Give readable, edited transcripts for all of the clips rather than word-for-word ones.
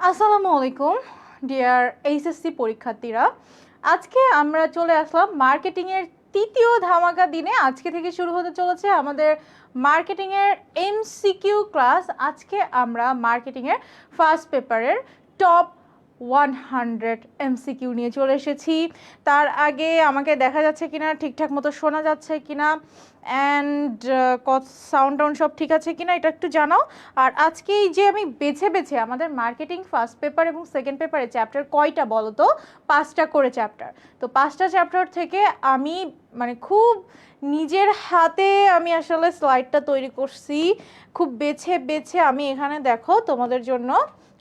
আসসালামু আলাইকুম deer HSC পরীক্ষার্থীরা। আজকে আমরা চলে আসলাম মার্কেটিংয়ের তৃতীয় ধামাকা দিনে। আজকে থেকে শুরু হতে চলেছে আমাদের মার্কেটিংয়ের এমসিকিউ ক্লাস। আজকে আমরা মার্কেটিংয়ের ফার্স্ট পেপারের টপ 100 এমসিকিউ নিয়ে চলে এসেছি। তার আগে আমাকে দেখা যাচ্ছে কিনা, ঠিকঠাক মতো শোনা যাচ্ছে কিনা, অ্যান্ড সাউন্ড সব ঠিক আছে কিনা এটা একটু জানাও। আর আজকে এই যে আমি বেছে বেছে আমাদের মার্কেটিং ফার্স্ট পেপার এবং সেকেন্ড পেপারে চ্যাপ্টার কয়টা বলো তো? 5টা করে চ্যাপ্টার। তো 5টা চ্যাপ্টার থেকে আমি খুব নিজের হাতে আমি আসলে স্লাইডটা তৈরি করছি, খুব বেছে বেছে। আমি এখানে দেখো তোমাদের জন্য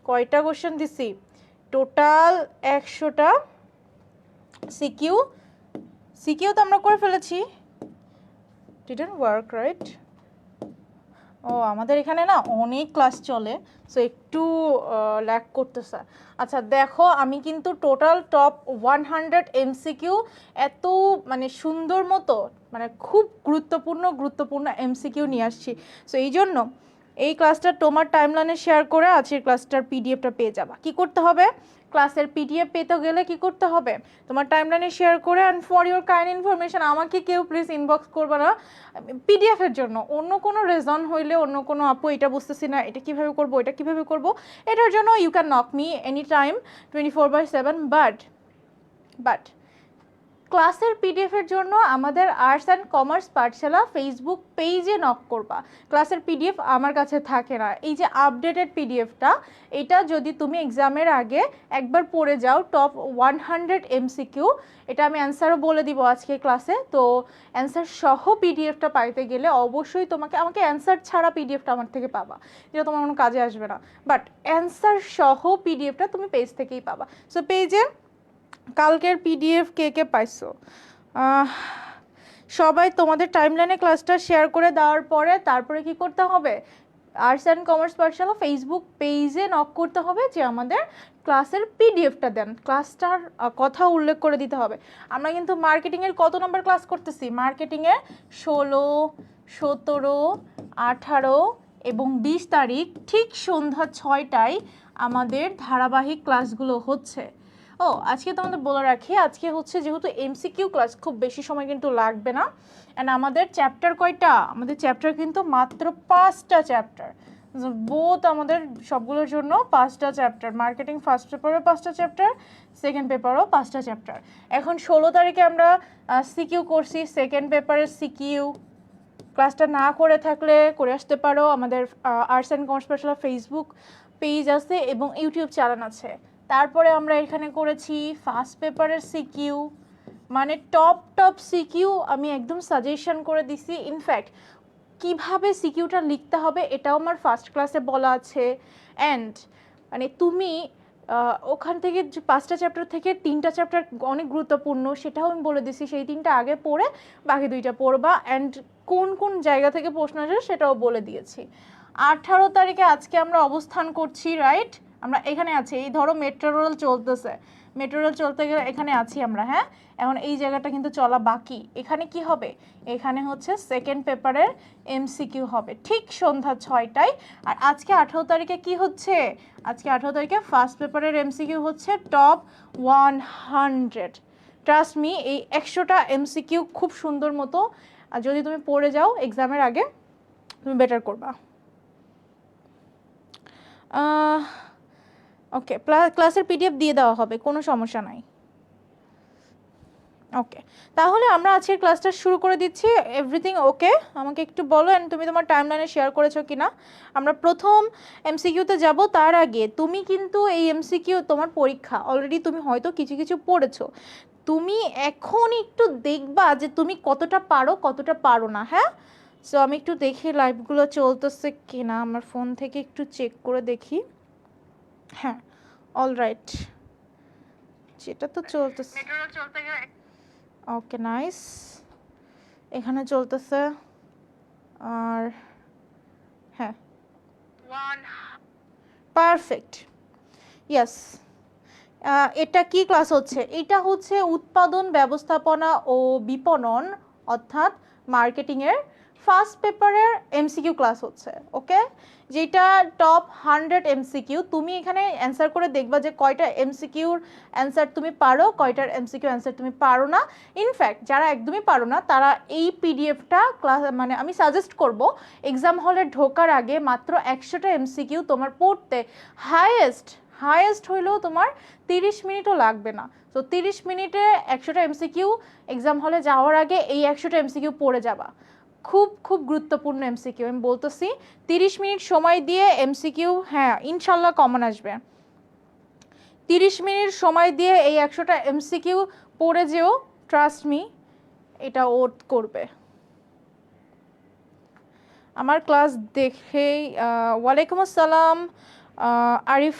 কয়টা কোশ্চেন দিছি, টোটাল 100টা সিকিউ তো আমরা করে ফেলেছি। Didn't work right? ও আমাদের এখানে না অনেক ক্লাস চলে, সো একটু ল্যাগ করতেছে। আচ্ছা দেখো, আমি কিন্তু টোটাল টপ 100 এমসিকিউ এত সুন্দর মতো খুব গুরুত্বপূর্ণ এমসিকিউ নিয়ে আসছি। সো এই জন্য এই ক্লাসটা তোমার টাইমলাইনে শেয়ার করে আজকের ক্লাসটার পিডিএফটা পেয়ে যাবা। কি করতে হবে? ক্লাসের পিডিএফ পেতে গেলে কি করতে হবে? তোমার টাইমলাইনে শেয়ার করে, and for your kind information, আমাকে কেউ প্লিজ ইনবক্স করবে না পিডিএফের জন্য। অন্য কোনো রিজন হইলে, অন্য কোনো আপু এটা বুঝতেছি না, এটা কীভাবে করবো, এটা কীভাবে করবো, এটার জন্য you can knock me any time 24/7। But ক্লাসের পিডিএফের জন্য আমাদের arts and commerce Pathshala Facebook পেজে নক করবা। ক্লাসের পিডিএফ আমার কাছে থাকে না। এই যে আপডেটেড পিডিএফটা, এটা যদি তুমি এক্সামের আগে একবার পড়ে যাও, টপ 100 এমসিকিউ, এটা আমি অ্যান্সারও বলে দিব আজকে ক্লাসে। তো অ্যান্সার সহ পিডিএফটা পাইতে গেলে অবশ্যই আমাকে অ্যান্সার ছাড়া পিডিএফটা আমার থেকে পাবা, যেটা তোমার কোনো কাজে আসবে না। বাট অ্যান্সার সহ পিডিএফটা তুমি পেজ থেকেই পাবা। সো পেজে কালকের পিডিএফ কে কে পাইছো? সবাই তোমাদের টাইমলাইনে ক্লাসটা শেয়ার করে দেওয়ার পরে তারপরে কি করতে হবে? Arts and commerce Pathshala Facebook পেজে নক করতে হবে যে আমাদের ক্লাসের পিডিএফটা দেন, ক্লাসটার কথা উল্লেখ করে দিতে হবে। আমরা কিন্তু মার্কেটিংয়ের কত নম্বর ক্লাস করতেছি? মার্কেটিংয়ের 16, 17, 18 এবং 20 তারিখ ঠিক সন্ধ্যা 6টায় আমাদের ধারাবাহিক ক্লাসগুলো হচ্ছে। ও আজকে তোমাদের বলে রাখি, আজকে হচ্ছে যেহেতু এমসিকিউ ক্লাস, খুব বেশি সময় কিন্তু লাগবে না। অ্যান্ড আমাদের চ্যাপ্টার কয়টা? আমাদের চ্যাপ্টার কিন্তু মাত্র 5টা চ্যাপ্টার। বোথ আমাদের সবগুলোর জন্য 5টা চ্যাপ্টার। মার্কেটিং ফার্স্ট পেপারও 5টা চ্যাপ্টার, সেকেন্ড পেপারও 5টা চ্যাপ্টার। এখন 16 তারিখে আমরা সিকিউ করছি, সেকেন্ড পেপারের সিকিউ। ক্লাসটা না করে থাকলে করে আসতে পারো। আমাদের arts and commerce Pathshala Facebook page আছে এবং ইউটিউব চ্যানেল আছে। তারপরে আমরা এখানে করেছি ফার্স্ট পেপারের সিকিউ, টপ সিকিউ আমি একদম সাজেশন করে দিছি। ইনফ্যাক্ট কিভাবে সিকিউটা লিখতে হবে এটাও আমার ফার্স্ট ক্লাসে বলা আছে। অ্যান্ড তুমি ওখান থেকে 5টা চ্যাপ্টার থেকে 3টা চ্যাপ্টার অনেক গুরুত্বপূর্ণ, সেটাও আমি বলে দিছি। সেই 3টা আগে পড়ে বাকি 2টা পড়বা। অ্যান্ড কোন কোন জায়গা থেকে প্রশ্ন আসে সেটাও বলে দিয়েছি। 18 তারিখে আজকে আমরা অবস্থান করছি, রাইট? আমরা এখানে আছি, এই ধরো মেট্রো রেল চলতেছে, মেট্রো রেল চলতে গেলে এখানে আছি আমরা। হ্যাঁ, এখন এই জায়গাটা কিন্তু চলা বাকি। এখানে কি হবে? এখানে হচ্ছে সেকেন্ড পেপারের এমসিকিউ হবে ঠিক সন্ধ্যা 6টায়। আর আজকে 18 তারিখে কি হচ্ছে? আজকে 18 তারিখে ফার্স্ট পেপারের এমসিকিউ হচ্ছে টপ 100। ট্রাস্ট মি, এই 100টা এমসিকিউ খুব সুন্দর মতো যদি তুমি পড়ে যাও এক্সামের আগে, তুমি বেটার করবা। ওকে, ক্লাসের পিডিএফ দিয়ে দেওয়া হবে, কোনো সমস্যা নাই। ওকে, তাহলে আমরা আজকের ক্লাসটা শুরু করে দিচ্ছি। Everything okay? আমাকে একটু বলো, অ্যান্ড তুমি তোমার টাইমলাইনে শেয়ার করেছো কিনা। আমরা প্রথম এমসিকিউতে যাব। তার আগে তুমি কিন্তু এই এমসিকিউ, তোমার পরীক্ষা অলরেডি, তুমি হয়তো কিছু কিছু পড়েছো, তুমি এখন একটু দেখবা যে তুমি কতটা পারো কতটা পারো না। হ্যাঁ, সো আমি একটু দেখি লাইভগুলো চলতেছে কিনা, আমার ফোন থেকে একটু চেক করে দেখি। হ্যাঁ, অলরাইট, যেটা তো চলতেছে। ওকে, নাইস, এখানে চলতেছে। আর হ্যাঁ, পারফেক্ট, ইয়েস। এটা কি ক্লাস হচ্ছে? এটা হচ্ছে উৎপাদন ব্যবস্থাপনা ও বিপণন, অর্থাৎ মার্কেটিংয়ের ফার্স্ট পেপারের এমসিকিউ ক্লাস হচ্ছে, ওকে? যেটা টপ 100 এমসিকিউ, তুমি এখানে অ্যান্সার করে দেখবা যে কয়টা এমসিকিউর অ্যান্সার তুমি পারো, কয়টার এমসিকিউ অ্যান্সার তুমি পারো না। ইনফ্যাক্ট যারা একদমই পারো না তারা এই পিডিএফটা ক্লাস মানে আমি সাজেস্ট করব এক্সাম হলে ঢোকার আগে মাত্র 100টা এমসিকিউ তোমার পড়তে হাইয়েস্ট হইলেও তোমার 30 মিনিটও লাগবে না। তো 30 মিনিটে 100টা এমসিকিউ এক্সাম হলে যাওয়ার আগে এই 100টা এমসিকিউ পড়ে যাবা। খুব খুব গুরুত্বপূর্ণ এমসিকিউ, আমি বলতেছি 30 মিনিট সময় দিয়ে এমসিকিউ, হ্যাঁ ইনশাল্লাহ কমন আসবে। 30 মিনিট সময় দিয়ে এই 100টা এমসিকিউ পড়ে যেও, ট্রাস্ট মি এটা ওট করবে। আমার ক্লাস দেখেই ওয়ালাইকুম আসসালাম আরিফ,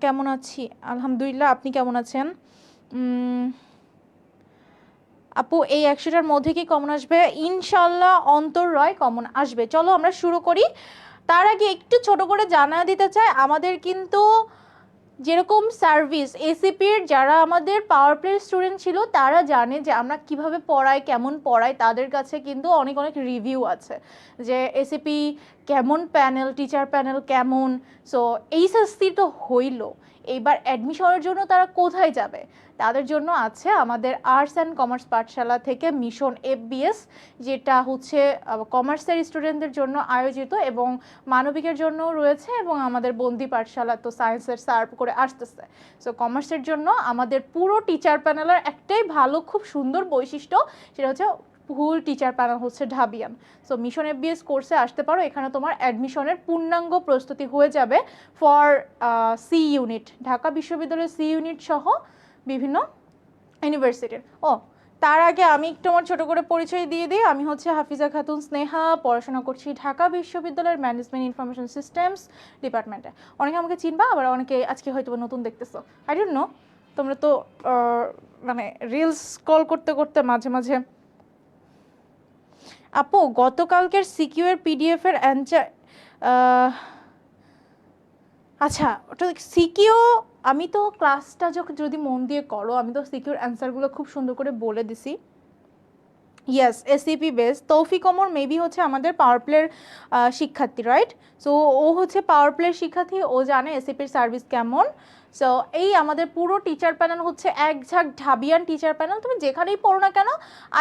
কেমন আছি? আলহামদুলিল্লাহ, আপনি কেমন আছেন? আপু এই 100টার মধ্যে কি কমন আসবে? ইনশাল্লাহ অন্তর্রয় কমন আসবে। চলো আমরা শুরু করি। তার আগে একটু ছোট করে জানা দিতে চাই, আমাদের কিন্তু যেরকম সার্ভিস এসিপির যারা আমাদের পাওয়ার প্লে স্টুডেন্ট ছিল তারা জানে যে আমরা কিভাবে পড়াই, কেমন পড়াই, তাদের কাছে কিন্তু অনেক অনেক রিভিউ আছে যে এসিপি কেমন প্যানেল, টিচার প্যানেল কেমন। সো এইচএসসি তো হইল, এইবার অ্যাডমিশনের জন্য তারা কোথায় যাবে? তাদের জন্য আছে আমাদের আর্টস অ্যান্ড কমার্স পাঠশালা থেকে মিশন এফবিএস, যেটা হচ্ছে কমার্সের স্টুডেন্টদের জন্য আয়োজিত এবং মানবিকের জন্য রয়েছে, এবং আমাদের বন্দি পাঠশালা তো সায়েন্সের সার্ভ করে আসতেছে। সো কমার্সের জন্য আমাদের পুরো টিচার প্যানেলের একটাই ভালো খুব সুন্দর বৈশিষ্ট্য, সেটা হচ্ছে ফুল টিচার প্যানেল হচ্ছে ঢাবিয়ান। সো মিশন এফবিএস কোর্সে আসতে পারো, এখানে তোমার অ্যাডমিশনের পূর্ণাঙ্গ প্রস্তুতি হয়ে যাবে ফর সি ইউনিট, ঢাকা বিশ্ববিদ্যালয়ের সি ইউনিট সহ বিভিন্ন ইউনিভার্সিটির। তার আগে আমি একটু আমার ছোট করে পরিচয় দিয়ে দিই। আমি হচ্ছে হাফিজা খাতুন স্নেহা, পড়াশোনা করছি ঢাকা বিশ্ববিদ্যালয়ের ম্যানেজমেন্ট ইনফরমেশন সিস্টেমস ডিপার্টমেন্টে। অনেকে আমাকে চিনবা, আবার অনেকে আজকে হয়তো নতুন দেখতেছো, আই ডোন্ট নো। তোমরা তো মানে রিলস কল করতে করতে মাঝে মাঝে। আপু গতকালকের সিকিউ এর পিডিএফ এর অ্যান্সার, আচ্ছা ওটা সিকিউ, আমি তো ক্লাসটা যদি মন দিয়ে করো আমি তো সিকিউর অ্যান্সারগুলো খুব সুন্দর করে বলে দিছি। Yes, ACP base. তৌফিক ওমর মেবি হচ্ছে আমাদের পাওয়ার প্লের শিক্ষার্থী, রাইট? সো ও হচ্ছে পাওয়ার প্লের শিক্ষার্থী, ও জানে এসিপির সার্ভিস কেমন। সো এই আমাদের পুরো টিচার প্যানেল হচ্ছে এক ঝাঁক ঢাবিয়ান টিচার প্যানেল। তুমি যেখানেই পড়ো না কেন,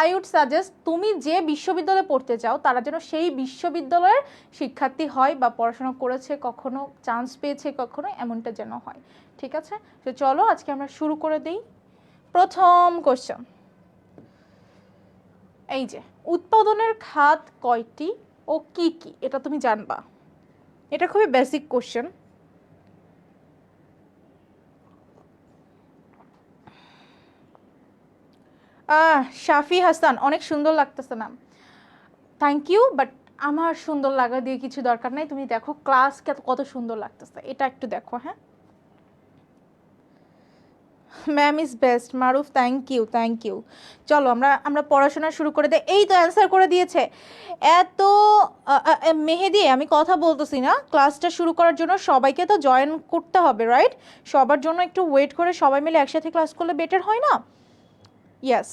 আই উড সাজেস্ট তুমি যে বিশ্ববিদ্যালয়ে পড়তে চাও তারা যেন সেই বিশ্ববিদ্যালয়ের শিক্ষার্থী হয় বা পড়াশোনা করেছে কখনো, চান্স পেয়েছে কখনো, এমনটা যেন হয়। ঠিক আছে, তো চলো আজকে আমরা শুরু করে দিই। প্রথম কোশ্চেন, এই যে উৎপাদনের খাত কয়টি ও কি কি, এটা তুমি জানবা। এটা খুবই বেসিক কোশ্চেন। শাফি হাসান, অনেক সুন্দর লাগতেছে ম্যাম, থ্যাংক ইউ। বাট আমার সুন্দর লাগা দিয়ে কিছু দরকার নাই, তুমি দেখো ক্লাস কত সুন্দর লাগতেছে, এটা একটু দেখো। হ্যাঁ ma'am is best, Maruf thank you. চলো আমরা পড়াশোনা শুরু করে দেই। এই তো অ্যান্সার করে দিয়েছে এত মেহেদি, আমি কথা বলতেছি না, ক্লাসটা শুরু করার জন্য সবাইকে তো জয়েন করতে হবে, রাইট? সবার জন্য একটু ওয়েট করে সবাই মিলে একসাথে ক্লাস করলে বেটার হয় না? ইয়েস,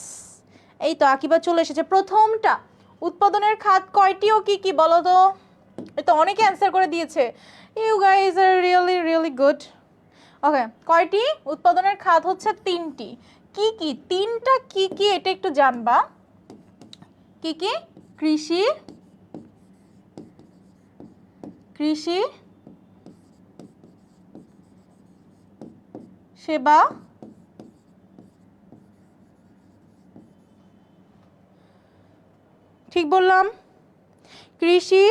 এই তো আকিবা চলে এসেছে। প্রথমটা, উৎপাদনের খাত কয়টি ও কি কি বলো তো? এই তো অনেকে অ্যান্সার করে দিয়েছে, you guys are really really good. Okay, কয়টি? উৎপাদনের খাত হচ্ছে 3টি। কি কি তিনটা, কি কি এটা একটু জানবা। কি কি? কৃষি, কৃষি সেবা, ঠিক বললাম? কৃষি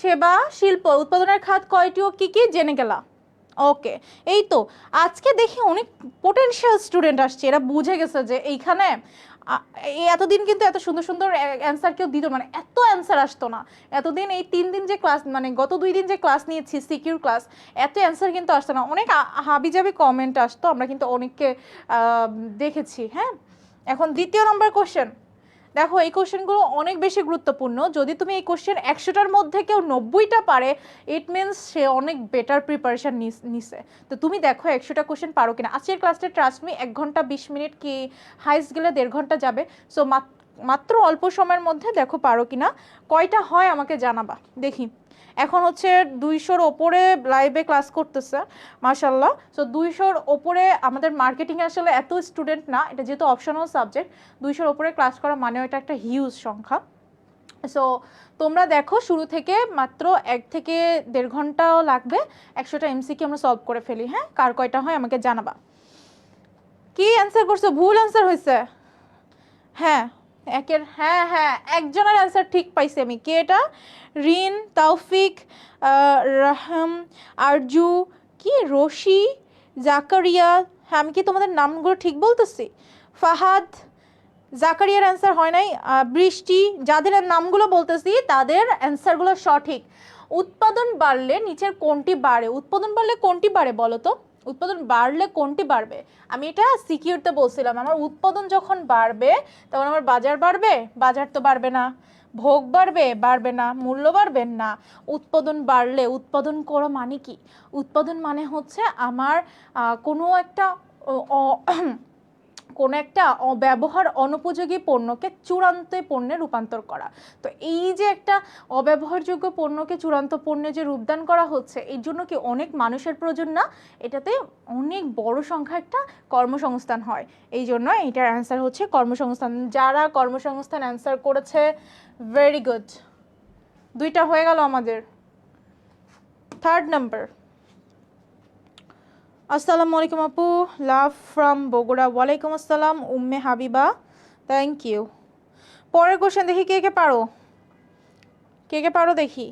সেবা শিল্প, উৎপাদনের খাত কয়টি ও কি কি জেনে গেলা। ওকে, এই তো আজকে দেখি অনেক পোটেনশিয়াল স্টুডেন্ট আসছে, এরা বুঝে গেছে যে এইখানে এতদিন কিন্তু এত সুন্দর সুন্দর অ্যান্সার কেউ দিত, মানে এত অ্যান্সার আসতো না এতদিন। এই 3 দিন যে ক্লাস, মানে গত 2 দিন যে ক্লাস নিয়েছি সিকিউর ক্লাস, এত অ্যান্সার কিন্তু আসতো না, অনেক হাবিজাবি কমেন্ট আসতো, আমরা কিন্তু অনেককে দেখেছি। হ্যাঁ, এখন দ্বিতীয় নম্বর কোশ্চেন দেখো, এই কোশ্চেনগুলো অনেক বেশি গুরুত্বপূর্ণ। যদি তুমি এই কোশ্চেন 100টার মধ্যে কেউ 90টা পারে, ইট মিনস সে অনেক বেটার প্রিপারেশন নিছে। তো তুমি দেখো 100টা কোশ্চেন পারো কিনা। আজকের ক্লাসটা ট্রাস্ট মি 1 ঘন্টা 20 মিনিট কি হাইস্ট গেলে 1.5 ঘন্টা যাবে। সো মাত্র অল্প সময়ের মধ্যে, দেখো পারো কিনা, কয়টা হয় আমাকে জানাবা দেখি। এখন হচ্ছে 200-র ওপরে লাইভে ক্লাস করতেছে মাশাল্লাহ। সো 200-র ওপরে আমাদের মার্কেটিংয়ে আসলে এত স্টুডেন্ট না, এটা যেহেতু অপশনাল সাবজেক্ট, 200-র ওপরে ক্লাস করা মানে এটা একটা হিউজ সংখ্যা। সো তোমরা দেখো শুরু থেকে মাত্র 1 থেকে 1.5 ঘন্টাও লাগবে, 100টা এমসিকিউ আমরা সলভ করে ফেলি। হ্যাঁ, কার কয়টা হয় আমাকে জানাবা। কি অ্যান্সার করছো? ভুল অ্যান্সার হয়েছে। হ্যাঁ হ্যাঁ একজনের অ্যান্সার ঠিক পাইছি আমি। কে এটা? রিন, তৌফিক, রাহাম, আরজু, কি রশি, জাকারিয়া। হ্যাঁ, আমি কি তোমাদের নামগুলো ঠিক বলতেছি? ফাহাদ, জাকারিয়ার অ্যান্সার হয় নাই। বৃষ্টি, যাদের নামগুলো বলতেছি তাদের অ্যান্সারগুলো সঠিক। উৎপাদন বাড়লে নিচের কোনটি বাড়ে? উৎপাদন বাড়লে কোনটি বাড়ে বলো তো? উৎপাদন বাড়লে কোনটি বাড়বে? আমি এটা সিকিউরতে বলছিলাম, আমার উৎপাদন যখন বাড়বে তখন আমার বাজার বাড়বে? বাজার তো বাড়বে না। ভোগ বাড়বে? বাড়বে না। মূল্য বাড়বে না। উৎপাদন বাড়লে, উৎপাদন করা মানে কি? উৎপাদন মানে হচ্ছে আমার কোনো একটা ব্যবহার অনুপযোগী পণ্যকে চূড়ান্ত পণ্যে রূপান্তর করা। তো এই যে একটা অব্যবহারযোগ্য পণ্যকে চূড়ান্ত পণ্যে যে রূপদান করা হচ্ছে, এর জন্য কি অনেক মানুষের প্রয়োজন না? এটাতে অনেক বড় সংখ্যা একটা কর্মসংস্থান হয়। এই জন্য এটার অ্যান্সার হচ্ছে কর্মসংস্থান। যারা কর্মসংস্থান অ্যান্সার করেছে, ভেরি গুড। 2টা হয়ে গেল আমাদের। 3rd number. আসসালামু আলাইকুম আপু, লাভ ফ্রম বগুড়া। ওয়ালাইকুম আসসালাম উম্মে হাবিবা, থ্যাংক ইউ। পরের কোশ্চেন দেখি কে কে পারো, কে কে পারো দেখি।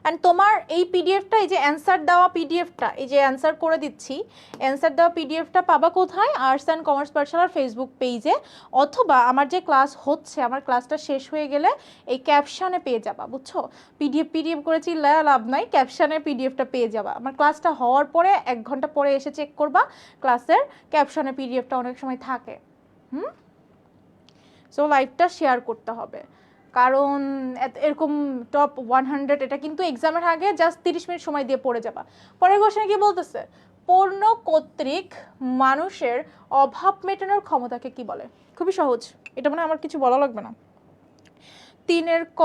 অ্যান্ড তোমার এই পিডিএফটা, এই যে অ্যান্সার দেওয়া পিডিএফটা, এই যে অ্যান্সার করে দিচ্ছি, অ্যান্সার দেওয়া পিডিএফটা পাবা কোথায়? আর্টস অ্যান্ড কমার্স পাঠশালার ফেসবুক পেজে, অথবা আমার যে ক্লাস হচ্ছে, আমার ক্লাসটা শেষ হয়ে গেলে এই ক্যাপশানে পেয়ে যাবা, বুঝছো? পিডিএফ করেছি লাভ নাই, ক্যাপশানে পিডিএফটা পেয়ে যাবা। আমার ক্লাসটা হওয়ার পরে 1 ঘন্টা পরে এসে চেক করবা, ক্লাসের ক্যাপশানে পিডিএফটা অনেক সময় থাকে। সো লাইভটা শেয়ার করতে হবে, কারণ এরকম টপ 100 এটা কিন্তু এক্সামের আগে জাস্ট 30 মিনিট সময় দিয়ে পড়ে যাবা। পরের কোশ্চেনে কি বলতেছে? পণ্য কর্তৃক মানুষের অভাব মেটানোর ক্ষমতাকে কি বলে? খুবই সহজ, এটা মানে আমার কিছু বলা লাগবে না। 3-এর ক।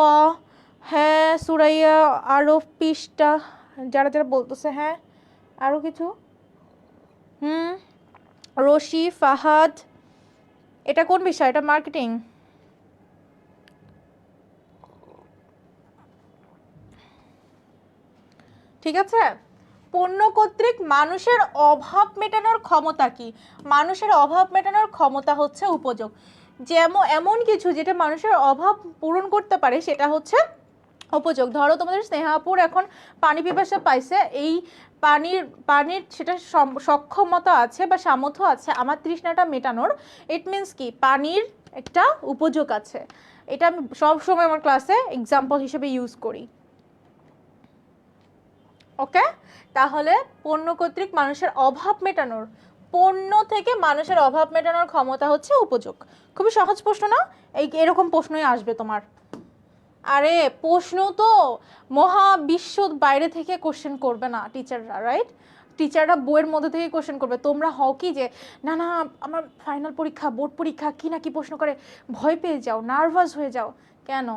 হ্যাঁ সুরাইয়া, আরো পৃষ্ঠা, যারা যারা বলতেছে হ্যাঁ। আরো কিছু? রশি, ফাহাদ, এটা কোন বিষয়? এটা মার্কেটিং। ঠিক আছে, পণ্য কর্তৃক মানুষের অভাব মেটানোর ক্ষমতা কি? মানুষের অভাব মেটানোর ক্ষমতা হচ্ছে উপযোগ। যেমন এমন কিছু যেটা মানুষের অভাব পূরণ করতে পারে, সেটা হচ্ছে উপযোগ। ধরো তোমাদের স্নেহাপুর এখন পানি পিপাসা পাইছে, এই পানির সেটা সক্ষমতা আছে বা সামর্থ্য আছে আমার তৃষ্ণাটা মেটানোর। ইট মিনস কি, পানির একটা উপযোগ আছে। এটা আমি সবসময় আমার ক্লাসে এক্সাম্পল হিসেবে ইউজ করি। ওকে, তাহলে পণ্য কর্তৃক মানুষের অভাব মেটানোর, পণ্য থেকে মানুষের অভাব মেটানোর ক্ষমতা হচ্ছে উপযোগ। খুবই সহজ প্রশ্ন না? এরকম প্রশ্নই আসবে তোমার। আরে প্রশ্ন তো মহাবিশ্ব বাইরে থেকে কোশ্চেন করবে না টিচাররা, রাইট? টিচাররা বইয়ের মধ্যে থেকে কোশ্চেন করবে। তোমরা হও কি যে না না আমার ফাইনাল পরীক্ষা, বোর্ড পরীক্ষা, কি না কি প্রশ্ন করে ভয় পেয়ে যাও, নার্ভাস হয়ে যাও কেন?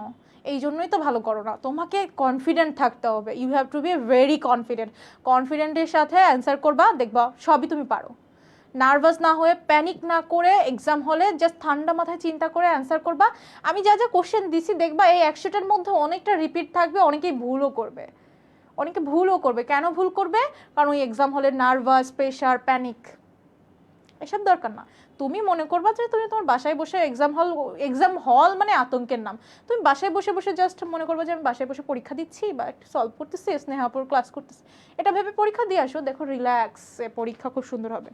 এই জন্যই তো ভালো করো না। তোমাকে কনফিডেন্ট থাকতে হবে, you have to be very confident. কনফিডেন্টের সাথে অ্যান্সার করবা, দেখবা সবই তুমি পারো। নার্ভাস না হয়ে, প্যানিক না করে, এক্সাম হলে জাস্ট ঠান্ডা মাথায় চিন্তা করে অ্যান্সার করবা। আমি যা যা কোশ্চেন দিছি দেখবা এই 100টার মধ্যে অনেকটা রিপিট থাকবে, অনেকেই ভুলও করবে। কেন ভুল করবে? কারণ ওই এক্সাম হলে নার্ভাস, প্রেশার, প্যানিক, এসব দরকার না। তুমি মনে করবা যে তুমি তোমার বাসায় বসে এক্সাম হল মানে আতঙ্কের নাম। তুমি বাসায় বসে বসে জাস্ট মনে করবা যে আমি বাসায় বসে পরীক্ষা দিচ্ছি বা একটু সলভ করতেছি, স্নেহাপুর ক্লাস করতেছি, এটা ভেবে পরীক্ষা দিয়ে আসো। দেখো রিল্যাক্স, পরীক্ষা খুব সুন্দর হবে।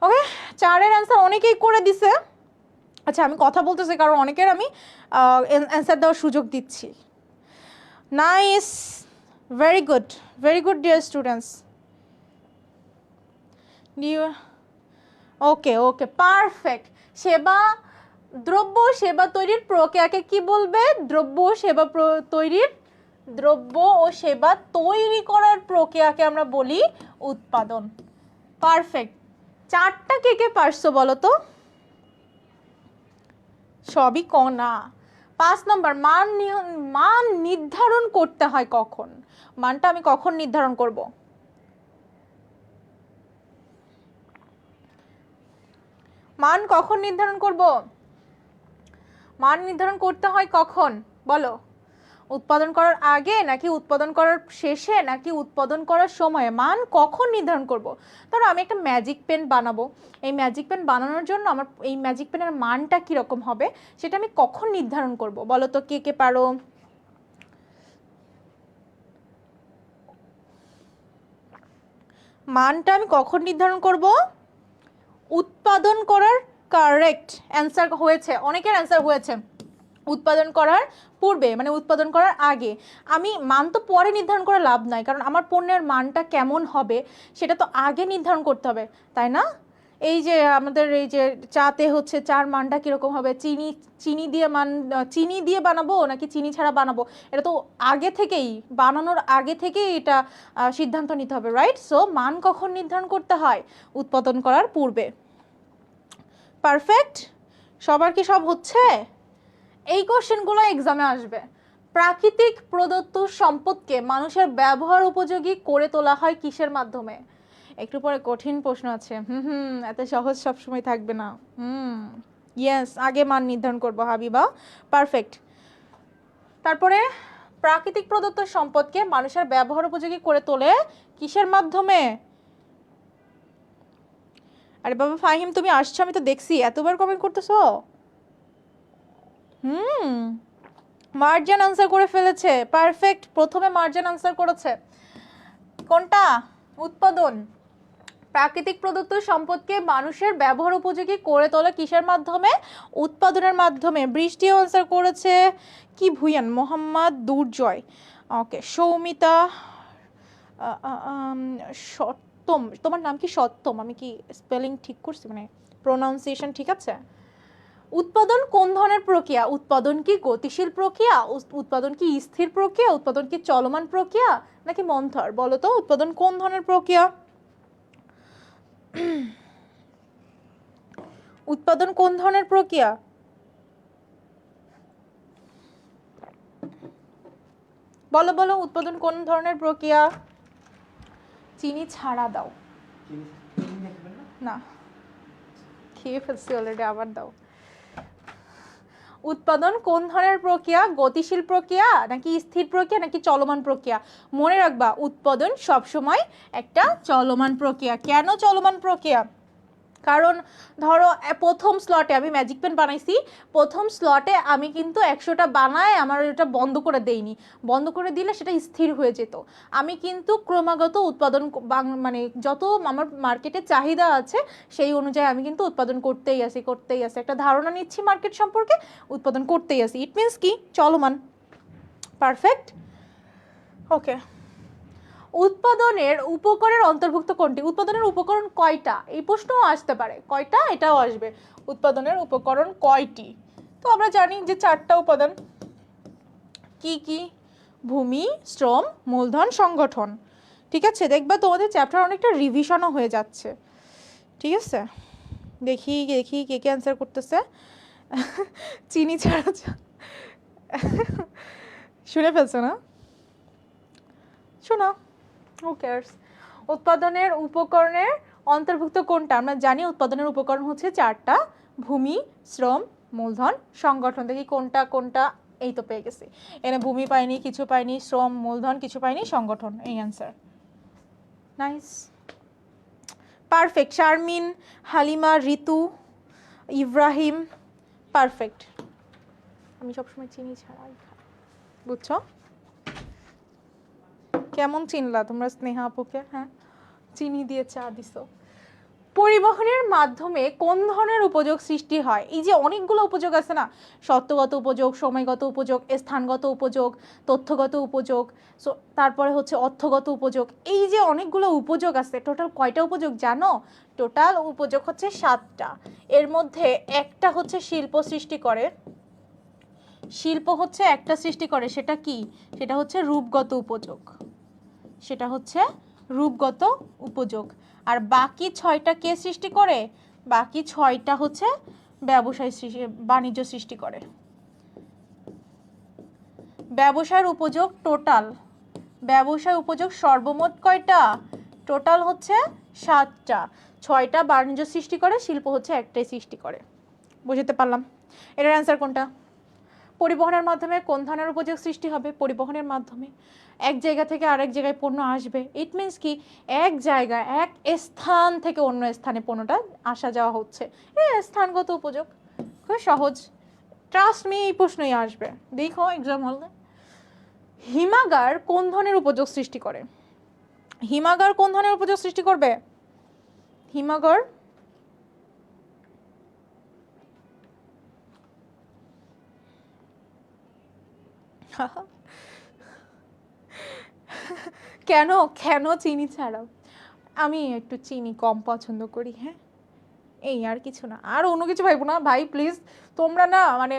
ওকে, 4-এর অ্যান্সার অনেকেই করে দিছে। আচ্ছা, আমি কথা বলতেছি কারণ অনেকের আমি অ্যান্সার দেওয়ার সুযোগ দিচ্ছি। Nice, very good dear students. Okay perfect. দ্রব্য সেবা তৈরির প্রক্রিয়াকে কি বলবে? দ্রব্য ও সেবা তৈরি করার প্রক্রিয়াকে আমরা বলি উৎপাদন। পারফেক্ট। 4টা কে কে পারছো বলো তো? সবই কণা। 5 নম্বর, মান নির্ধারণ করতে হয় কখন? মানটা আমি কখন নির্ধারণ করব? মান কখন নির্ধারণ করব? মান নির্ধারণ করতে হয় কখন বলো? উৎপাদন করার আগে নাকি উৎপাদন করার শেষে নাকি উৎপাদন করার সময়ে? মান কখন নির্ধারণ করব? ধরো আমি একটা ম্যাজিক পেন বানাবো, এই ম্যাজিক পেন বানানোর জন্য আমার এই ম্যাজিক পেনের মানটা কীরকম হবে সেটা আমি কখন নির্ধারণ করব বলো তো, কে কে পারো? মানটা আমি কখন নির্ধারণ করব? উৎপাদন করার, কারেক্ট অ্যান্সার হয়েছে, অনেকের অ্যান্সার হয়েছে উৎপাদন করার পূর্বে, মানে উৎপাদন করার আগে। আমি মান তো পরে নির্ধারণ করে লাভ নাই, কারণ আমার পণ্যের মানটা কেমন হবে সেটা তো আগে নির্ধারণ করতে হবে, তাই না? এই যে আমাদের এই যে চাতে হচ্ছে চার মানটা কীরকম হবে, চিনি দিয়ে বানাবো নাকি চিনি ছাড়া বানাবো, এটা তো আগে থেকেই, বানানোর আগে থেকেই এটা সিদ্ধান্ত নিতে হবে, রাইট? সো মান কখন নির্ধারণ করতে হয়? উৎপাদন করার পূর্বে। পারফেক্ট। সবার কি সব হচ্ছে? এই কোশ্চেনগুলো এক্সামে আসবে। প্রাকৃতিক প্রদত্ত সম্পদকে মানুষের ব্যবহার উপযোগী করে তোলা হয় কিসের মাধ্যমে? একটু পরে কঠিন প্রশ্ন আছে, এত সহজ সবসময় থাকবে না। ইয়েস, আগে মান নির্ধারণ করবো হাবিবা। পারফেক্ট। তারপরে প্রাকৃতিক প্রদত্ত সম্পদকে মানুষের ব্যবহার উপযোগী করে তোলে কিসের মাধ্যমে? আরে বাবা ফাহিম, তুমি আসছো, আমি তো দেখছি, এতবার কমেন্ট করতেছো। মার্জান আনসার করে ফেলেছে, পারফেক্ট। প্রথমে মার্জান আনসার করেছে কোনটা? উৎপাদন। প্রাকৃতিক প্রদত্ত সম্পদকে মানুষের ব্যবহার উপযোগী করে তোলা কিসের মাধ্যমে? উৎপাদনের মাধ্যমে। বৃষ্টিও আনসার করেছে, কি ভুইয়ান, মোহাম্মদ দুর্জয়, ওকে, সৌমিতা, সত্যম, তোমার নাম কি সত্যম? আমি কি স্পেলিং ঠিক করছি, মানে প্রোনাউন্সিয়েশন ঠিক আছে? উৎপাদন কোন ধরনের প্রক্রিয়া? উৎপাদন কি গতিশীল প্রক্রিয়া, উৎপাদন কি স্থির প্রক্রিয়া, উৎপাদন কি চলমান প্রক্রিয়া নাকি মন্থর? বলো তো উৎপাদন কোন ধরনের প্রক্রিয়া? উৎপাদন কোন ধরনের প্রক্রিয়া? বলো বলো, উৎপাদন কোন ধরনের প্রক্রিয়া? চিনি ছাড়া দাও না, খেয়ে ফেলছি অলরেডি, আবার দাও। উৎপাদন কোন ধরনের প্রক্রিয়া? গতিশীল প্রক্রিয়া নাকি স্থির প্রক্রিয়া নাকি চলমান প্রক্রিয়া? মনে রাখবা উৎপাদন সবসময় একটা চলমান প্রক্রিয়া। কেন চলমান প্রক্রিয়া? কারণ ধরো প্রথম স্লটে আমি ম্যাজিক পেন বানাইছি, প্রথম স্লটে আমি কিন্তু 100টা বানায় আমার এটা বন্ধ করে দেইনি, বন্ধ করে দিলে সেটা স্থির হয়ে যেত। আমি কিন্তু ক্রমাগত উৎপাদন, মানে যত আমার মার্কেটে চাহিদা আছে সেই অনুযায়ী আমি কিন্তু উৎপাদন করতেই আসি। একটা ধারণা নিচ্ছি মার্কেট সম্পর্কে, উৎপাদন করতেই আসি, ইট মিনস কি চলমান। পারফেক্ট, ওকে। উৎপাদনের উপকরণের অন্তর্ভুক্ত কোনটি? উৎপাদনের উপকরণ কয়টা? এই প্রশ্নও আসতে পারে, কয়টা এটাও আসবে। উৎপাদনের উপকরণ কয়টি? তো আমরা জানি যে 4টা উপাদান। কি কি? ভূমি, শ্রম, মূলধন, সংগঠন। ঠিক আছে, দেখবা তোমাদের চ্যাপ্টার অনেকটা রিভিশনও হয়ে যাচ্ছে। ঠিক আছে, দেখি দেখি কে কে অ্যান্সার করতেছে। চিনি ছাড়া শুনে ফেলছো না? শোনো, হু কেয়ারস। উৎপাদনের উপকরণের অন্তর্ভুক্ত কোনটা? আমরা জানি উৎপাদনের উপকরণ হচ্ছে 4টা, ভূমি, শ্রম, মূলধন, সংগঠন। দেখি কোনটা কোনটা, এই তো পেয়ে গেছি। এনে ভূমি পাইনি, কিছু পাইনি, শ্রম, মূলধন কিছু পাইনি, সংগঠন, এই answer. Nice, perfect. Sharmin, Halima, Ritu, Ibrahim, perfect. আমি সবসময় চিনি ছাড়াই খাই, বুঝছো? কেমন চিনলা তোমরা স্নেহা আপুকে? হ্যাঁ, চিনি দিয়ে চা দিছো। পরিবহনের মাধ্যমে কোন ধরনের উপযোগ সৃষ্টি হয়? এই যে অনেকগুলো উপযোগ আছে না, সত্যগত উপযোগ, সময়গত উপযোগ, স্থানগত উপযোগ, তথ্যগত উপযোগ, সো তারপরে হচ্ছে অর্থগত উপযোগ। এই যে অনেকগুলো উপযোগ আছে, টোটাল কয়টা উপযোগ জানো? টোটাল উপযোগ হচ্ছে 7টা। এর মধ্যে একটা হচ্ছে শিল্প সৃষ্টি করে, শিল্প হচ্ছে একটা সৃষ্টি করে, সেটা কি? সেটা হচ্ছে রূপগত উপযোগ, সেটা হচ্ছে রূপগত উপযোগ। আর বাকি 6টা কে সৃষ্টি করে? বাকি 6টা হচ্ছে বাণিজ্য সৃষ্টি করে। ব্যবসায়ের উপযোগ টোটাল, ব্যবসায় উপযোগ সর্বমোট কয়টা? টোটাল হচ্ছে 7টা, 6টা বাণিজ্য সৃষ্টি করে, শিল্প হচ্ছে একটাই সৃষ্টি করে। বুঝতে পারলাম? এটার অ্যান্সার কোনটা? পরিবহনের মাধ্যমে কোন ধরনের উপযোগ সৃষ্টি হবে? পরিবহনের মাধ্যমে এক জায়গা থেকে আরেক জায়গায় পণ্য আসবে। ইট মিনস কি, এক জায়গায় এক স্থান থেকে অন্য স্থানে পণ্যটা আসা যাওয়া হচ্ছে, স্থানগত উপযোগ। খুব সহজ, ট্রাস্ট মি, এই প্রশ্নই আসবে, দেখো এক্সাম হলে। হিমাগার কোন ধরনের উপযোগ সৃষ্টি করে? হিমাগার কোন ধরনের উপযোগ সৃষ্টি করবে? হিমাগার কেন কেন চিনি ছাড়াও? আমি একটু চিনি কম পছন্দ করি, হ্যাঁ, এই আর কিছু না, আর অন্য কিছু ভাইবো না ভাই প্লিজ। তোমরা না মানে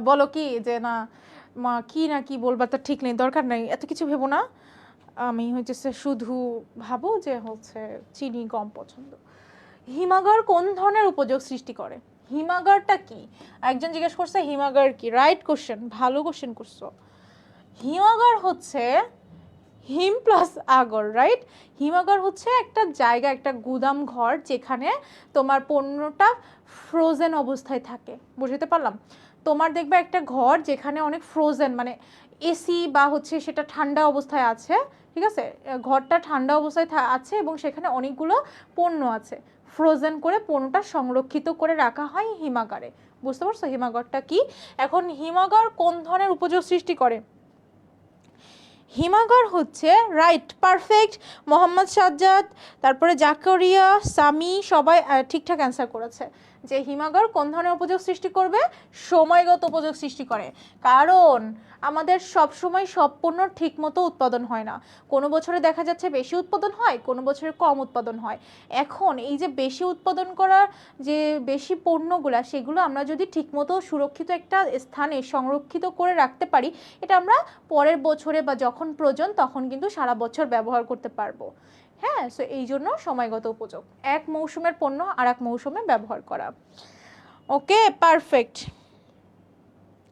বলো কি যে না মা কি না কি বলবা তার ঠিক নেই, দরকার নেই, এত কিছু ভেবো না। আমি হচ্ছে শুধু ভাবো যে হচ্ছে চিনি কম পছন্দ। হিমাগার কোন ধরনের উপযোগ সৃষ্টি করে? হিমাগারটা কি? একজন জিজ্ঞেস করছে হিমাগার কি, রাইট কোশ্চেন, ভালো কোশ্চেন করছো। হিমাগার হচ্ছে হিম প্লাস আগর, রাইট। হিমাগার হচ্ছে একটা জায়গা, একটা গুদাম ঘর, যেখানে তোমার পণ্যটা ফ্রোজেন অবস্থায় থাকে। বুঝতে পারলাম? তোমার দেখবে একটা ঘর যেখানে অনেক ফ্রোজেন, মানে এসি বা হচ্ছে সেটা ঠান্ডা অবস্থায় আছে, ঠিক আছে, ঘরটা ঠান্ডা অবস্থায় আছে এবং সেখানে অনেকগুলো পণ্য আছে, ফ্রোজেন করে পণ্যটা সংরক্ষিত করে রাখা হয় হিমাগারে। বুঝতে পারছো হিমাগারটা কি? এখন হিমাগার কোন ধরনের উপযোগ সৃষ্টি করে? হিমাগার হচ্ছে, রাইট, পারফেক্ট, মোহাম্মদ সাজ্জাদ, তারপরে জাকরিয়া, সামি, সবাই ঠিকঠাক অ্যান্সার করেছে যে হিমাগার কোন ধরনের উপযোগ সৃষ্টি করবে? সময়গত উপযোগ সৃষ্টি করে। কারণ আমাদের সব সময় সব পণ্য ঠিকমতো উৎপাদন হয় না, কোনো বছরে দেখা যাচ্ছে বেশি উৎপাদন হয়, কোনো বছরে কম উৎপাদন হয়। এখন এই যে বেশি উৎপাদন করার যে বেশি পণ্যগুলা, সেগুলো আমরা যদি ঠিকমতো সুরক্ষিত একটা স্থানে সংরক্ষিত করে রাখতে পারি, এটা আমরা পরের বছরে বা যখন প্রয়োজন তখন কিন্তু সারা বছর ব্যবহার করতে পারবো। হ্যাঁ, সো এই জন্য সময়গত উপযোগ, এক মৌসুমের পণ্য আর এক মৌসুমে ব্যবহার করা। ওকে, পারফেক্ট।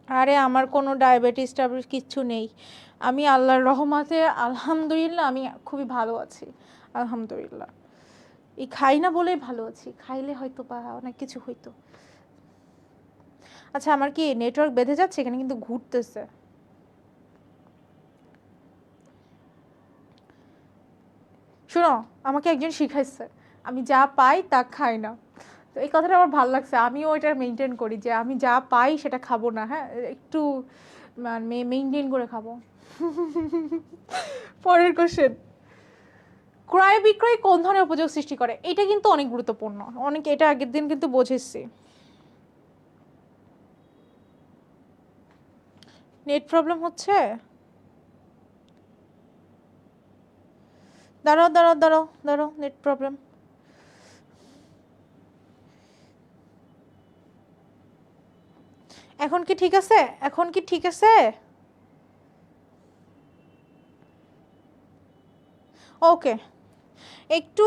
আরে আমার কোনো ডায়াবেটিস টাইবেটিস কিচ্ছু নেই, আমি আল্লাহর রহমতে আলহামদুলিল্লাহ আমি খুবই ভালো আছি, আলহামদুলিল্লাহ। এই খাই না বলেই ভালো আছি, খাইলে হয়তো বা অনেক কিছু হইতো। আচ্ছা, আমার কি নেটওয়ার্ক বেঁধে যাচ্ছে? এখানে কিন্তু ঘুরতেছে। শোনো, আমাকে একজন শিখাইছে আমি যা পাই তা খাই না, তো এই কথাটা আমার ভালো লাগছে। আমিও এটা মেনটেন করি যে আমি যা পাই সেটা খাবো না, হ্যাঁ, একটু মানে মেনটেন করে খাবো। পরের কোশ্চেন, ক্রয় বিক্রয় কোন ধরনের উপযোগ সৃষ্টি করে? এটা কিন্তু অনেক গুরুত্বপূর্ণ, অনেকে এটা আগের দিন কিন্তু বুঝেছি। নেট প্রবলেম হচ্ছে, দাঁড়াও দাঁড়াও দাঁড়াও দাঁড়াও, নেট প্রবলেম। এখন কি ঠিক আছে? এখন কি ঠিক আছে? ওকে, একটু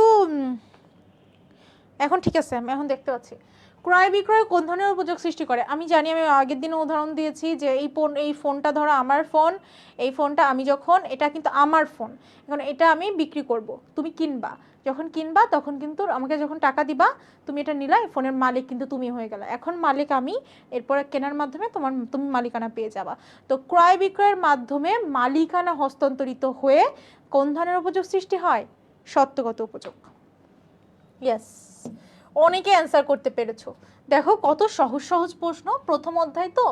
এখন ঠিক আছে, আমি এখন দেখতে পাচ্ছি। ক্রয় বিক্রয় কোন ধরনের উপযোগ সৃষ্টি করে? আমি জানি, আমি আগের দিনে উদাহরণ দিয়েছি যে এই ফোনটা ধরো আমার ফোন, এই ফোনটা আমি যখন, এটা কিন্তু আমার ফোন, এখন এটা আমি বিক্রি করব, তুমি কিনবা, যখন কিনবা তখন কিন্তু আমাকে যখন টাকা দিবা, তুমি এটা নিলা, এই ফোনের মালিক কিন্তু তুমি হয়ে গেলা, এখন মালিক আমি, এরপরে কেনার মাধ্যমে তুমি মালিকানা পেয়ে যাবা। তো ক্রয় বিক্রয়ের মাধ্যমে মালিকানা হস্তান্তরিত হয়ে কোন ধরনের উপযোগ সৃষ্টি হয়? সত্যগত উপযোগ। ইয়েস, অনেকে অ্যান্সার করতে পেরেছো। দেখো কত সহজ সহজ প্রশ্ন, প্রথম অধ্যায় তো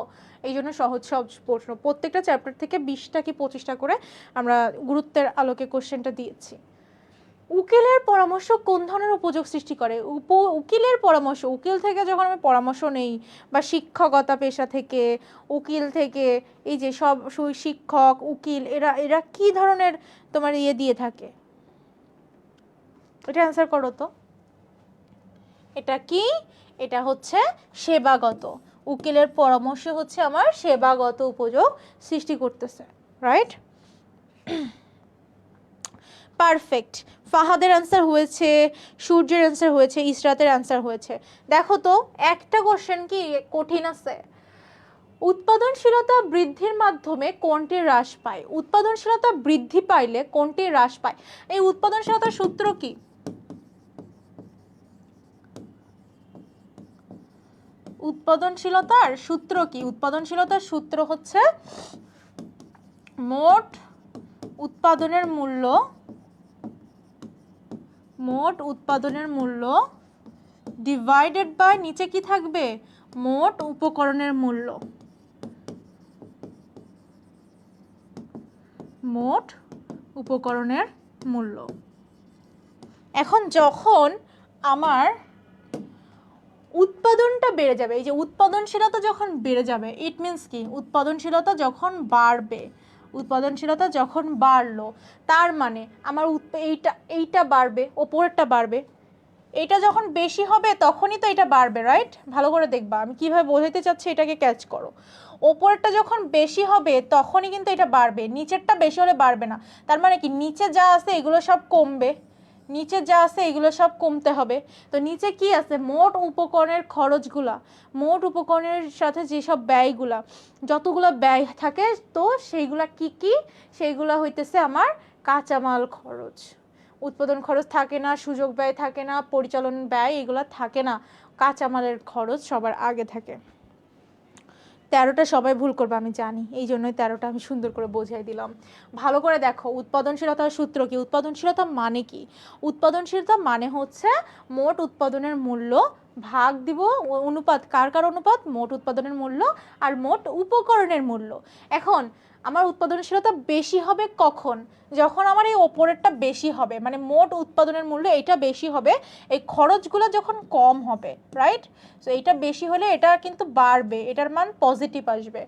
এই জন্য সহজ সহজ প্রশ্ন, প্রত্যেকটা চ্যাপ্টার থেকে 20টা কি 25টা করে আমরা গুরুত্বের আলোকে কোশ্চেনটা দিয়েছি। উকিলের পরামর্শ কোন ধরনের উপযোগ সৃষ্টি করে? উকিলের পরামর্শ, উকিল থেকে যখন আমি পরামর্শ নেই, বা শিক্ষকতা পেশা থেকে, উকিল থেকে, এই যে সব শিক্ষক উকিল এরা এরা কি ধরনের তোমার দিয়ে থাকে? এটা অ্যান্সার করো তো। এটা কি? এটা হচ্ছে সেবাগত, উকিলের পরামর্শ হচ্ছে আমার সেবাগত উপযোগ সৃষ্টি করতেছে, রাইট। পারফেক্ট। ফাহাদের অ্যান্সার হয়েছে, সূর্যের অ্যান্সার হয়েছে, ইসরাতের অ্যান্সার হয়েছে। দেখো তো একটা কোশ্চেন কি কঠিন আছে। উৎপাদনশীলতা বৃদ্ধির মাধ্যমে কোনটি হ্রাস পায়? উৎপাদনশীলতা বৃদ্ধি পাইলে কোনটি হ্রাস পায়? এই উৎপাদনশীলতার সূত্র কি? উৎপাদনশীলতার সূত্র কি? উৎপাদনশীলতার সূত্র হচ্ছে মোট উৎপাদনের মূল্য, মোট উৎপাদনের মূল্য ডিভাইডেড বাই নিচে কি থাকবে? মোট উপকরণের মূল্য, মোট উপকরণের মূল্য। এখন যখন আমার উৎপাদনটা বেড়ে যাবে, এই যে উৎপাদনশীলতা যখন বেড়ে যাবে, ইট মিনস কি? উৎপাদনশীলতা যখন বাড়বে, উৎপাদনশীলতা যখন বাড়লো তার মানে আমার এইটা বাড়বে, ওপরেরটা বাড়বে। এটা যখন বেশি হবে তখনই তো এটা বাড়বে, রাইট? ভালো করে দেখবা আমি কিভাবে বোঝাতে চাচ্ছি, এটাকে ক্যাচ করো। ওপরেরটা যখন বেশি হবে তখনই কিন্তু এটা বাড়বে, নিচেরটা বেশি হলে বাড়বে না। তার মানে কি? নিচে যা আছে এগুলো সব কমবে, নিচে যা আছে এগুলো সব কমতে হবে। তো নিচে কি আছে? মোট উপকরণের খরচগুলা, মোট উপকরণের সাথে যেসব ব্যয়গুলা, যতগুলো ব্যয় থাকে তো সেইগুলা কি কি? সেইগুলা হইতেছে আমার কাঁচামাল খরচ। উৎপাদন খরচ থাকে না, সুযোগ ব্যয় থাকে না, পরিচালন ব্যয় এগুলো থাকে না, কাঁচামালের খরচ সবার আগে থাকে। 13টা সবাই ভুল করবে আমি জানি, এই জন্যই 13টা আমি সুন্দর করে বোঝাই দিলাম। ভালো করে দেখো উৎপাদনশীলতার সূত্র কি? উৎপাদনশীলতা মানে কি? উৎপাদনশীলতা মানে হচ্ছে মোট উৎপাদনের মূল্য ভাগ দিব অনুপাত, কার কার অনুপাত? মোট উৎপাদনের মূল্য আর মোট উপকরণের মূল্য। এখন আমার উৎপাদনশীলতা বেশি হবে কখন? যখন আমার এই ওপরেরটা বেশি হবে, মানে মোট উৎপাদনের মূল্য এটা বেশি হবে, এই খরচগুলো যখন কম হবে, রাইট? সো এইটা বেশি হলে এটা কিন্তু বাড়বে, এটার মান পজিটিভ আসবে।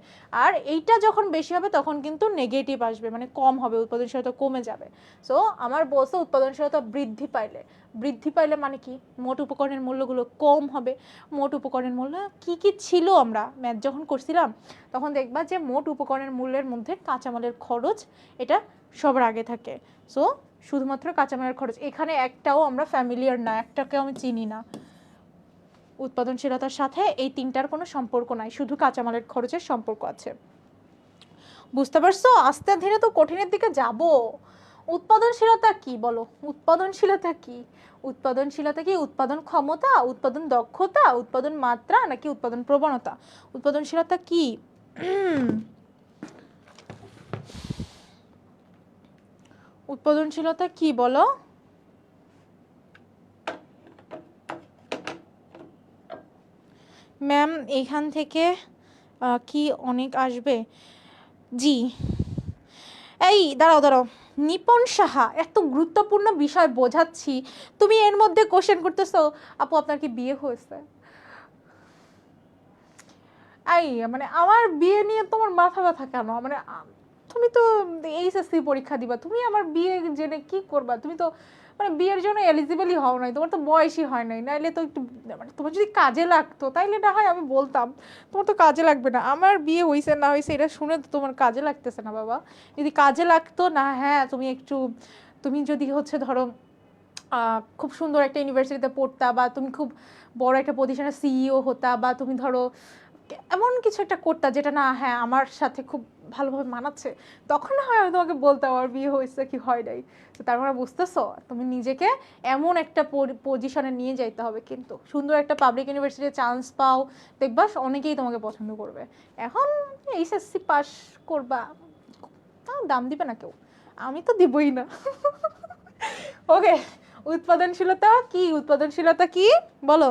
আর এইটা যখন বেশি হবে তখন কিন্তু নেগেটিভ আসবে, মানে কম হবে, উৎপাদনশীলতা কমে যাবে। সো আমার বলছে উৎপাদনশীলতা বৃদ্ধি পাইলে, বৃদ্ধি পাইলে মানে কি? মোট উপকরণের মূল্যগুলো কম হবে। মোট উপকরণের মূল্য কি কি ছিল? আমরা ম্যাথ যখন করছিলাম তখন দেখবা যে মোট উপকরণের মূল্যের মধ্যে কাঁচামালের খরচ এটা সবার আগে থাকে। সো শুধুমাত্র কাঁচামালের খরচ, এখানে একটাও আমরা ফ্যামিলিয়ার না, একটাকেও আমি চিনি না। উৎপাদনশীলতার সাথে এই তিনটার কোনো সম্পর্ক নাই, শুধু কাঁচামালের খরচের সম্পর্ক আছে। বুঝতে পারছো? আস্তে ধীরে তো কঠিনের দিকে যাব। উৎপাদনশীলতা কি বলো? উৎপাদনশীলতা কি? উৎপাদনশীলতা কি উৎপাদন ক্ষমতা, উৎপাদন দক্ষতা, উৎপাদন মাত্রা নাকি উৎপাদন প্রবণতা? উৎপাদনশীলতা কি? উৎপাদনশীলতা কি বলো? ম্যাম এখান থেকে কি অনেক আসবে? জি। এই দাঁড়াও দাঁড়াও, নিপন সাহা, এত গুরুত্বপূর্ণ বিষয় বোঝাচ্ছি, তুমি এর মধ্যে কোশ্চেন করতেছো আপু আপনার কি বিয়ে হয়েছে? এই মানে আমার বিয়ে নিয়ে তোমার মাথা ব্যথা কেন? মানে তুমি তো এইচএসসি পরীক্ষা দিবা, তুমি আমার বিয়ে জেনে কি করবা? তুমি তো মানে বিয়ের জন্য এলিজিবলই হও নাই, তোমার তো বয়সই হয় নাই, নাইলে তো একটু মানে তোমার যদি কাজে লাগতো তাইলে না হয় আমি বলতাম, তোমার তো কাজে লাগবে না। আমার বিয়ে হয়েছে না হয়েছে এটা শুনে তো তোমার কাজে লাগতেছে না বাবা। যদি কাজে লাগতো না, হ্যাঁ তুমি একটু, তুমি যদি হচ্ছে ধরো খুব সুন্দর একটা ইউনিভার্সিটিতে পড়তা, বা তুমি খুব বড় একটা পজিশনে সিইও হতা, বা তুমি ধরো এমন কিছু একটা করতা যেটা না হ্যাঁ আমার সাথে খুব ভালোভাবে মানাচ্ছে, তখন না হয় আমি তোমাকে বলতাম আমার বিয়ে হয়েছে কি হয় নাই। তো তার মানে বুঝতেছো তুমি নিজেকে এমন একটা পজিশনে নিয়ে যাইতে হবে, কিন্তু সুন্দর একটা পাবলিক ইউনিভার্সিটিতে চান্স পাও, দেখবা অনেকেই তোমাকে পছন্দ করবে। এখন এইচএসসি পাস করবা, তাও দাম দিবে না কেউ, আমি তো দিবই না। ওকে, উৎপাদনশীলতা কি? উৎপাদনশীলতা কি বলো?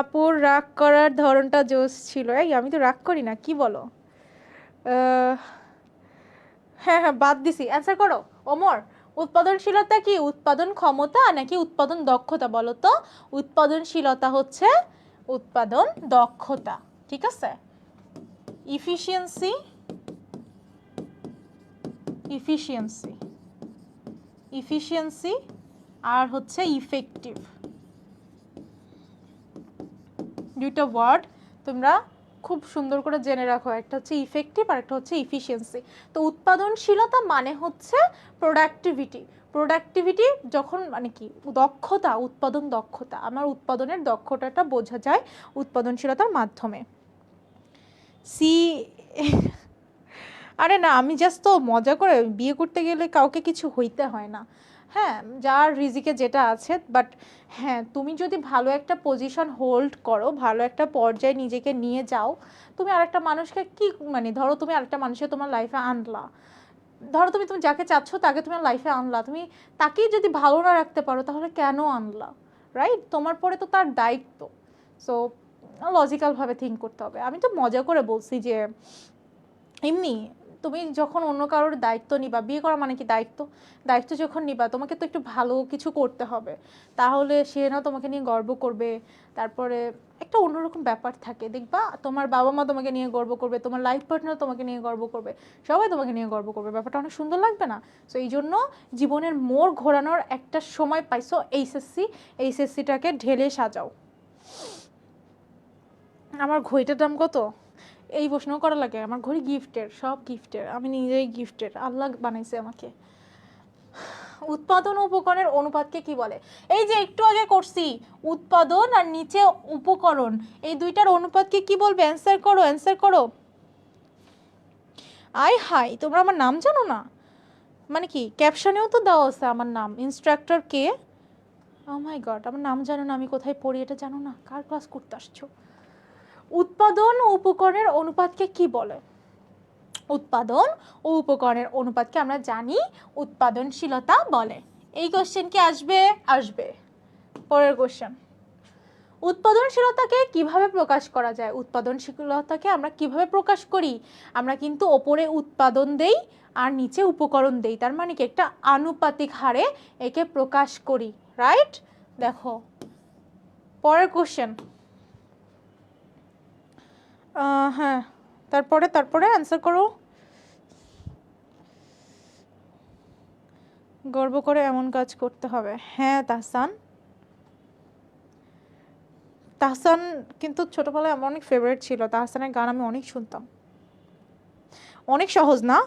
আপুর রাগ করার ধরনটা জোশ ছিল। এই আমি তো রাগ করি না, কি বলো? হ্যাঁ হ্যাঁ বাদ দিছি, অ্যান্সার করো ওমর। উৎপাদনশীলতা কি উৎপাদন ক্ষমতা নাকি উৎপাদন দক্ষতা বলো তো? উৎপাদনশীলতা হচ্ছে উৎপাদন দক্ষতা, ঠিক আছে? ইফিশিয়েন্সি, ইফিশিয়েন্সি, ইফিশিয়েন্সি আর হচ্ছে ইফেক্টিভ, দুইটা ওয়ার্ড তোমরা খুব সুন্দর করে জেনে রাখো, একটা হচ্ছে ইফেক্টিভ আর একটা হচ্ছে ইফিসিয়েন্সি। তো উৎপাদনশীলতা মানে হচ্ছে প্রোডাক্টিভিটি। প্রোডাক্টিভিটি যখন মানে কি দক্ষতা, উৎপাদন দক্ষতা, আমার উৎপাদনের দক্ষতাটা বোঝা যায় উৎপাদনশীলতার মাধ্যমে। সি আরে না, আমি জাস্ট তো মজা করে, বিয়ে করতে গেলে কাউকে কিছু হইতে হয় না, হ্যাঁ, যার রিজিকে যেটা আছে। বাট হ্যাঁ, তুমি যদি ভালো একটা পজিশন হোল্ড করো, ভালো একটা পর্যায়ে নিজেকে নিয়ে যাও, তুমি আরেকটা মানুষকে কি মানে ধরো তুমি আরেকটা মানুষকে তোমার লাইফে আনলা, ধরো তুমি তুমি যাকে চাচ্ছ তাকে তোমার লাইফে আনলা, তুমি তাকেই যদি ভালো না রাখতে পারো তাহলে কেন আনলা, রাইট? তোমার পরে তো তার দায়িত্ব। সো লজিক্যালভাবে থিঙ্ক করতে হবে। আমি তো মজা করে বলছি যে এমনি তুমি যখন অন্য কারোর দায়িত্ব নিবা, বিয়ে করা মানে কি দায়িত্ব, দায়িত্ব যখন নিবা তোমাকে তো একটু ভালো কিছু করতে হবে, তাহলে সে না তোমাকে নিয়ে গর্ব করবে। তারপরে একটা অন্যরকম ব্যাপার থাকে, দেখবা তোমার বাবা মা তোমাকে নিয়ে গর্ব করবে, তোমার লাইফ পার্টনার তোমাকে নিয়ে গর্ব করবে, সবাই তোমাকে নিয়ে গর্ব করবে, ব্যাপারটা অনেক সুন্দর লাগবে না? সো এই জন্য জীবনের মোড় ঘোরানোর একটা সময় পাইছো, এইচএসসি, এইচএসসিটাকে ঢেলে সাজাও। আমার ঘড়িটার দাম কত? এই প্রশ্ন করা লাগে? আমার ঘড়ি গিফটের, সব গিফটের, আমি নিজেই গিফটের, আল্লাহ বানাইছে আমাকে। উৎপাদন ও উপকরণের অনুপাতকে কি বলে? এই যে একটু আগে করছি, উৎপাদন আর নিচে উপকরণ, এই দুইটার অনুপাতকে কি বলবে? অ্যান্সার করো, অ্যান্সার করো। আই হাই, তোমরা আমার নাম জানো না? মানে কি ক্যাপশনেও তো দেওয়া আছে আমার নাম, ইনস্ট্রাক্টর কে? ও মাই গড, আমার নাম জানো না, আমি কোথায় পড়ি এটা জানো না? কার ক্লাস করতে আসছো? উৎপাদন ও উপকরণের অনুপাতকে কি বলে? উৎপাদন ও উপকরণের অনুপাতকে আমরা জানি উৎপাদনশীলতা বলে। এই কোশ্চেন কি আসবে? আসবে। পরের কোশ্চেন, উৎপাদনশীলতাকে কিভাবে প্রকাশ করা যায়? উৎপাদনশীলতাকে আমরা কিভাবে প্রকাশ করি? আমরা কিন্তু ওপরে উৎপাদন দেই আর নিচে উপকরণ দেই, তার মানে কি একটা আনুপাতিক হারে একে প্রকাশ করি, রাইট? দেখো পরের কোশ্চেন, হ্যাঁ, তারপরে তারপরে অ্যান্সার করো। গর্ব করে এমন কাজ করতে হবে, হ্যাঁ তাহসান। তাহসান কিন্তু ছোটবেলায় আমার অনেক ফেভারিট ছিল, তাহসানের গান আমি অনেক শুনতাম। অনেক সহজ না?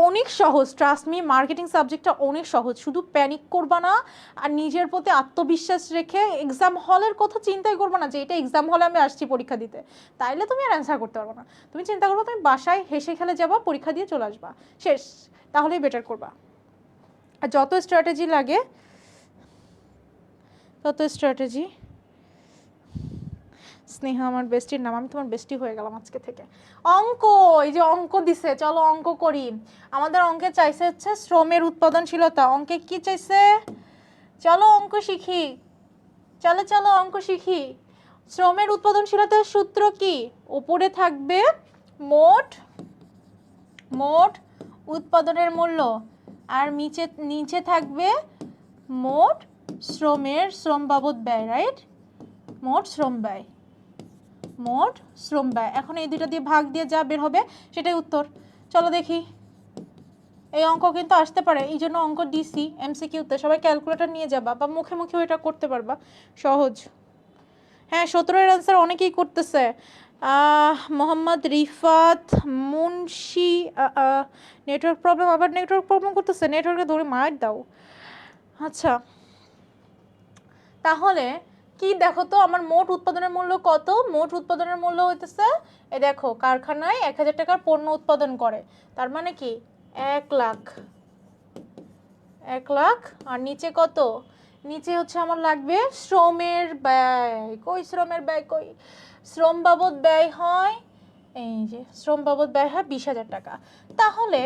অনেক সহজ, ট্রাস্ট মি, মার্কেটিং সাবজেক্টটা অনেক সহজ, শুধু প্যানিক করবা না আর নিজের প্রতি আত্মবিশ্বাস রেখে এক্সাম হলের কথা চিন্তাই করবা না যে এটা এক্সাম হলে আমি আসছি পরীক্ষা দিতে, তাইলে তুমি আর অ্যান্সার করতে পারবে না। তুমি চিন্তা করবা তুমি বাসায় হেসে খেলে যাবা, পরীক্ষা দিয়ে চলে আসবা, শেষ, তাহলেই বেটার করবা। আর যত স্ট্র্যাটেজি লাগে, তত স্ট্র্যাটেজি। স্নেহা আমার বেস্টির নাম, আমি তোমার বেস্টি হয়ে গেলাম আজকে থেকে। অঙ্ক, এই যে অঙ্ক দিছে, চলো অঙ্ক করি। আমাদের অঙ্কে চাইছে হচ্ছে শ্রমের উৎপাদনশীলতা, অঙ্কে কি চাইছে? চলো অঙ্ক শিখি, চলো চলো অঙ্ক শিখি। শ্রমের উৎপাদনশীলতার সূত্র কি? উপরে থাকবে মোট মোট উৎপাদনের মূল্য, আর নিচে নিচে থাকবে মোট শ্রমের শ্রম বাবদ ব্যয়, রাইট? মোট শ্রম ব্যয়, মোট শ্রম ব্যয়। এখন এই দুইটা দিয়ে ভাগ দিয়ে যা বের হবে সেটাই উত্তর। চলো দেখি, এই অঙ্ক কিন্তু আসতে পারে, এই জন্য অঙ্ক ডিসি এমসিকিউতে সবাই ক্যালকুলেটর নিয়ে যাবা বা মুখে মুখেও এটা করতে পারবা, সহজ। হ্যাঁ 17-এর অ্যান্সার অনেকেই করতেছে। মোহাম্মদ রিফাত মুন্সি, নেটওয়ার্ক প্রবলেম, আবার নেটওয়ার্ক প্রবলেম করতেছে, নেটওয়ার্কে ধরে মার দাও। আচ্ছা তাহলে কি দেখো তো, আমার মোট উৎপাদনের মূল্য কত? মোট উৎপাদনের মূল্য হইতেছে, এই দেখো কারখানায় 1000 টাকার পণ্য উৎপাদন করে, তার মানে কি 1 লাখ, 1 লাখ। আর নিচে কত? নিচে হচ্ছে আমার লাগবে শ্রমের ব্যয়, কই শ্রমের ব্যয় কই? শ্রম বাবদ ব্যয় হয়, এই যে শ্রম বাবদ ব্যয় হয় 20,000 টাকা। তাহলে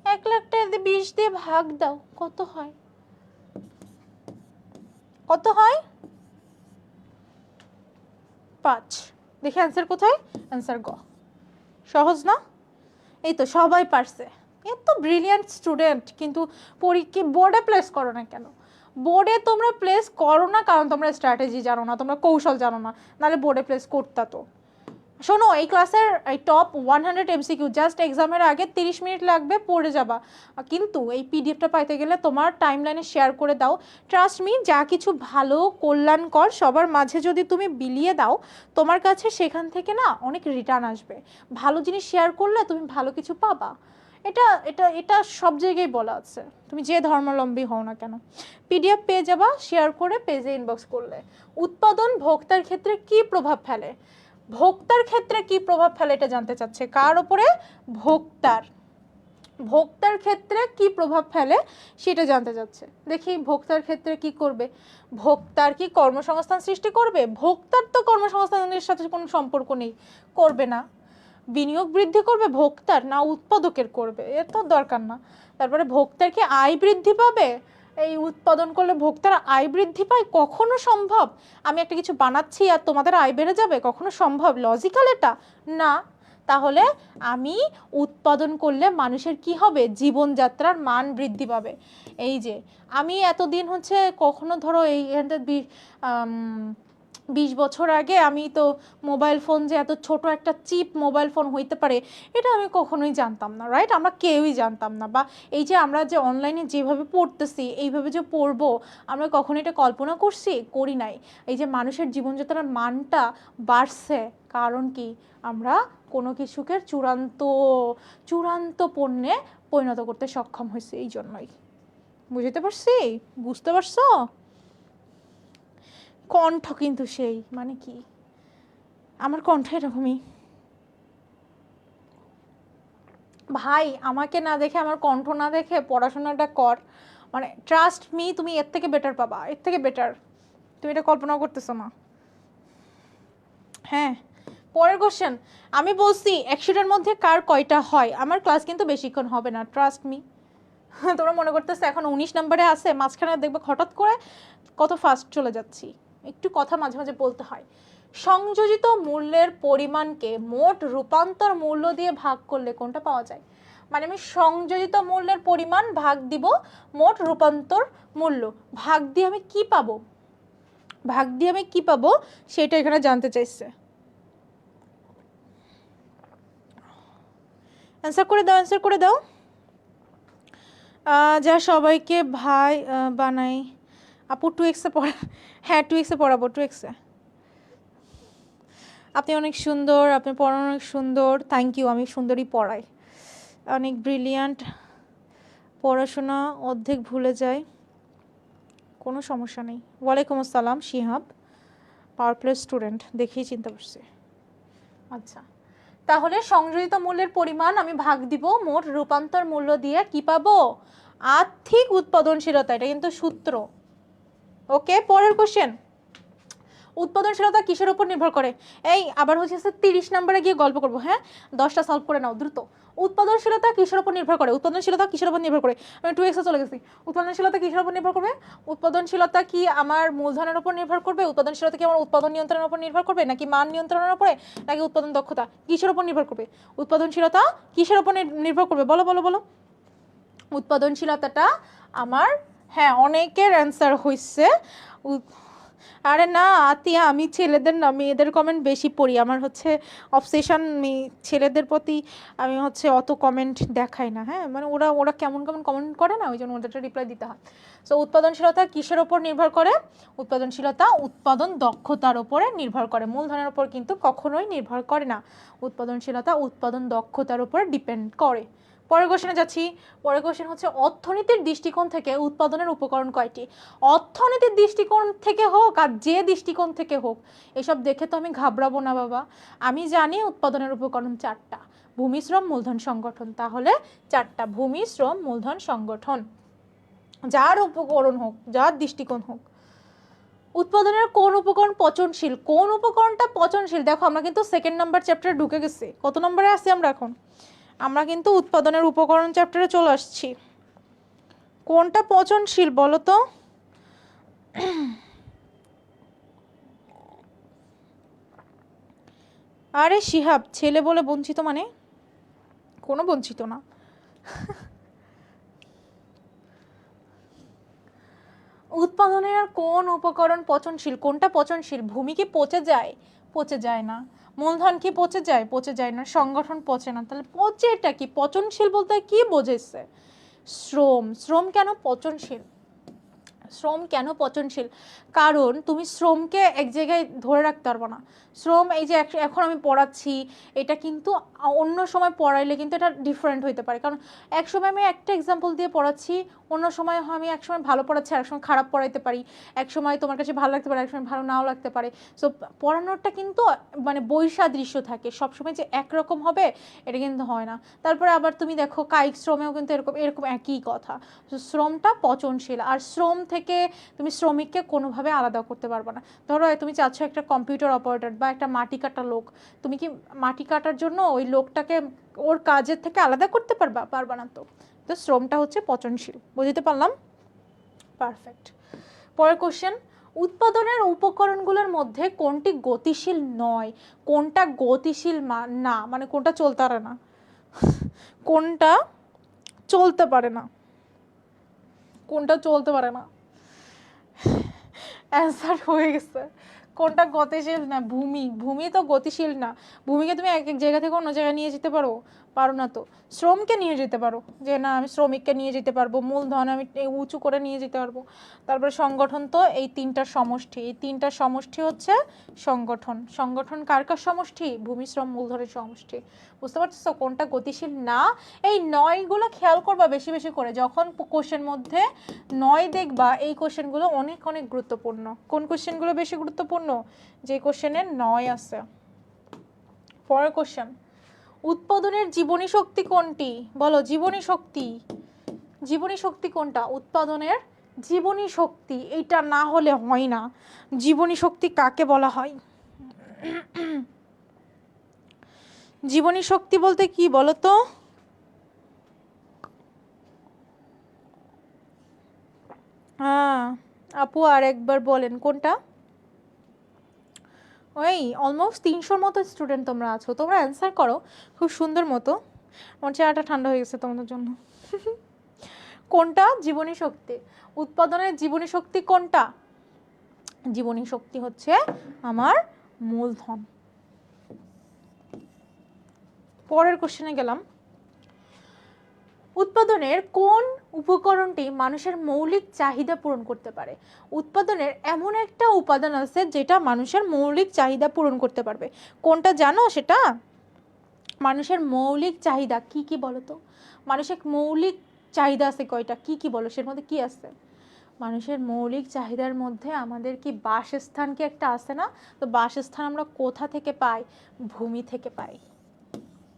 1 লাখ টাকা 20 দিয়ে ভাগ দাও, কত হয়? কত হয়? 5। দেখি অ্যান্সার কোথায়? অ্যান্সার গ। সহজ না? এই তো সবাই পারছে, এত ব্রিলিয়ান্ট স্টুডেন্ট, কিন্তু পরীক্ষা বোর্ডে প্লেস করো না কেন? বোর্ডে তোমরা প্লেস করো না কারণ তোমরা স্ট্র্যাটেজি জানো না, তোমরা কৌশল জানো না, নাহলে বোর্ডে প্লেস করতা তো। শোনো, এই ক্লাসের এই টপ 100 এমসিকিউ জাস্ট এক্সামের আগে 30 মিনিট লাগবে, পড়ে যাবা। কিন্তু এই পিডিএফটা পাইতে গেলে তোমার টাইমলাইনে শেয়ার করে দাও। ট্রাস্ট মি, যা কিছু ভালো কল্যাণকর সবার মাঝে যদি তুমি বিলিয়ে দাও, তোমার কাছে সেখান থেকে না অনেক রিটার্ন আসবে। ভালো জিনিস শেয়ার করলে তুমি ভালো কিছু পাবা। এটা এটা এটা সব জায়গায় বলা আছে, তুমি যে ধর্মাবলম্বী হও না কেন। পিডিএফ পেয়ে যাবা শেয়ার করে, পেজে ইনবক্স করলে। উৎপাদন ভোক্তার ক্ষেত্রে কি প্রভাব ফেলে? ভোক্তার ক্ষেত্রে কি প্রভাব ফেলে এটা জানতে চাচ্ছে। কার উপরে? ভোক্তার। ভোক্তার ক্ষেত্রে কি প্রভাব ফেলে সেটা জানতে চাচ্ছে। দেখি ভোক্তার ক্ষেত্রে কি করবে। ভোক্তার কি কর্মসংস্থান সৃষ্টি করবে? ভোক্তার তো কর্মসংস্থানের সাথে কোনো সম্পর্ক নেই, করবে না। বিনিয়োগ বৃদ্ধি করবে ভোক্তার না উৎপাদকের করবে? এ তো দরকার না। তারপরে ভোক্তার কি আয় বৃদ্ধি পাবে? এই উৎপাদন করলে ভোক্তার আয় বৃদ্ধি পায়? কখনো সম্ভব? আমি একটা কিছু বানাচ্ছি আর তোমাদের আয় বেড়ে যাবে? কখনো সম্ভব? লজিক্যাল এটা না। তাহলে আমি উৎপাদন করলে মানুষের কি হবে? জীবনযাত্রার মান বৃদ্ধি পাবে। এই যে আমি এতদিন হচ্ছে কখনো ধরো এই 20 বছর আগে আমি তো মোবাইল ফোন যে এত ছোট একটা চিপ মোবাইল ফোন হইতে পারে এটা আমি কখনোই জানতাম না, রাইট? আমরা কেউই জানতাম না। বা এই যে আমরা যে অনলাইনে যেভাবে পড়তেছি এইভাবে যে পড়বো, আমরা কখনো এটা কল্পনা করছি? করি নাই। এই যে মানুষের জীবনযাত্রার মানটা বাড়ছে, কারণ কি? আমরা কোনো কিছুকে চূড়ান্ত পণ্যে পরিণত করতে সক্ষম হয়েছে, এই জন্যই। বুঝতে পারছি? বুঝতে পারছো? কণ্ঠ কিন্তু সেই, মানে কি, আমার কণ্ঠ এরকমই ভাই। আমাকে না দেখে, আমার কণ্ঠ না দেখে পড়াশোনাটা কর, মানে ট্রাস্ট মি, তুমি এর থেকে বেটার পাবা, এর থেকে বেটার। তুমি এটা কল্পনা করতেছো না। হ্যাঁ, পরের কোশ্চেন। আমি বলছি 100টার মধ্যে কার কয়টা হয়? আমার ক্লাস কিন্তু বেশিক্ষণ হবে না, ট্রাস্ট মি। তোমরা মনে করতেছো এখন 19 নম্বরে আছে, মাঝখানে দেখবে হঠাৎ করে কত ফাস্ট চলে যাচ্ছি। একটু কথা মাঝে মাঝে বলতে হয়। সংযোজিত মূল্যের পরিমাণকে মোট রূপান্তর মূল্য দিয়ে ভাগ করলে কোনটা পাওয়া যায়? মানে আমি সংযোজিত মূল্যের পরিমাণ ভাগ দিব মোট রূপান্তর মূল্য, ভাগ দিয়ে আমি কি পাবো? ভাগ দিয়ে আমি কি পাবো সেটা এখানে জানতে চাইছে। অ্যান্সার করে দাও, অ্যান্সার করে দাও। যা সবাইকে ভাই বানাই। আপু 2x পড়া, হ্যাঁ 2x পড়াবো, 2x। আপনি অনেক সুন্দর, আপনি পড়ানো অনেক সুন্দর, থ্যাংক ইউ। আমি সুন্দরই পড়াই, অনেক ব্রিলিয়ান্ট। পড়াশোনা অর্ধেক ভুলে যায়, কোনো সমস্যা নেই। ওয়ালাইকুম আসসালাম শিহাব, পাওয়ার প্লেস স্টুডেন্ট, দেখেই চিন্তা করছি। আচ্ছা, তাহলে সংযোজিত মূল্যের পরিমাণ আমি ভাগ দিব মোট রূপান্তর মূল্য দিয়ে, কি পাবো? আর্থিক উৎপাদনশীলতা, এটা কিন্তু সূত্র। ওকে, পরের কোশ্চেন। উৎপাদনশীলতা কিসের উপর নির্ভর করে? এই আবার হচ্ছে 30 নম্বরে গিয়ে গল্প করবো, হ্যাঁ 10টা সলভ করে নাও দ্রুত। উৎপাদনশীলতা কিসের উপর নির্ভর করে? উৎপাদনশীলতা কিসের উপর নির্ভর করে? আমি 2x চলে গেছি। উৎপাদনশীলতা কিসের উপর নির্ভর করবে? উৎপাদনশীলতা কি আমার মূলধনের উপর নির্ভর করবে? উৎপাদনশীলতা কি আমার উৎপাদন নিয়ন্ত্রণের উপর নির্ভর করবে, নাকি মান নিয়ন্ত্রণের উপরে, নাকি উৎপাদন দক্ষতা? কিসের উপর নির্ভর করবে? উৎপাদনশীলতা কিসের উপর নির্ভর করবে? বলো বলো বলো। উৎপাদনশীলতাটা আমার, হ্যাঁ অনেকের অ্যান্সার হয়েছে। আরে না আতিয়া, আমি ছেলেদের না মেয়েদের কমেন্ট বেশি পড়ি, আমার হচ্ছে অবসেশন ছেলেদের প্রতি। আমি হচ্ছে অত কমেন্ট দেখাই না, হ্যাঁ মানে ওরা ওরা কেমন কেমন কমেন্ট করে না, ওই জন্য ওদেরটা রিপ্লাই দিতে হয়। সো উৎপাদনশীলতা কিসের ওপর নির্ভর করে? উৎপাদনশীলতা উৎপাদন দক্ষতার ওপরে নির্ভর করে, মূলধনের ওপর কিন্তু কখনোই নির্ভর করে না। উৎপাদনশীলতা উৎপাদন দক্ষতার উপর ডিপেন্ড করে। পরের কোশ্চেনে যাচ্ছি। পরের কোশ্চেন হচ্ছে অর্থনীতির দৃষ্টিকোণ থেকে উৎপাদনের উপকরণ কয়টি? অর্থনীতির দৃষ্টিকোণ থেকে হোক আর যে দৃষ্টিকোণ থেকে হোক, এসব দেখে তো আমি ঘাবড়াবো না বাবা। আমি জানি উৎপাদনের উপকরণ 4টা, ভূমি শ্রম মূলধন সংগঠন। তাহলে 4টা, ভূমি শ্রম মূলধন সংগঠন, যার উপকরণ হোক, যার দৃষ্টিকোণ হোক। উৎপাদনের কোন উপকরণ পচনশীল? কোন উপকরণটা পচনশীল? দেখো আমরা কিন্তু 2nd নাম্বার চ্যাপ্টারে ঢুকে গেছি। কত নম্বরে আছি আমরা এখন? আমরা কিন্তু উৎপাদনের উপকরণ চ্যাপ্টারে চলে আসছি। কোনটা পচনশীল বলো তো? আরে শিহাব, ছেলে বলে বঞ্চিত মানে? কোনো বঞ্চিত না। উৎপাদনের কোন উপকরণ পচনশীল? কোনটা পচনশীল? ভূমি কি পচে যায়? পচে যায় না। মূলধন কি পচে যায়? পচে যায় না। সংগঠন পচে না। তাহলে পচে এটা কি? পচনশীল বলতে কি বোঝাইছে? শ্রম। শ্রম কেন পচনশীল? শ্রম কেন পচনশীল? কারণ তুমি শ্রমকে এক জায়গায় ধরে রাখতে পারবো না। শ্রম এই যে এখন আমি পড়াচ্ছি, এটা কিন্তু অন্য সময় পড়াইলে কিন্তু এটা ডিফারেন্ট হইতে পারে। কারণ এক সময় আমি একটা এক্সাম্পল দিয়ে পড়াচ্ছি, অন্য সময় আমি এক সময় ভালো পড়াচ্ছি, আর এক সময় খারাপ পড়াইতে পারি। এক সময় তোমার কাছে ভালো লাগতে পারে, এক সময় ভালো নাও লাগতে পারে। সো পড়ানোরটা কিন্তু মানে বৈসাদৃশ্য থাকে, সবসময় যে একরকম হবে এটা কিন্তু হয় না। তারপরে আবার তুমি দেখো কায়িক শ্রমেও কিন্তু এরকম এরকম একই কথা। শ্রমটা পচনশীল। আর শ্রম থেকে তুমি শ্রমিককে কোনোভাবে আলাদা করতে পারবে না। ধরো তুমি চাচ্ছ একটা কম্পিউটার অপারেটর বা একটা মাটি কাটা লোক, তুমি কি মাটি কাটার জন্য ওই লোকটাকে ওর কাজের থেকে আলাদা করতে পারবা না। তো তো শ্রমটা হচ্ছে পচনশীল। বুঝতে পারলাম? পারফেক্ট। পরের কোশ্চেন, উৎপাদনের উপকরণগুলোর মধ্যে কোনটি গতিশীল নয়? কোনটা গতিশীল না, মানে কোনটা চলতে পারে না? কোনটা চলতে পারে না? কোনটা চলতে পারে না? অ্যান্সার হয়ে গেছে। কোনটা গতিশীল না? ভূমি। ভূমি তো গতিশীল না। ভূমিকে তুমি এক এক জায়গা থেকে অন্য জায়গায় নিয়ে যেতে পারো? পারো না তো। শ্রমকে নিয়ে যেতে পারো, যে না আমি শ্রমিককে নিয়ে যেতে পারবো, মূলধন আমি উঁচু করে নিয়ে যেতে পারবো। তারপরে সংগঠন তো এই তিনটার সমষ্টি, এই তিনটার সমষ্টি হচ্ছে সংগঠন। সংগঠন কার কার সমষ্টি? ভূমি, শ্রম, মূলধনের সমষ্টি। বুঝতে পারছো কোনটা গতিশীল না? এই নয়গুলো খেয়াল করবা বেশি বেশি করে, যখন কোশ্চেন মধ্যে নয় দেখবা এই কোশ্চেনগুলো অনেক অনেক গুরুত্বপূর্ণ। কোন কোশ্চেনগুলো বেশি গুরুত্বপূর্ণ? যে কোশ্চেনে নয় আছে। পরের কোশ্চেন, উৎপাদনের জীবনী শক্তি কোনটি? বলো জীবনী শক্তি। জীবনী শক্তি কোনটা? উৎপাদনের জীবনী শক্তি। এইটা না হলে হয় না। জীবনী শক্তি কাকে বলা হয়? জীবনী শক্তি বলতে কি বলো তো? হ্যাঁ আপু আর একবার বলেন কোনটা? ওই অলমোস্ট 300 মতো স্টুডেন্ট তোমরা আছো, তোমরা অ্যান্সার করো খুব সুন্দর মতো। আমার চেহারাটা ঠান্ডা হয়ে গেছে তোমাদের জন্য। কোনটা জীবনী শক্তি? উৎপাদনের জীবনী শক্তি কোনটা? জীবনী শক্তি হচ্ছে আমার মূলধন। পরের কোশ্চেনে গেলাম, উৎপাদনের কোন উপকরণটি মানুষের মৌলিক চাহিদা পূরণ করতে পারে? উৎপাদনের এমন একটা উপাদান আছে যেটা মানুষের মৌলিক চাহিদা পূরণ করতে পারবে। কোনটা জানো সেটা? মানুষের মৌলিক চাহিদা কি কি বলো তো? মানুষের মৌলিক চাহিদা আছে কয়টা? কি কি বলো, সের মধ্যে কি আছে? মানুষের মৌলিক চাহিদার মধ্যে আমাদের কি বাসস্থান কি একটা আছে না? তো বাসস্থান আমরা কোথা থেকে পাই? ভূমি থেকে পাই।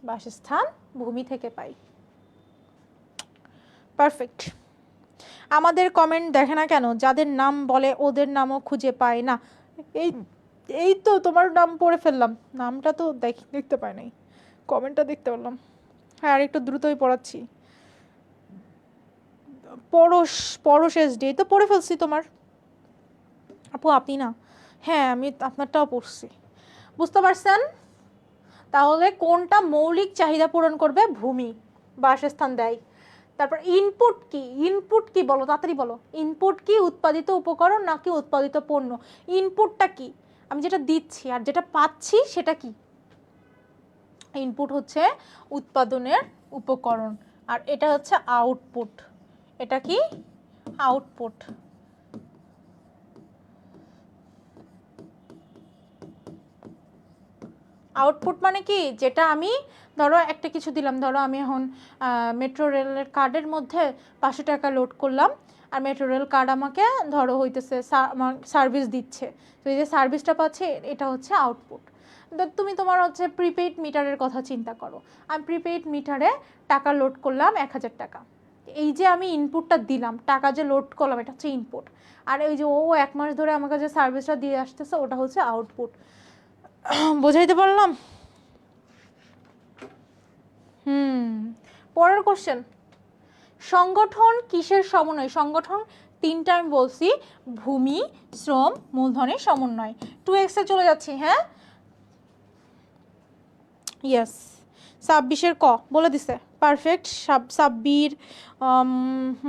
বাসস্থান ভূমি থেকে পাই। পারফেক্ট। আমাদের কমেন্ট দেখে না কেন? যাদের নাম বলে ওদের নামও খুঁজে পায় না। এই এই তো তোমার নাম পড়ে ফেললাম, নামটা তো দেখতে পাই নাই, কমেন্টটা দেখতে পারলাম। হ্যাঁ আর একটু দ্রুতই পড়াচ্ছি। পরশ, পরশ এসডি তো পড়ে ফেলছি তোমার। আপু আপনি না? হ্যাঁ আমি আপনারটাও পড়ছি। বুঝতে পারছেন? তাহলে কোনটা মৌলিক চাহিদা পূরণ করবে? ভূমি, বাসস্থান দেয়। তারপর ইনপুট কি? ইনপুট কি বলো, তাড়াতাড়ি বলো। ইনপুট কি উৎপাদিত উপকরণ নাকি উৎপাদিত পণ্য? ইনপুটটা কি? আমি যেটা দিচ্ছি আর যেটা পাচ্ছি সেটা কি? ইনপুট হচ্ছে উৎপাদনের উপকরণ, আর এটা হচ্ছে আউটপুট। এটা কি? আউটপুট। আউটপুট মানে কি? যেটা আমি ধরো একটা কিছু দিলাম, ধরো আমি এখন মেট্রো রেলের কার্ডের মধ্যে 500 টাকা লোড করলাম, আর মেট্রো রেল কার্ড আমাকে ধরো হইতেছে সার্ভিস দিচ্ছে, তো এই যে সার্ভিসটা পাচ্ছে এটা হচ্ছে আউটপুট। তুমি তোমার হচ্ছে প্রিপেইড মিটারের কথা চিন্তা করো, আমি প্রিপেইড মিটারে টাকা লোড করলাম 1000 টাকা, এই যে আমি ইনপুটটা দিলাম, টাকা যে লোড করলাম এটা হচ্ছে ইনপুট, আর ওই যে ও 1 মাস ধরে আমাকে যে সার্ভিসটা দিয়ে আসতেছে ওটা হচ্ছে আউটপুট। বোঝাইতে পারলাম? পরের কোশ্চেন, সংগঠন কিসের সমন্বয়? সংগঠন তিনটা আমি বলছি, ভূমি, শ্রম, মূলধনের সমন্বয়। 2x এ চলে যাচ্ছি। হ্যাঁ ইয়েস, 26-এর ক বলে দিছে। পারফেক্ট। সাব্বির